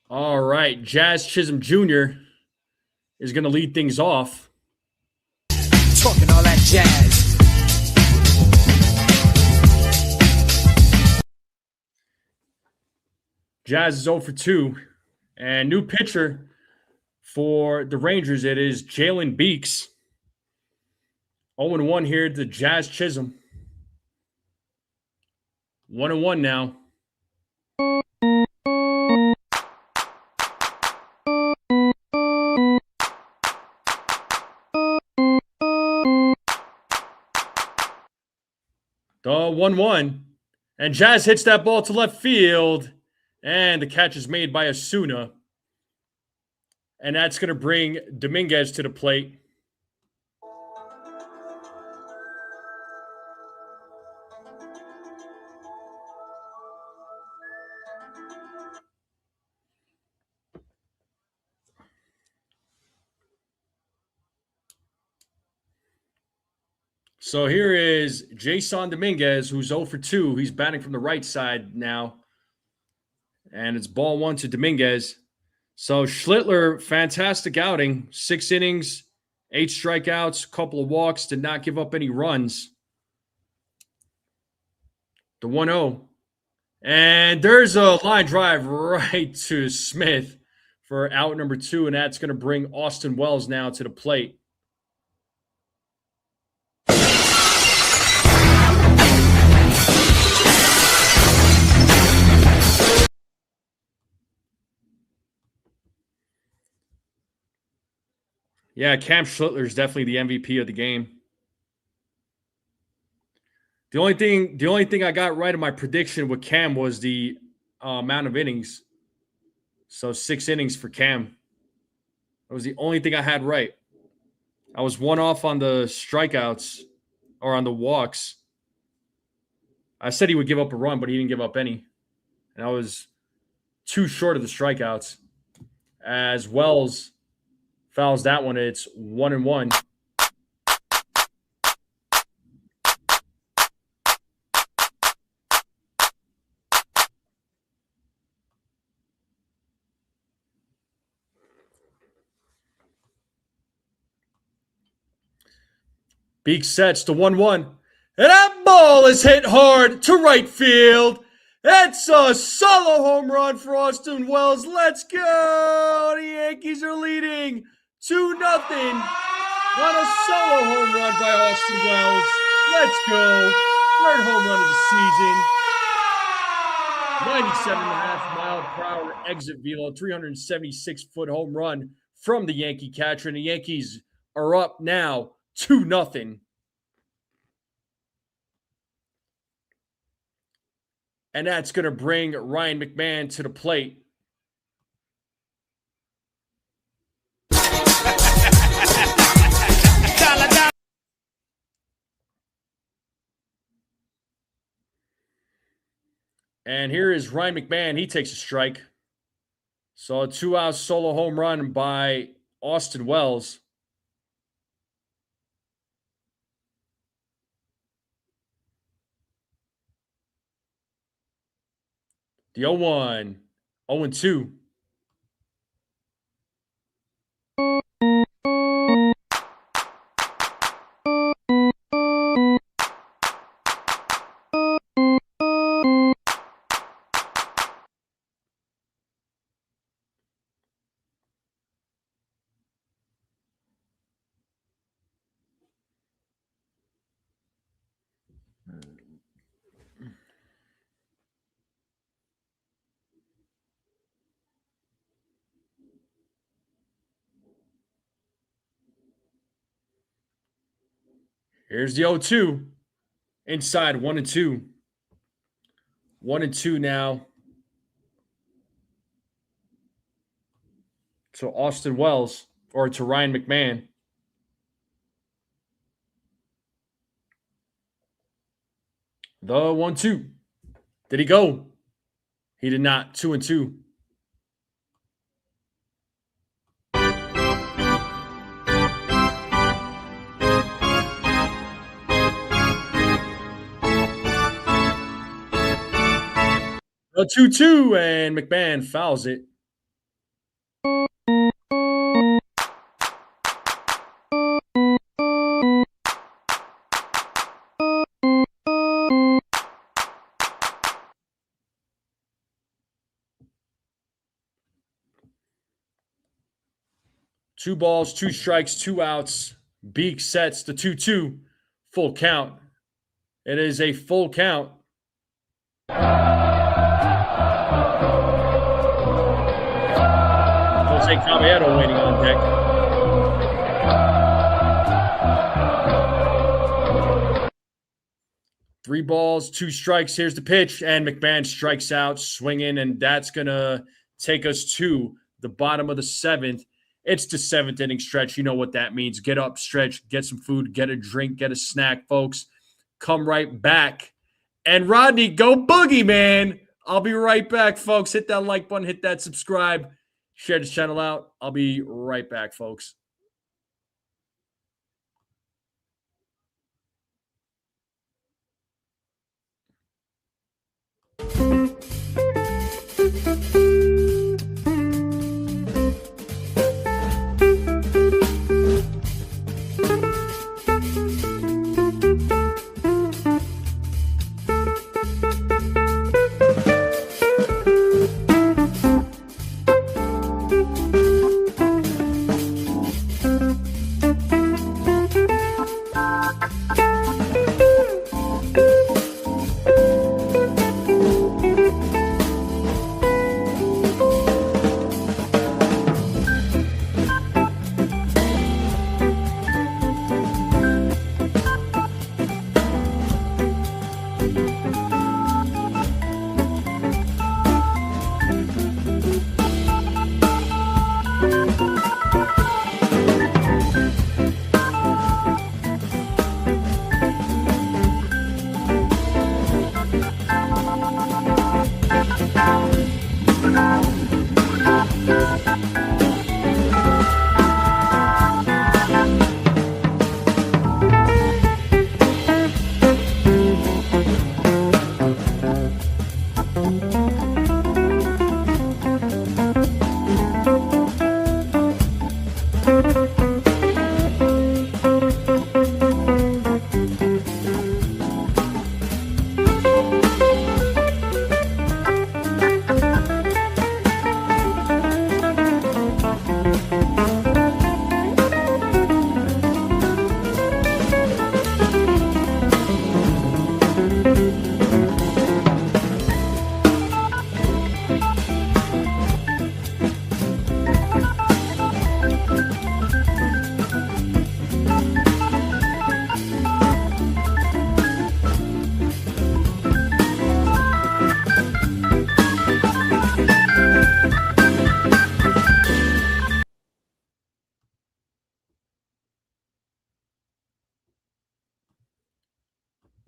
All right. Jazz Chisholm Jr. is going to lead things off. Talking all that jazz. Jazz is 0 for 2. And new pitcher for the Rangers, it is Jalen Beeks. 0-1 here to Jazz Chisholm. 1-1 now. The 1-1. And Jazz hits that ball to left field. And the catch is made by Osuna. And that's going to bring Dominguez to the plate. So here is Jason Dominguez, who's 0 for 2. He's batting from the right side now. And it's ball 1 to Dominguez. So Schlittler, fantastic outing. 6 innings, 8 strikeouts, couple of walks, did not give up any runs. The 1-0. And there's a line drive right to Smith for out number 2, and that's going to bring Austin Wells now to the plate. Yeah, Cam Schlittler is definitely the MVP of the game. The only thing I got right in my prediction with Cam was the amount of innings. So 6 innings for Cam. That was the only thing I had right. I was 1 off on the strikeouts or on the walks. I said he would give up a run, but he didn't give up any. And I was 2 short of the strikeouts. As Wells fouls that one, it's 1-1. Beek sets to 1-1. And that ball is hit hard to right field. It's a solo home run for Austin Wells. Let's go. The Yankees are leading 2-0 on a solo home run by Austin Wells. Let's go. 3rd home run of the season. 97.5-mile-per-hour exit velo. 376-foot home run from the Yankee catcher. And the Yankees are up now 2-0. And that's going to bring Ryan McMahon to the plate. And here is Ryan McMahon. He takes a strike. So a 2-out solo home run by Austin Wells. The 0-1, 0-2. Here's the 0-2. Inside, 1-2. 1-2 now. To Austin Wells, or to Ryan McMahon. The 1-2. Did he go? He did not. 2-2. A 2-2, and McMahon fouls it. Two balls, 2 strikes, 2 outs. Beek sets the 2-2. Full count. It is a full count. Jose Caballero waiting on deck. 3 balls, 2 strikes. Here's the pitch, and McMahon strikes out, swinging, and that's going to take us to the bottom of the 7th. It's the 7th inning stretch. You know what that means. Get up, stretch, get some food, get a drink, get a snack, folks. Come right back. And Rodney, go Boogie, man. I'll be right back, folks. Hit that like button, hit that subscribe, share this channel out. I'll be right back, folks.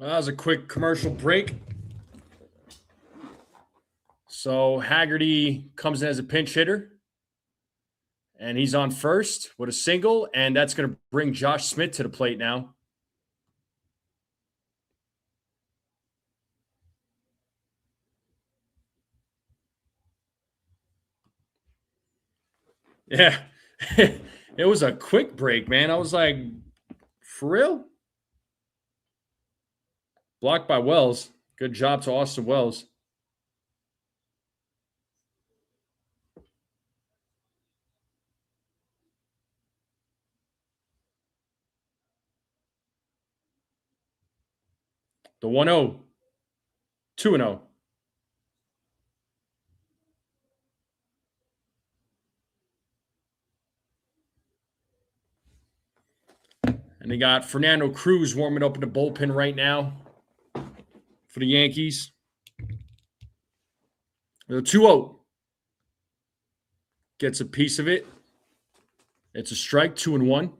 Well, that was a quick commercial break. So Haggerty comes in as a pinch hitter, and he's on first with a single, and that's going to bring Josh Smith to the plate now. Yeah, it was a quick break, man. I was like, for real? Blocked by Wells. Good job to Austin Wells. The 1-0. 2-0. And they got Fernando Cruz warming up in the bullpen right now for the Yankees. The 2-0. Gets a piece of it. It's a strike, 2-1.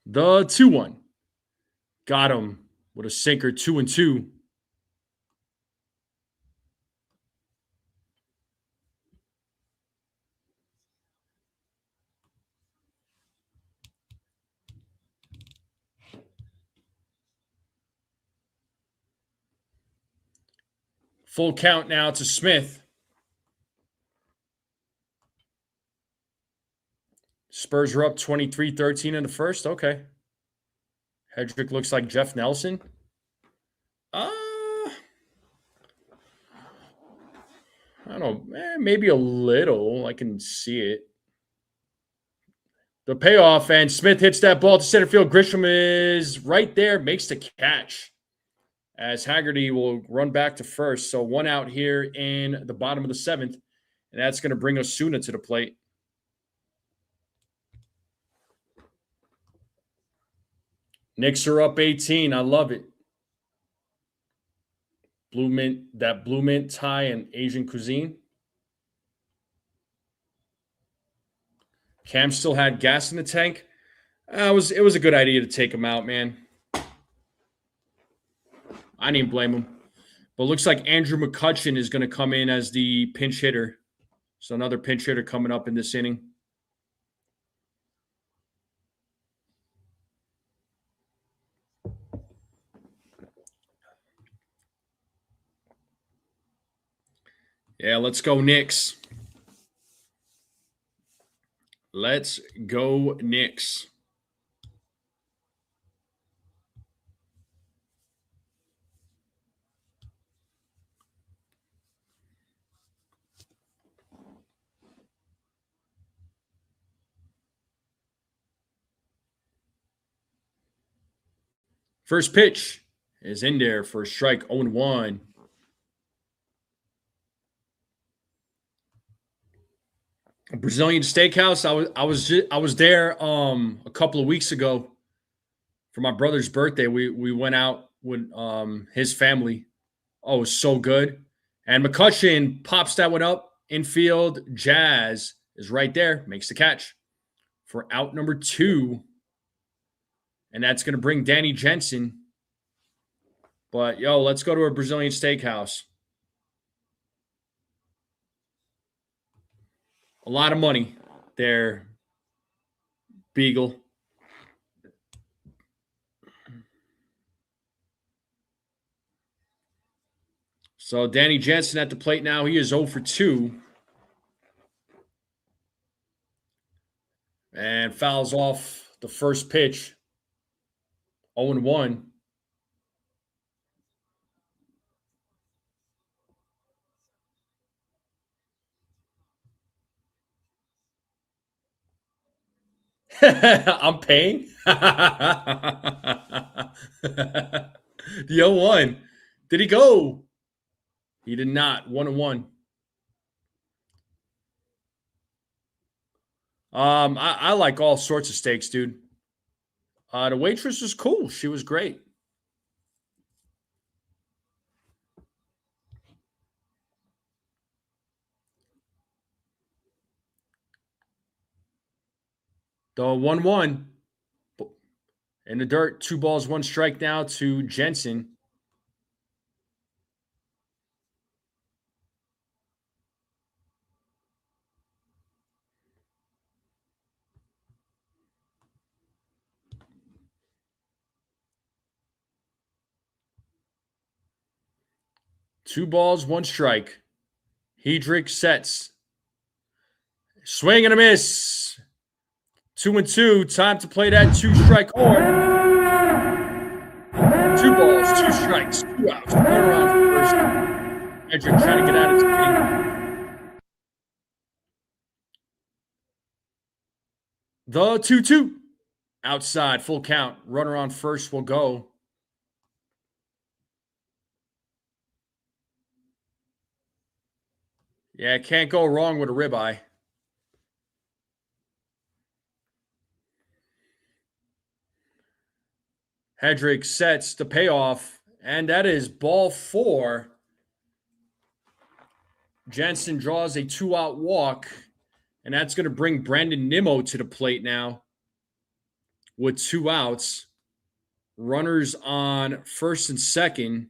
The 2-1. Got him with a sinker, 2-2. Full count now to Smith. Spurs are up 23-13 in the first. Okay. Hedrick looks like Jeff Nelson. I don't know. Maybe a little. I can see it. The payoff, and Smith hits that ball to center field. Grisham is right there, makes the catch, as Haggerty will run back to first. So 1 out here in the bottom of the 7th. And that's going to bring Osuna to the plate. Knicks are up 18. I love it. Blue mint, that blue mint Thai and Asian cuisine. Cam still had gas in the tank. It was a good idea to take him out, man. I didn't blame him. But it looks like Andrew McCutchen is going to come in as the pinch hitter. So another pinch hitter coming up in this inning. Yeah, let's go Knicks. Let's go Knicks. First pitch is in there for a strike, 0-1. Brazilian Steakhouse. I was there a couple of weeks ago for my brother's birthday. We went out with his family. Oh, it was so good. And McCutchen pops that one up infield. Jazz is right there, makes the catch for out number 2. And that's going to bring Danny Jensen. But, yo, let's go to a Brazilian Steakhouse. A lot of money there, Beagle. So Danny Jensen at the plate now. He is 0 for 2. And fouls off the first pitch. 0-1. I'm paying. The 0-1. Did he go? He did not. 1-1. I like all sorts of steaks, dude. The waitress was cool. She was great. The 1-1 in the dirt. 2 balls, 1 strike now to Jensen. Two balls, 1 strike. Hedrick sets. Swing and a miss. 2-2. Time to play that 2-strike order. 2 balls, 2 strikes, 2 outs. 1 around first. Hedrick trying to get out of his game. The 2-2. Outside, full count. Runner on first will go. Yeah, can't go wrong with a ribeye. Hedrick sets the payoff, and that is ball 4. Jensen draws a 2-out walk, and that's going to bring Brandon Nimmo to the plate now with 2 outs. Runners on first and second.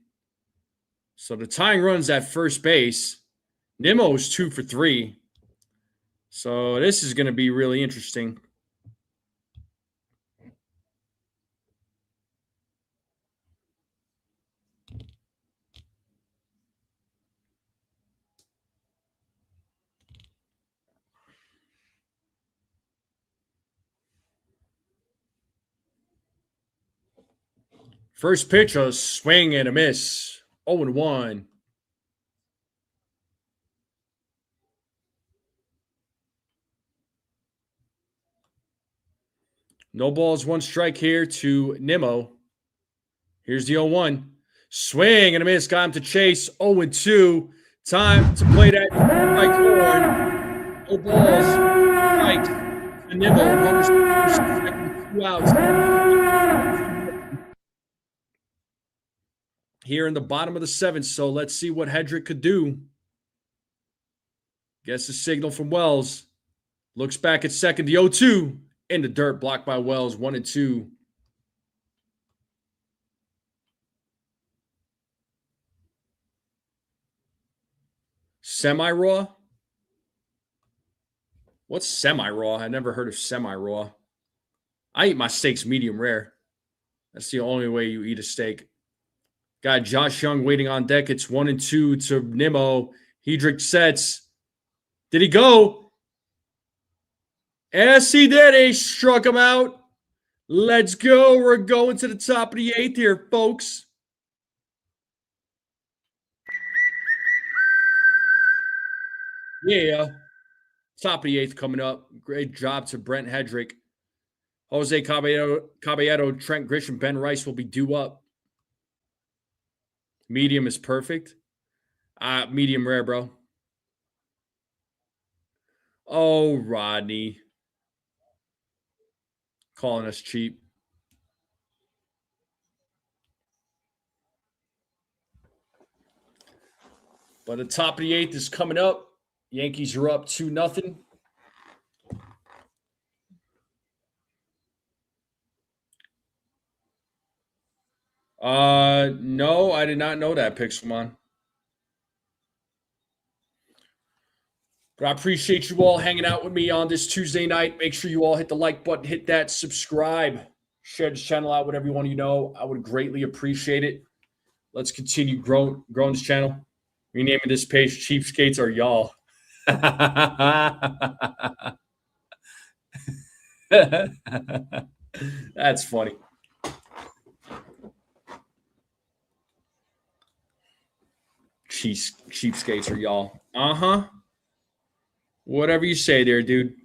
So the tying run's at first base. Nimmo's 2 for 3. So this is going to be really interesting. First pitch, a swing and a miss. 0-1. No balls, 1 strike here to Nimmo. Here's the 0-1. Swing and a miss. Got him to chase. 0-2. Time to play that strike horn. No balls. Strikes. A nibble. Runners first, second, 2 outs. Here in the bottom of the 7th, so let's see what Hedrick could do. Gets the signal from Wells. Looks back at second. The 0-2 in the dirt, blocked by Wells. 1-2. Semi-raw? What's semi-raw? I never heard of semi-raw. I eat my steaks medium rare. That's the only way you eat a steak. Got Josh Young waiting on deck. It's 1-2 to Nimmo. Hedrick sets. Did he go? Yes, he did. He struck him out. Let's go. We're going to the top of the 8th here, folks. Yeah. Top of the 8th coming up. Great job to Brent Hedrick. Jose Caballero, Trent Grisham, Ben Rice will be due up. Medium is perfect. Medium rare, bro. Oh, Rodney. Calling us cheap. But the top of the 8th is coming up. Yankees are up 2-0. No, I did not know that, Pixelmon. But I appreciate you all hanging out with me on this Tuesday night. Make sure you all hit the like button, hit that subscribe, share this channel out with everyone you know. I would greatly appreciate it. Let's continue growing this channel. Renaming this page Cheapskates or Y'all. That's funny. Cheapskates or Y'all. Uh-huh. Whatever you say there, dude.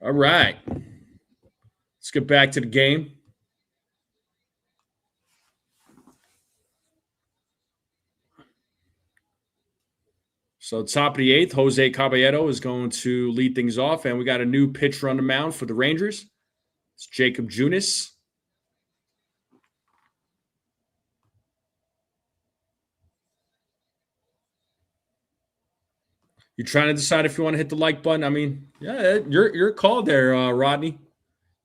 All right. Let's get back to the game. So top of the 8th, Jose Caballero is going to lead things off, and we got a new pitcher on the mound for the Rangers. It's Jacob Jr. You trying to decide if you want to hit the like button? I mean, yeah, you're called there, Rodney.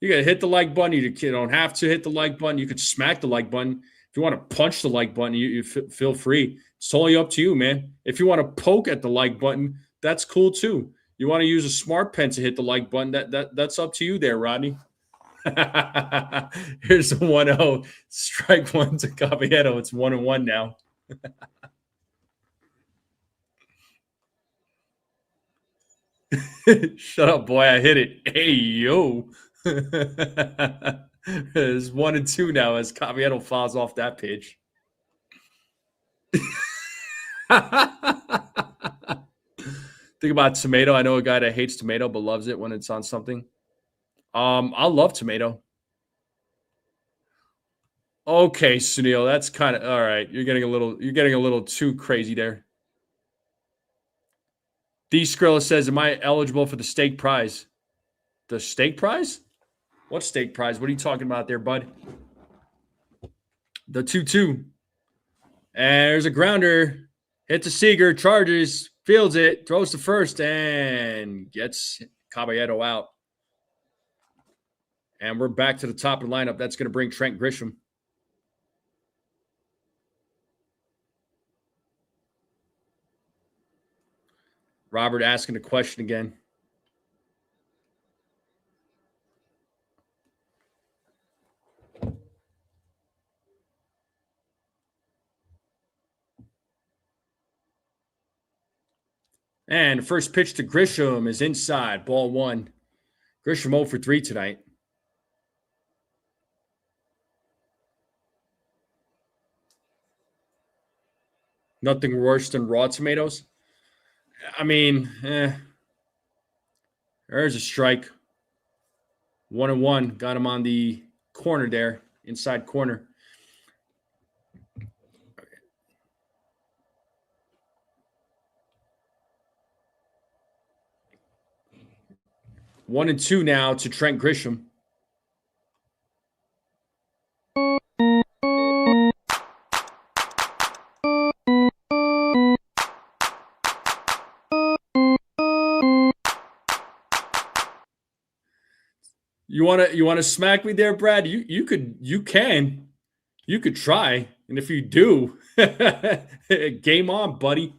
You got to hit the like button. You don't have to hit the like button. You could smack the like button. If you want to punch the like button, you feel free. It's totally up to you, man. If you want to poke at the like button, that's cool too. You want to use a smart pen to hit the like button, that's up to you there, Rodney. Here's the 1-0. Strike one to Caballero. It's 1-1 now. Shut up, boy. I hit it. Hey, yo. It's 1-2 now as Caballero falls off that pitch. Think about tomato. I know a guy that hates tomato but loves it when it's on something. I love tomato. Okay, Sunil, that's kind of all right. You're getting a little too crazy there. D Skrilla says, "Am I eligible for the steak prize?" The steak prize? What steak prize? What are you talking about there, bud? The 2-2. And there's a grounder. Hits a Seager, charges, fields it, throws to first, and gets Caballero out. And we're back to the top of the lineup. That's going to bring Trent Grisham. Robert asking a question again. And the first pitch to Grisham is inside, ball 1. Grisham 0 for 3 tonight. Nothing worse than raw tomatoes. I mean, there's a strike. 1-1. Got him on the corner there, inside corner. One and two now to Trent Grisham. You wanna smack me there, Brad? You could try, and if you do, game on, buddy.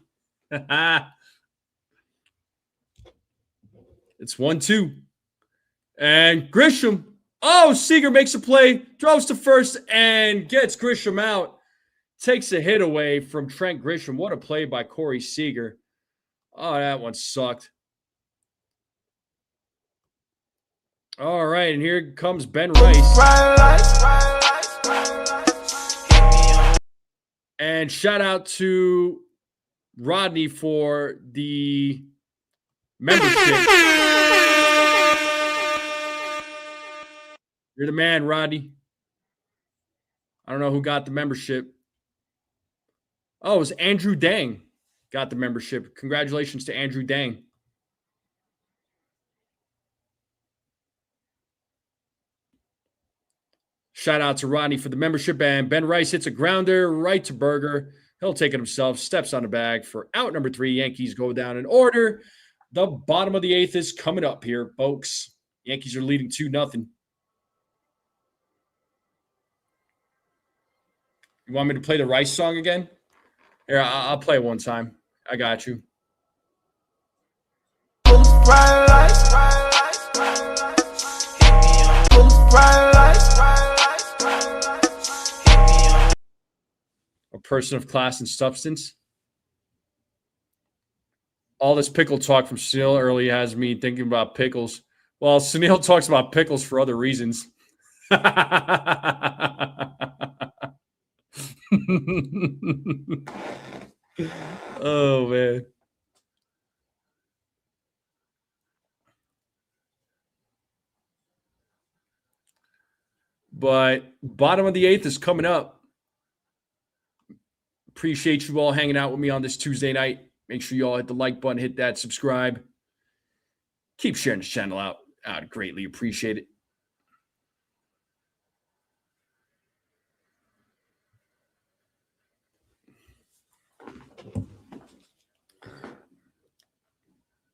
It's 1-2, and Grisham. Oh, Seager makes a play, throws to first, and gets Grisham out. Takes a hit away from Trent Grisham. What a play by Corey Seager. Oh, that one sucked. All right, and here comes Ben Rice. And shout out to Rodney for the membership. You're the man, Rodney. I don't know who got the membership. Oh, it was Andrew Dang got the membership. Congratulations to Andrew Dang. Shout out to Rodney for the membership. And Ben Rice hits a grounder right to Berger. He'll take it himself. Steps on the bag for out number 3. Yankees go down in order. The bottom of the 8th is coming up here, folks. Yankees are leading 2-0. You want me to play the Rice song again? Here, I'll play it one time. I got you. A person of class and substance. All this pickle talk from Sunil early has me thinking about pickles. Well, Sunil talks about pickles for other reasons. Oh, man. But bottom of the 8th is coming up. Appreciate you all hanging out with me on this Tuesday night. Make sure you all hit the like button, hit that subscribe. Keep sharing this channel out. I'd greatly appreciate it.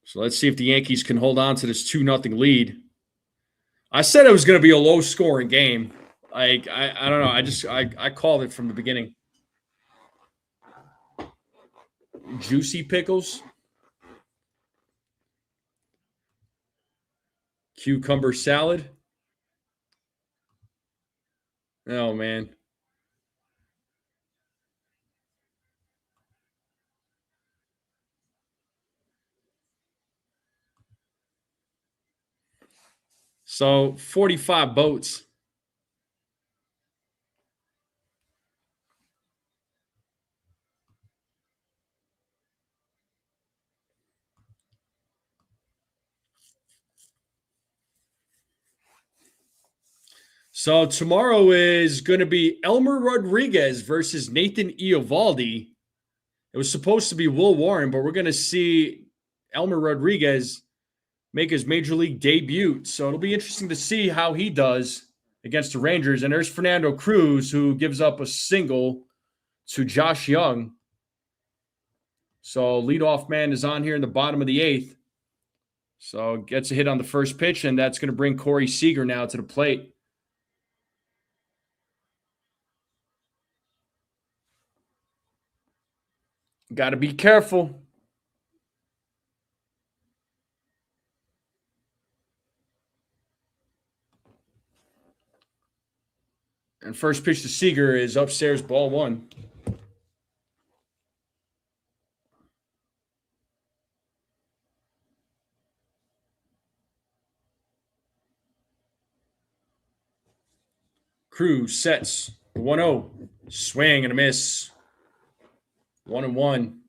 So let's see if the Yankees can hold on to this 2-0 lead. I said it was going to be a low-scoring game. I don't know. I called it from the beginning. Juicy pickles. Cucumber salad. Oh, man. So 45 votes. So tomorrow is going to be Elmer Rodriguez versus Nathan Eovaldi. It was supposed to be Will Warren, but we're going to see Elmer Rodriguez make his major league debut. So it'll be interesting to see how he does against the Rangers. And there's Fernando Cruz, who gives up a single to Josh Young. So leadoff man is on here in the bottom of the 8th. So gets a hit on the first pitch, and that's going to bring Corey Seager now to the plate. Got to be careful. And first pitch to Seager is upstairs, ball 1. Cruz sets 1-0. Swing and a miss. 1-1.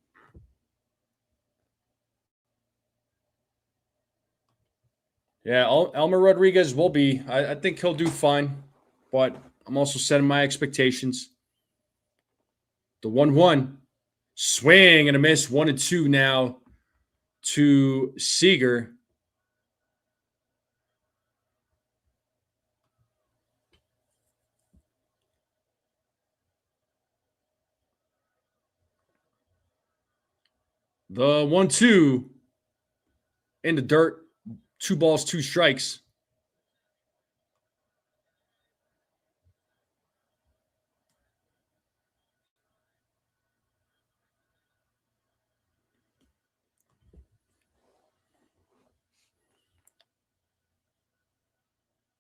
Yeah, Elmer Rodriguez will be. I think he'll do fine, but I'm also setting my expectations. The 1-1. Swing and a miss. 1-2 now to Seager. The 1-2 in the dirt. 2 balls, 2 strikes.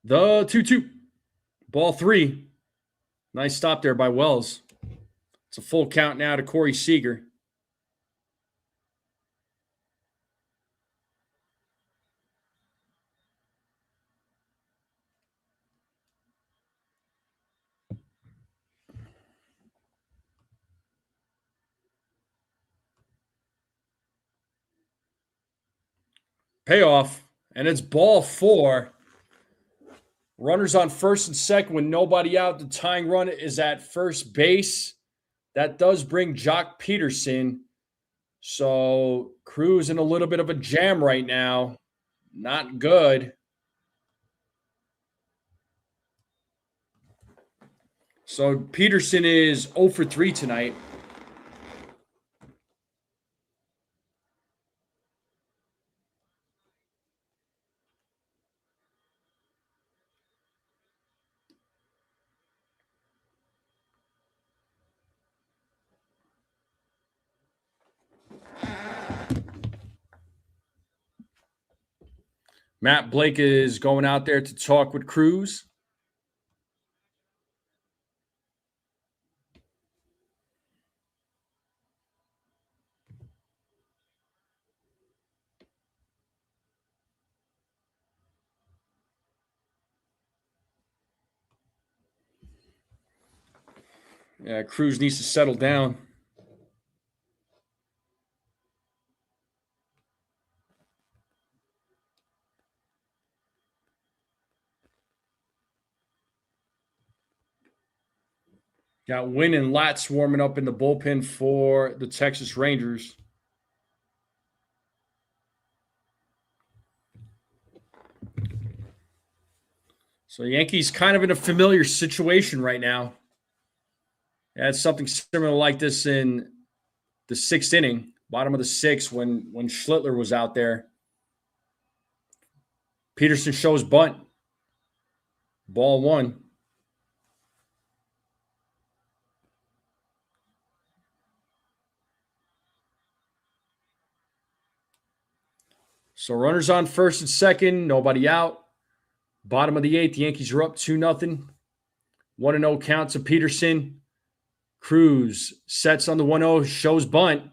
The 2-2. Ball 3. Nice stop there by Wells. It's a full count now to Corey Seager. Payoff, and it's ball 4. Runners on first and second with nobody out. The tying run is at first base. That does bring Jock Peterson. So Cruz in a little bit of a jam right now. Not good. So Peterson is 0 for 3 tonight. Matt Blake is going out there to talk with Cruz. Yeah, Cruz needs to settle down. Got Wynn and Latz warming up in the bullpen for the Texas Rangers. So the Yankees kind of in a familiar situation right now. They had something similar like this in the 6th inning, bottom of the 6th, when Schlittler was out there. Peterson shows bunt. Ball 1. So runners on first and second, nobody out. Bottom of the 8th, the Yankees are up 2-0. 1-0 count to Peterson. Cruz sets on the 1-0, shows bunt.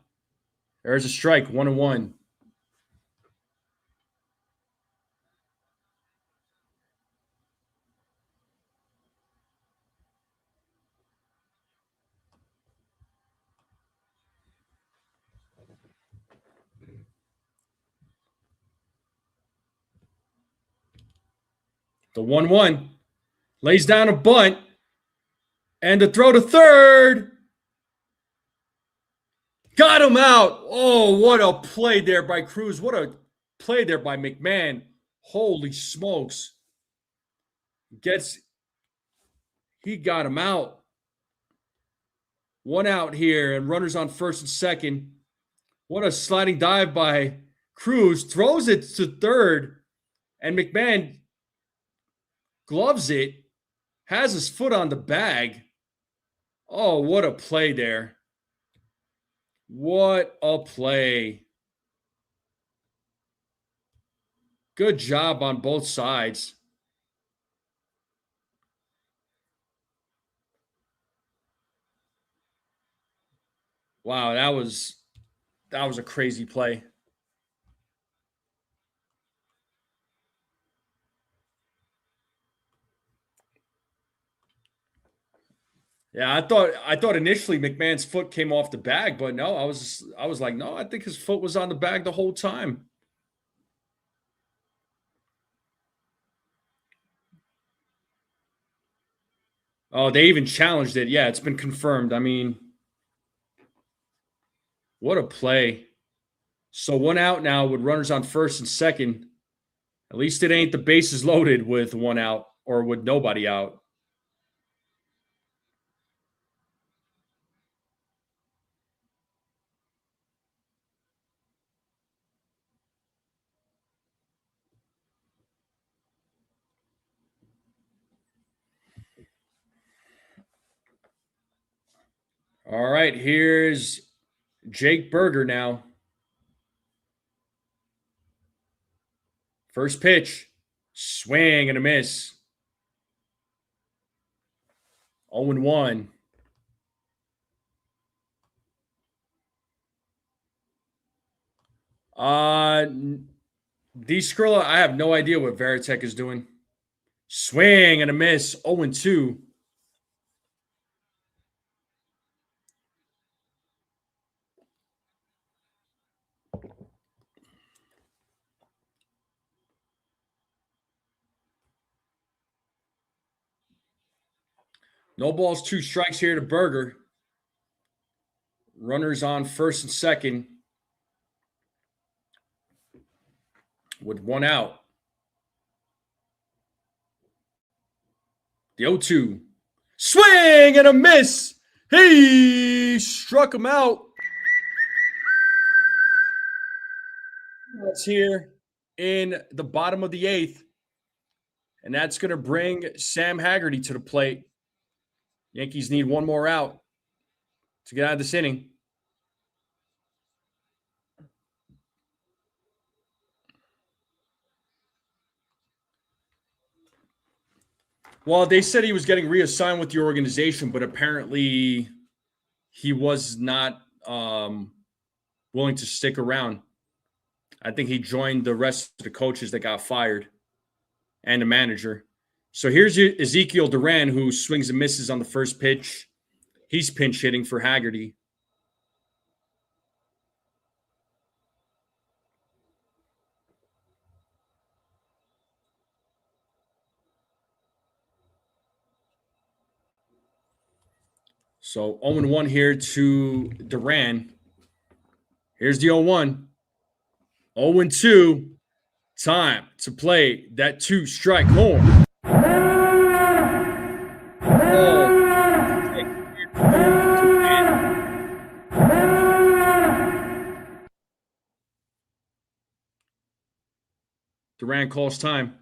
There's a strike, 1-1. The 1-1 lays down a bunt and to throw to third. Got him out. Oh, what a play there by Cruz. What a play there by McMahon. Holy smokes. He got him out. 1 out here and runners on first and second. What a sliding dive by Cruz. Throws it to third and McMahon gloves it. Has his foot on the bag. Oh, what a play there. What a play. Good job on both sides. Wow, that was a crazy play. Yeah, I thought initially McMahon's foot came off the bag, but no, I was like, no, I think his foot was on the bag the whole time. Oh, they even challenged it. Yeah, it's been confirmed. I mean, what a play. So one out now with runners on first and second. At least it ain't the bases loaded with one out or with nobody out. All right, here's Jake Berger now. First pitch, swing and a miss. 0-1. D Skrilla, I have no idea what Veritek is doing. Swing and a miss. 0-2. No balls, 2 strikes here to Berger. Runners on first and second with one out. The 0-2. Swing and a miss. He struck him out. That's here in the bottom of the 8th. And that's going to bring Sam Haggerty to the plate. Yankees need one more out to get out of this inning. Well, they said he was getting reassigned with the organization, but apparently he was not willing to stick around. I think he joined the rest of the coaches that got fired and the manager. So here's Ezekiel Duran, who swings and misses on the first pitch. He's pinch hitting for Haggerty. So 0-1 here to Duran. Here's the 0-1. 0-2. Time to play that 2-strike horn. Duran calls time.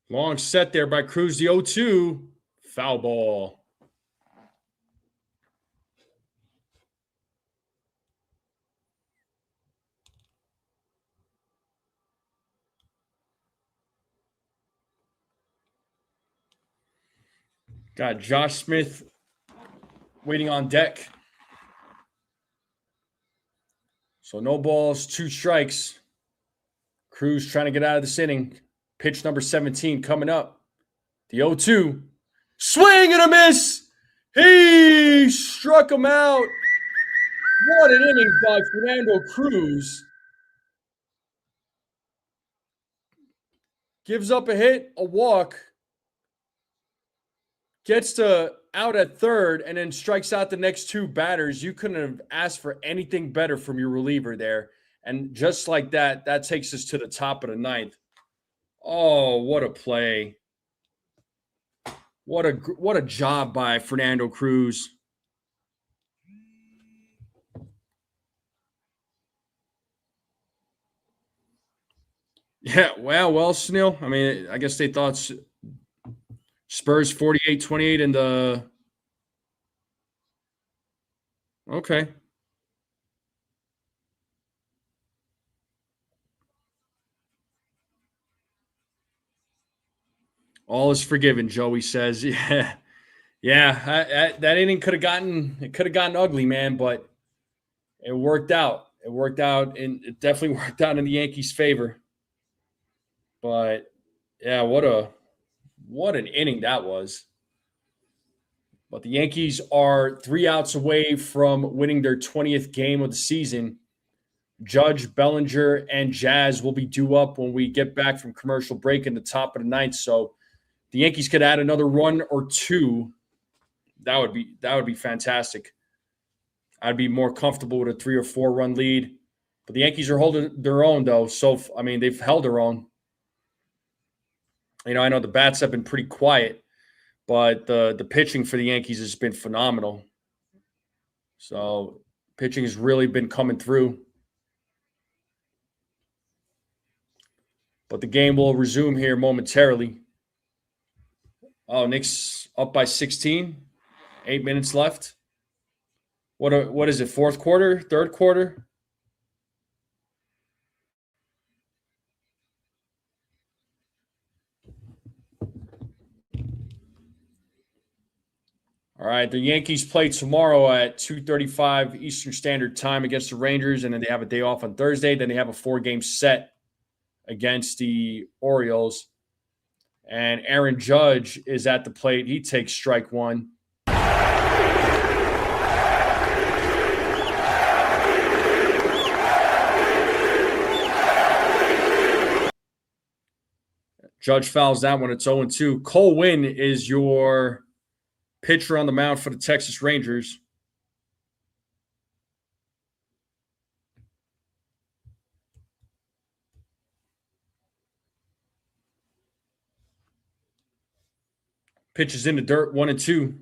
Long set there by Cruz, the 0-2. Foul ball. Got Josh Smith waiting on deck. So no balls, 2 strikes. Cruz trying to get out of this inning. Pitch number 17 coming up. The 0-2. Swing and a miss. He struck him out. What an inning by Fernando Cruz. Gives up a hit, a walk. Gets to out at third and then strikes out the next 2 batters. You couldn't have asked for anything better from your reliever there. And just like that, that takes us to the top of the 9th. Oh, what a play. What a job by Fernando Cruz. Yeah, well, Sunil. I mean, I guess they thought Spurs 48-28 in the okay. All is forgiven, Joey says. Yeah. Yeah, that inning could have gotten ugly, man, but it worked out. It worked out, and it definitely worked out in the Yankees' favor. But yeah, what an inning that was. But the Yankees are 3 outs away from winning their 20th game of the season. Judge, Bellinger, and Jazz will be due up when we get back from commercial break in the top of the ninth. So the Yankees could add another run or two. That would be fantastic. I'd be more comfortable with a 3 or 4 run lead. But the Yankees are holding their own, though. So, I mean, they've held their own. I know the bats have been pretty quiet, but the pitching for the Yankees has been phenomenal. So, pitching has really been coming through. But the game will resume here momentarily. Oh, Knicks up by 16. 8 minutes left. What is it? Fourth quarter? Third quarter? All right, the Yankees play tomorrow at 2:35 Eastern Standard Time against the Rangers, and then they have a day off on Thursday. Then they have a 4-game set against the Orioles. And Aaron Judge is at the plate. He takes strike one. Judge fouls that one. It's 0-2. Cole Winn is your pitcher on the mound for the Texas Rangers. Pitches in the dirt, 1-2.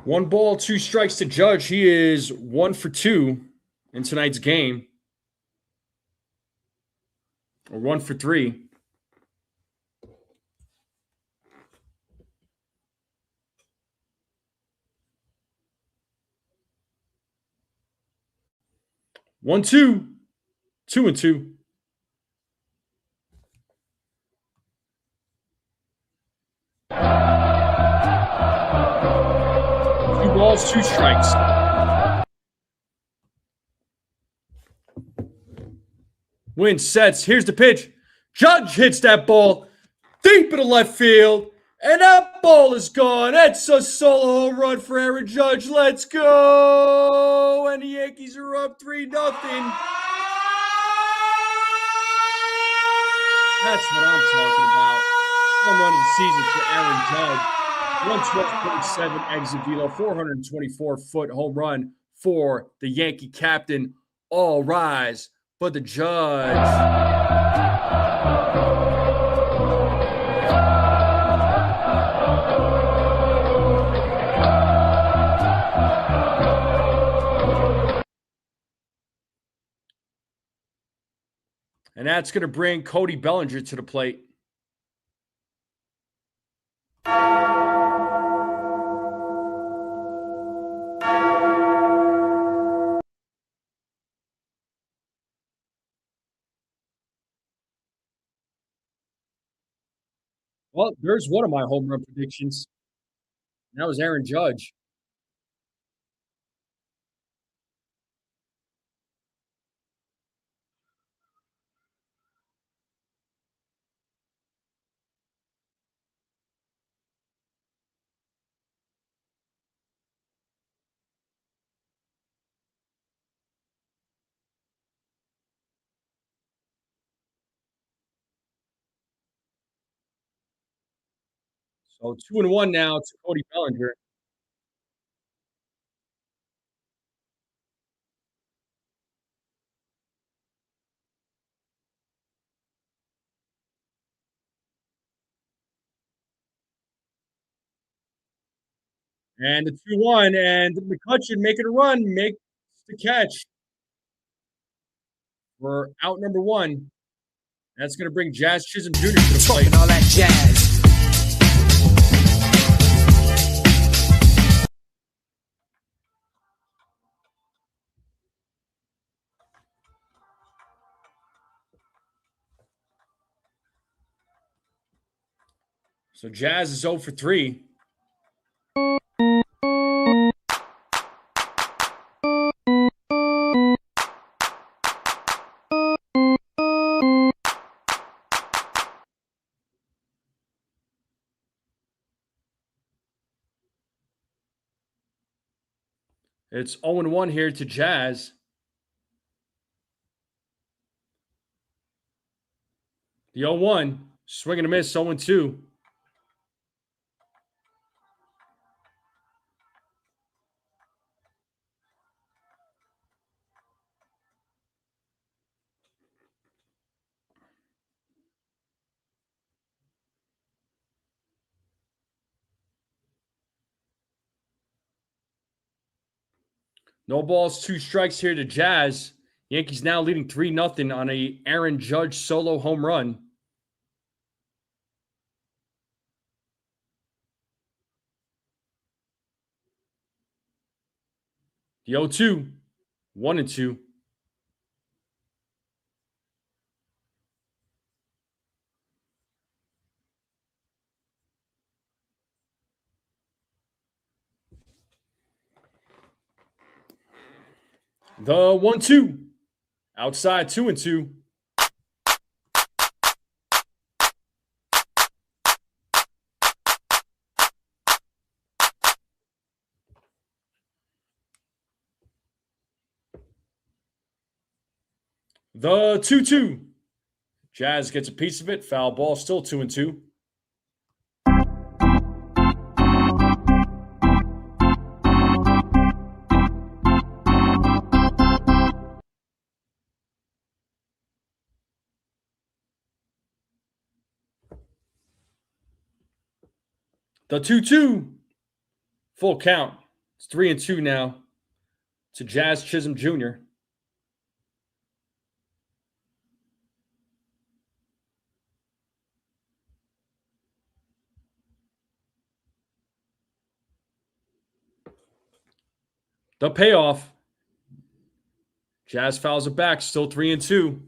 One ball, 2 strikes to Judge. He is 1 for 2 in tonight's game. Or 1 for 3. One, 2. 2-2. 2 balls, 2 strikes. Win sets. Here's the pitch. Judge hits that ball deep in the left field, and that ball is gone. It's a solo home run for Aaron Judge. Let's go. And the Yankees are up 3-0. That's what I'm talking about. Home run of the season for Aaron Judge. 112.7 exit velo, 424-foot home run for the Yankee captain. All rise for the Judge. And that's going to bring Cody Bellinger to the plate. Well, there's one of my home run predictions. That was Aaron Judge. So 2-1 now to Cody Bellinger. And the 2-1, and McCutcheon making a run, makes the catch. for out number 1. That's going to bring Jazz Chisholm Jr. to the plate. Talking all that jazz. So Jazz is 0 for 3. It's 0-1 here to Jazz. The 0-1, swing and a miss, 0-2. No balls, 2 strikes here to Jazz. Yankees now leading 3-0 on a Aaron Judge solo home run. The 0-2, 1-2. The 1-2, outside, 2-2. The 2-2. Jazz gets a piece of it. Foul ball, still 2-2. The 2-2. Full count. It's 3-2 now to Jazz Chisholm Jr. The payoff. Jazz fouls it back, still 3-2.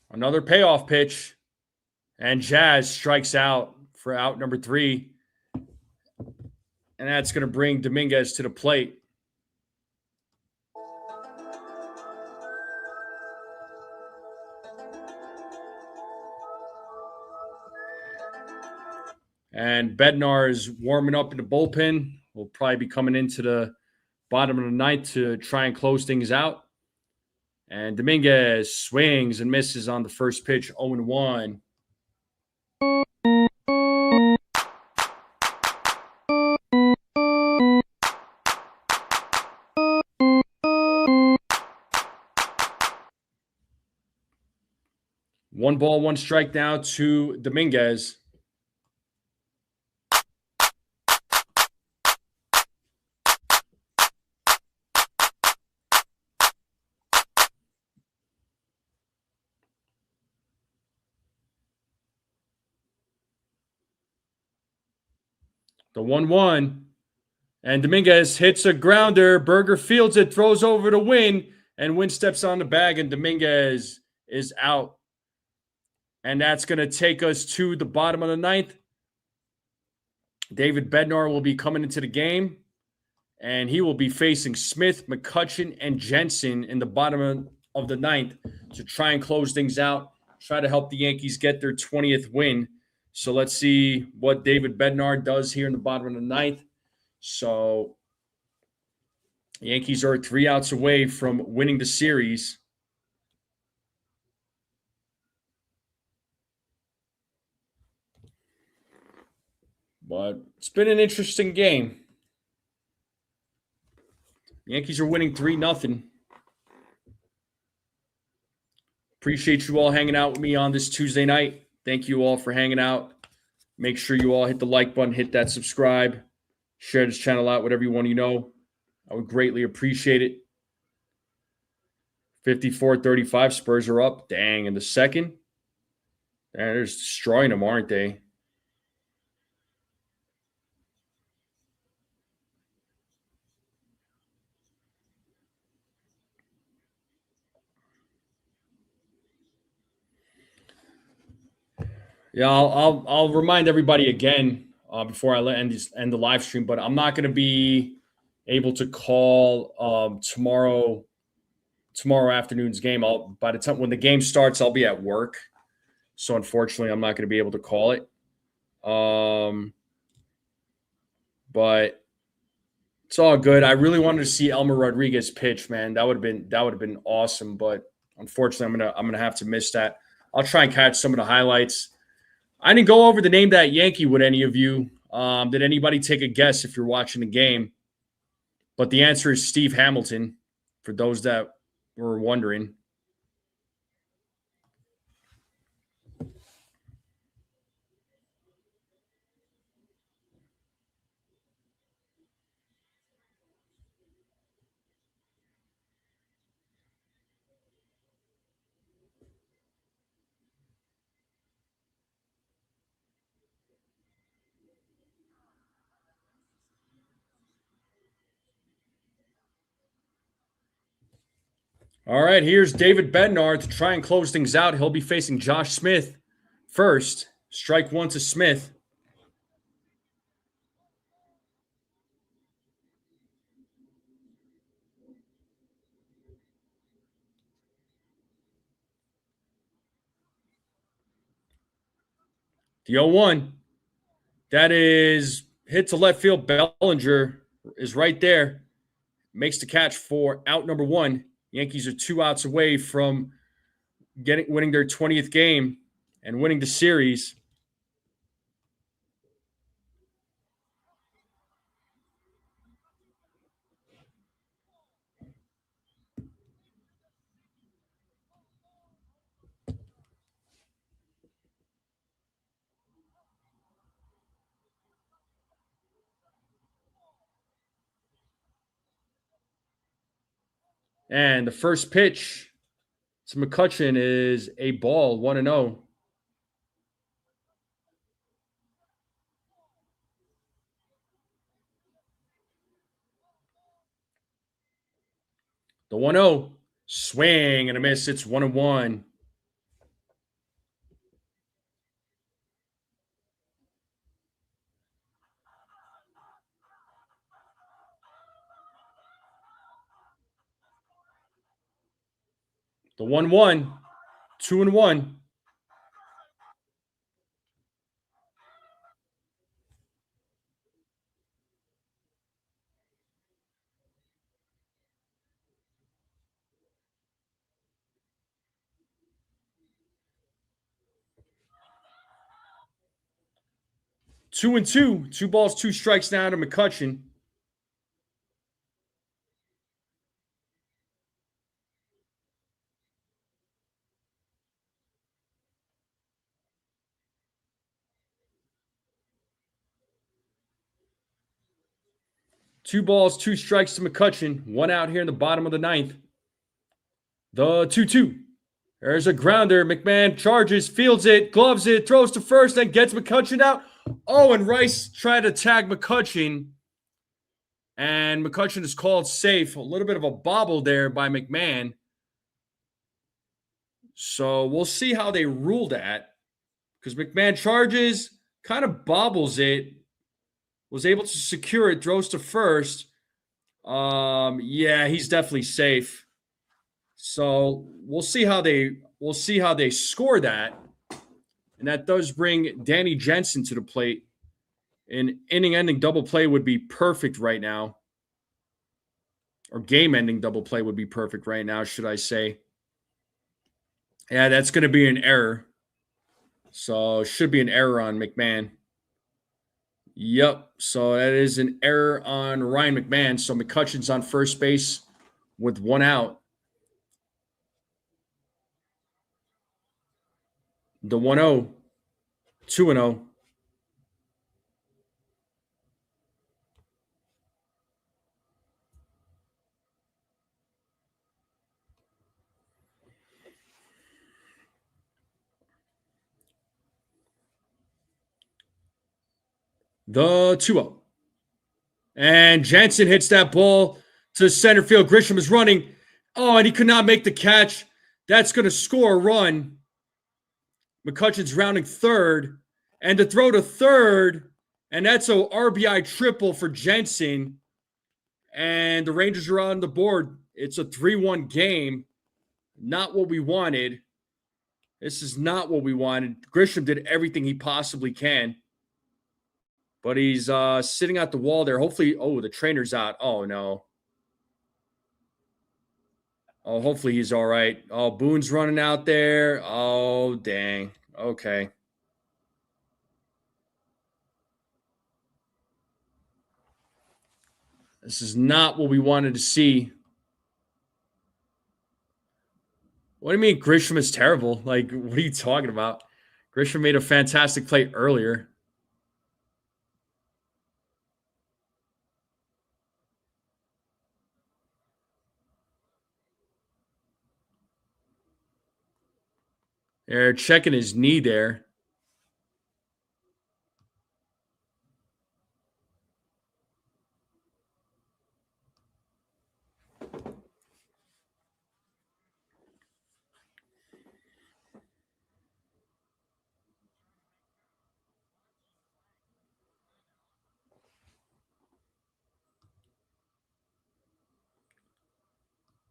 Another payoff pitch. And Jazz strikes out for out number 3. And that's going to bring Dominguez to the plate. And Bednar is warming up in the bullpen. Will probably be coming into the bottom of the 9th to try and close things out. And Dominguez swings and misses on the first pitch, 0-1. One ball, 1 strike now to Dominguez. The 1-1. And Dominguez hits a grounder. Berger fields it, throws over to Wynn, and Wynn steps on the bag, and Dominguez is out. And that's going to take us to the bottom of the 9th. David Bednar will be coming into the game, and he will be facing Smith, McCutchen, and Jensen in the bottom of the 9th to try and close things out, try to help the Yankees get their 20th win. So let's see what David Bednar does here in the bottom of the 9th. So the Yankees are 3 outs away from winning the series. But it's been an interesting game. Yankees are winning 3-0. Appreciate you all hanging out with me on this Tuesday night. Thank you all for hanging out. Make sure you all hit the like button, hit that subscribe, share this channel out with everyone you know. I would greatly appreciate it. 54-35, Spurs are up. Dang, in the second. They're just destroying them, aren't they? Yeah, I'll remind everybody again before I end the live stream, but I'm not going to be able to call tomorrow afternoon's game. By the time when the game starts, I'll be at work, so unfortunately, I'm not going to be able to call it. But it's all good. I really wanted to see Elmer Rodriguez pitch, man. That would have been awesome, but unfortunately, I'm gonna have to miss that. I'll try and catch some of the highlights. I didn't go over the name of that Yankee with any of you. Did anybody take a guess if you're watching the game? But the answer is Steve Hamilton, for those that were wondering. All right, here's David Bednar to try and close things out. He'll be facing Josh Smith first. Strike one to Smith. The 0-1. That is hit to left field. Bellinger is right there. Makes the catch for out number one. Yankees are 2 outs away from winning their 20th game and winning the series. And the first pitch to McCutchen is a ball, 1-0. The 1-0, swing and a miss. It's 1-1. The 1-1, 2-1. Two and two. 2 balls, 2 strikes now to McCutchen. Two balls, 2 strikes to McCutchen. 1 out here in the bottom of the 9th. The 2-2. There's a grounder. McMahon charges, fields it, gloves it, throws to first, and gets McCutchen out. Oh, and Rice tried to tag McCutchen. And McCutchen is called safe. A little bit of a bobble there by McMahon. So we'll see how they rule that. Because McMahon charges, kind of bobbles it, was able to secure it, throws to first. Yeah, he's definitely safe. So we'll see how they score that. And that does bring Danny Jensen to the plate. An inning-ending double play would be perfect right now. Or game-ending double play would be perfect right now, should I say. Yeah, that's going to be an error. So should be an error on McMahon. Yep. So that is an error on Ryan McMahon. So McCutcheon's on first base with 1 out. The 1-0, 2-0. The 2-0. And Jansen hits that ball to center field. Grisham is running. Oh, and he could not make the catch. That's going to score a run. McCutcheon's rounding third. And to throw to third. And that's a RBI triple for Jansen. And the Rangers are on the board. It's a 3-1 game. Not what we wanted. This is not what we wanted. Grisham did everything he possibly can. But he's sitting at the wall there. Hopefully, the trainer's out. Oh, no. Oh, hopefully he's all right. Oh, Boone's running out there. Oh, dang. Okay. This is not what we wanted to see. What do you mean Grisham is terrible? Like, what are you talking about? Grisham made a fantastic play earlier. They're checking his knee there.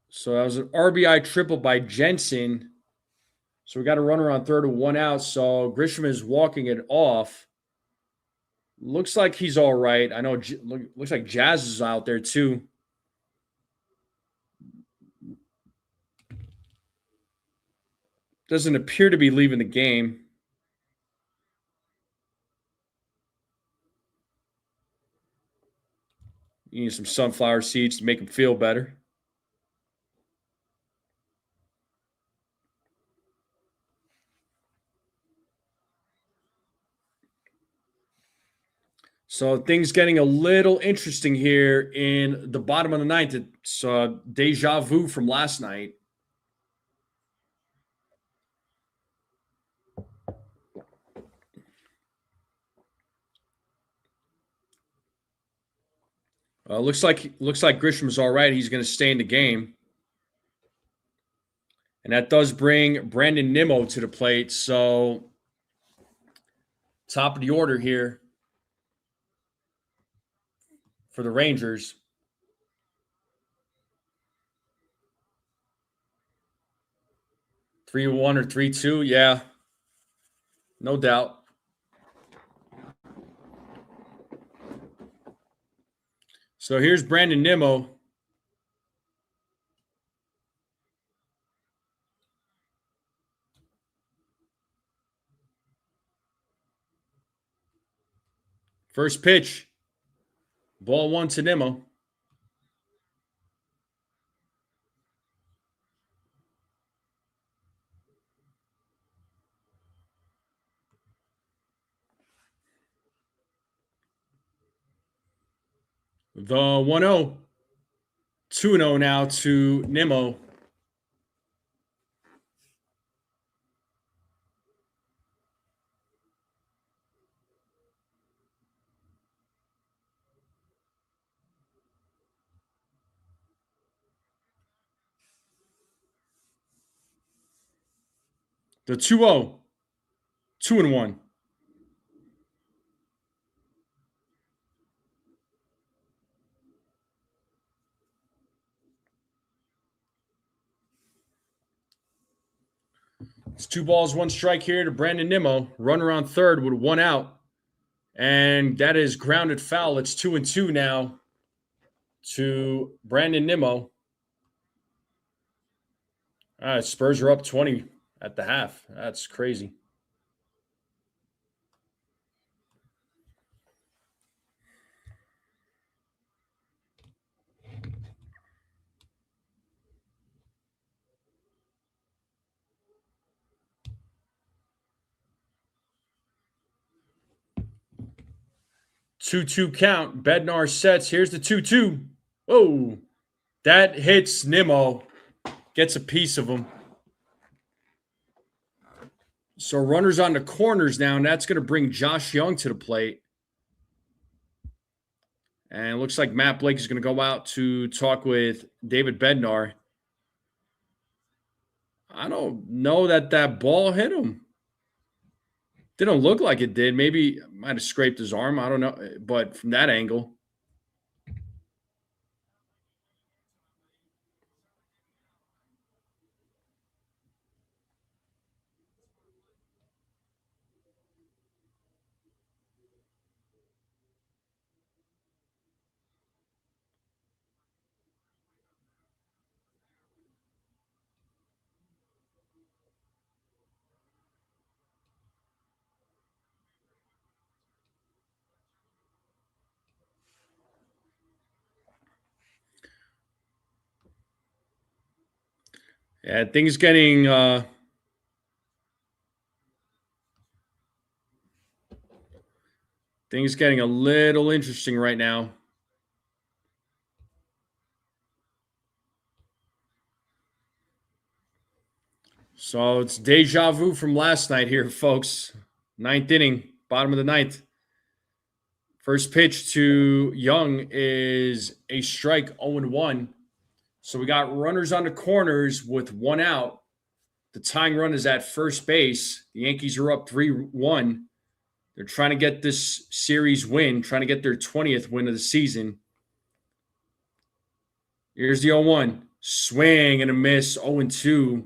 So that was an RBI triple by Jansen. So we got a runner on third with 1 out. So Grisham is walking it off. Looks like he's all right. I know. Looks like Jazz is out there too. Doesn't appear to be leaving the game. You need some sunflower seeds to make him feel better. So things getting a little interesting here in the bottom of the ninth. It's deja vu from last night. Looks like Grisham's all right. He's going to stay in the game. And that does bring Brandon Nimmo to the plate. So top of the order here for the Rangers. 3-1 or 3-2, yeah. No doubt. So here's Brandon Nimmo. First pitch. Ball 1 to Nimmo. The 1-0. 2-0 now to Nimmo. The 2-0. 2-1. It's 2 balls, 1 strike here to Brandon Nimmo. Runner on third with 1 out. And that is grounded foul. It's 2-2 now to Brandon Nimmo. Spurs are up 20 at the half. That's crazy. 2-2 count. Bednar sets. Here's the 2-2. Oh, that hits Nimmo. Gets a piece of him. So runners on the corners now, and that's going to bring Josh Young to the plate. And it looks like Matt Blake is going to go out to talk with David Bednar. I don't know that ball hit him. Didn't look like it did. Maybe might have scraped his arm. I don't know. But from that angle. Yeah, things getting a little interesting right now. So it's deja vu from last night here, folks. Ninth inning, bottom of the ninth. First pitch to Young is a strike, 0-1. So we got runners on the corners with one out. The tying run is at first base. The Yankees are up 3-1. They're trying to get this series win, trying to get their 20th win of the season. Here's the 0-1. Swing and a miss, 0-2.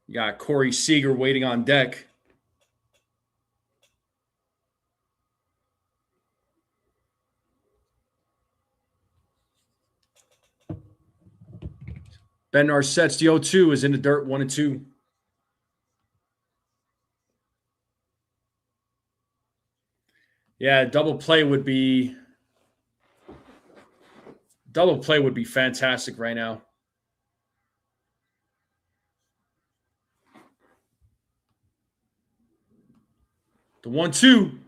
You got Corey Seager waiting on deck. Bednar sets the 0-2, is in the dirt, 1-2. Yeah, double play would be fantastic right now. The 1-2.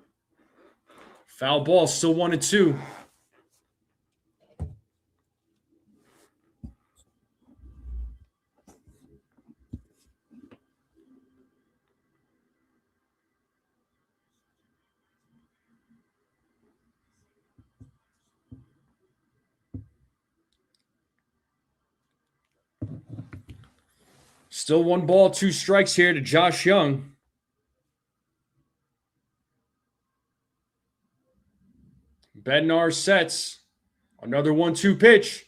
Foul ball, still 1-2. Still 1 ball, 2 strikes here to Josh Young. Bednar sets. Another 1-2 pitch.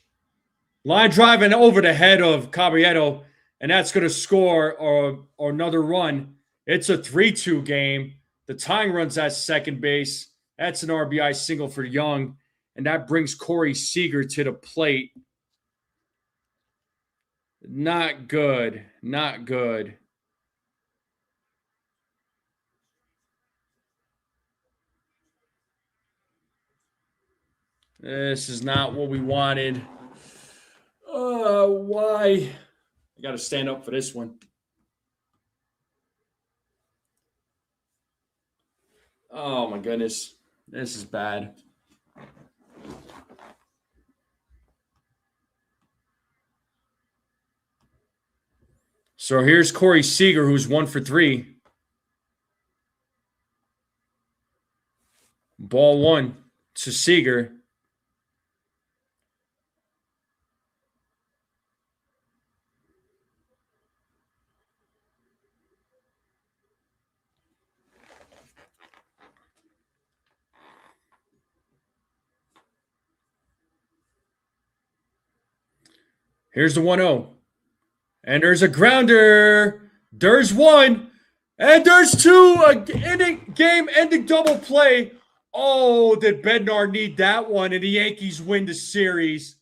Line drive and over the head of Caballero, and that's going to score or another run. It's a 3-2 game. The tying run's at second base. That's an RBI single for Young, and that brings Corey Seager to the plate. Not good. Not good. This is not what we wanted. Why? I got to stand up for this one. Oh, my goodness. This is bad. So here's Corey Seager, who's 1 for 3. Ball 1 to Seager. Here's the 1-0. And there's a grounder. There's 1. And there's 2. A game-ending double play. Oh, did Bednar need that one? And the Yankees win the series.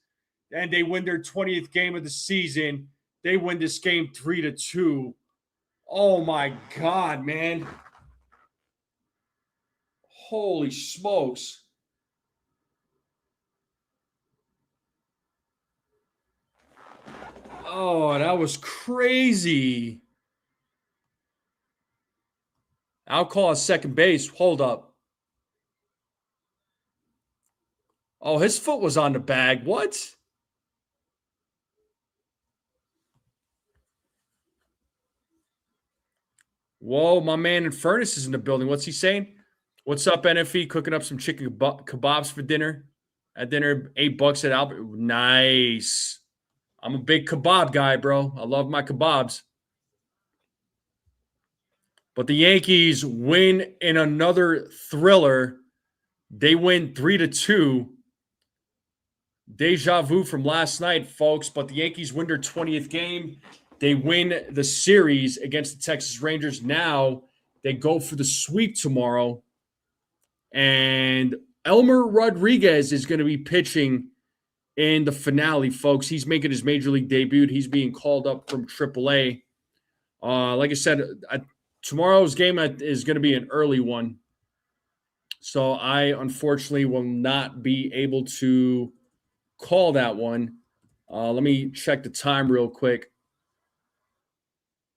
And they win their 20th game of the season. They win this game 3-2. Oh, my God, man. Holy smokes. Oh, that was crazy. I'll call a second base. Hold up. Oh, his foot was on the bag. What? Whoa, my man in Furnace is in the building. What's he saying? What's up, NFE? Cooking up some chicken kebabs for dinner. At dinner, $8 at Albert. Nice. I'm a big kebab guy, bro. I love my kebabs. But the Yankees win in another thriller. They win 3-2. Deja vu from last night, folks. But the Yankees win their 20th game. They win the series against the Texas Rangers. Now they go for the sweep tomorrow. And Elmer Rodriguez is going to be pitching in the finale, folks. He's making his major league debut. He's being called up from AAA. Like I said, tomorrow's game is going to be an early one. So I unfortunately will not be able to call that one. Let me check the time real quick.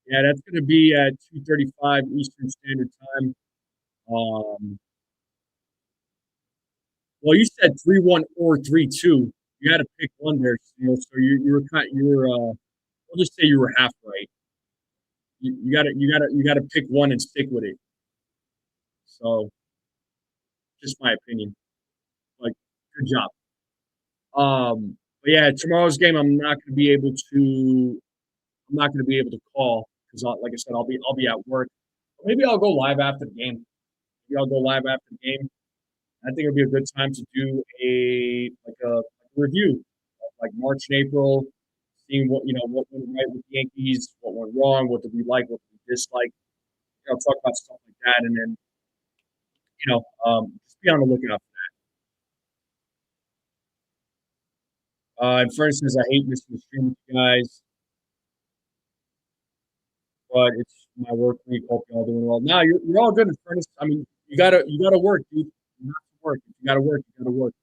Yeah, that's going to be at 2:35 Eastern Standard Time. Well, you said 3-1 or 3-2. You had to pick one there, so you were kind. We'll just say you were half right. You got to pick one and stick with it. So, just my opinion. Like, good job. But yeah, tomorrow's game, I'm not going to be able to. I'm not going to be able to call because, like I said, I'll be at work. Maybe I'll go live after the game. Maybe I'll go live after the game. I think it'll be a good time to do a review of like March and April, seeing what went right with the Yankees, what went wrong, what did we like, what did we dislike. Talk about stuff like that, and then just be on the lookout. And for instance, I hate missing the stream with you guys, but it's my work week. Hope y'all doing well. Now you're all good in furnace. I mean, you gotta work, dude. You have to work. If you gotta work, you gotta work.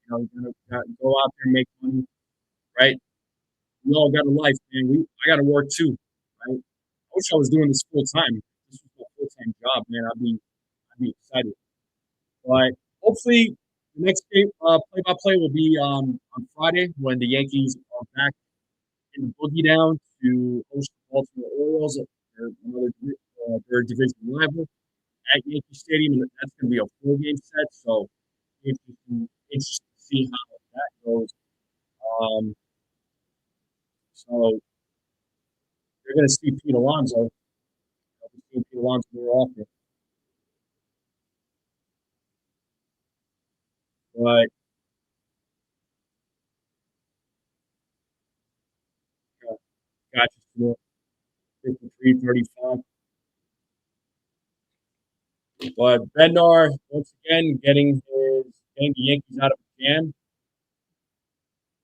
You gotta go out there and make money, right? We all got a life, man. I gotta work too, right? I wish I was doing this full time. This was a full time job, man. I'd be excited. But hopefully, the next game, play by play will be on Friday when the Yankees are back in the boogie down to host the Baltimore Orioles. Their division rival at Yankee Stadium, and that's going to be a 4-game set. So interesting to see how that goes. Um, so they're going to see Pete Alonso. They'll be seeing Pete Alonso more often. But gotcha, 53, 35. But Bednar, once again, getting the Yankees out of a jam.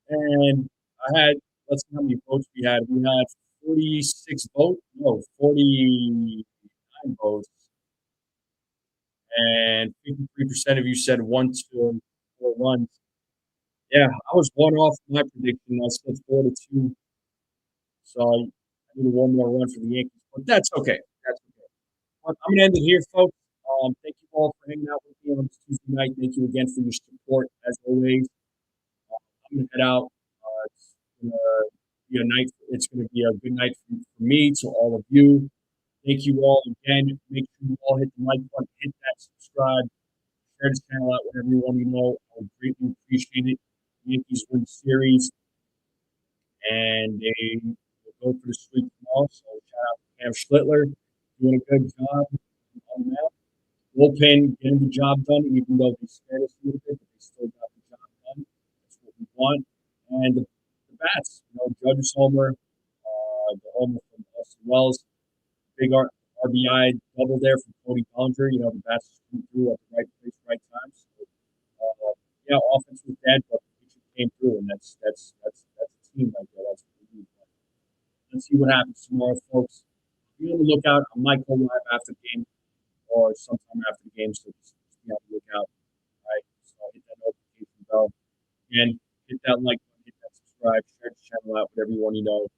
And let's see how many votes we had. We had 46 votes, no, 49 votes. And 53% of you said 1-4 runs. Yeah, I was one off my prediction. I said 4-2. So I need one more run for the Yankees, but that's okay. That's okay. But I'm gonna end it here, folks. Thank you all for hanging out with me on this Tuesday night. Thank you again for your support, as always. I'm gonna head out. It's gonna be a night. It's gonna be a good night for me to all of you. Thank you all again. Make sure you all hit the like button, hit that subscribe, share this channel out with everyone you know. I would greatly appreciate it. The Yankees win the series, and they will go for the sweep tomorrow. So shout out to Cam Schlittler, doing a good job on that. Bullpen getting the job done, even though they scared us a little bit, but they still got the job done. That's what we want. And the bats, Judge's homer, the homer from Austin Wells, big RBI double there from Cody Bellinger. The bats just came through at the right place, right time. So, yeah, offense was dead, but the pitcher came through, and that's a team right there. That's what we need. Let's see what happens tomorrow, folks. Be on the lookout. I might go live after the game or sometime after the game, so just be on the lookout. All right, so hit that notification bell. Again, hit that like button, hit that subscribe, share the channel out with everyone you know.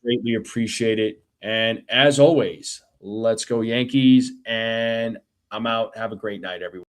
Greatly appreciate it. And as always, let's go Yankees. And I'm out. Have a great night, everyone.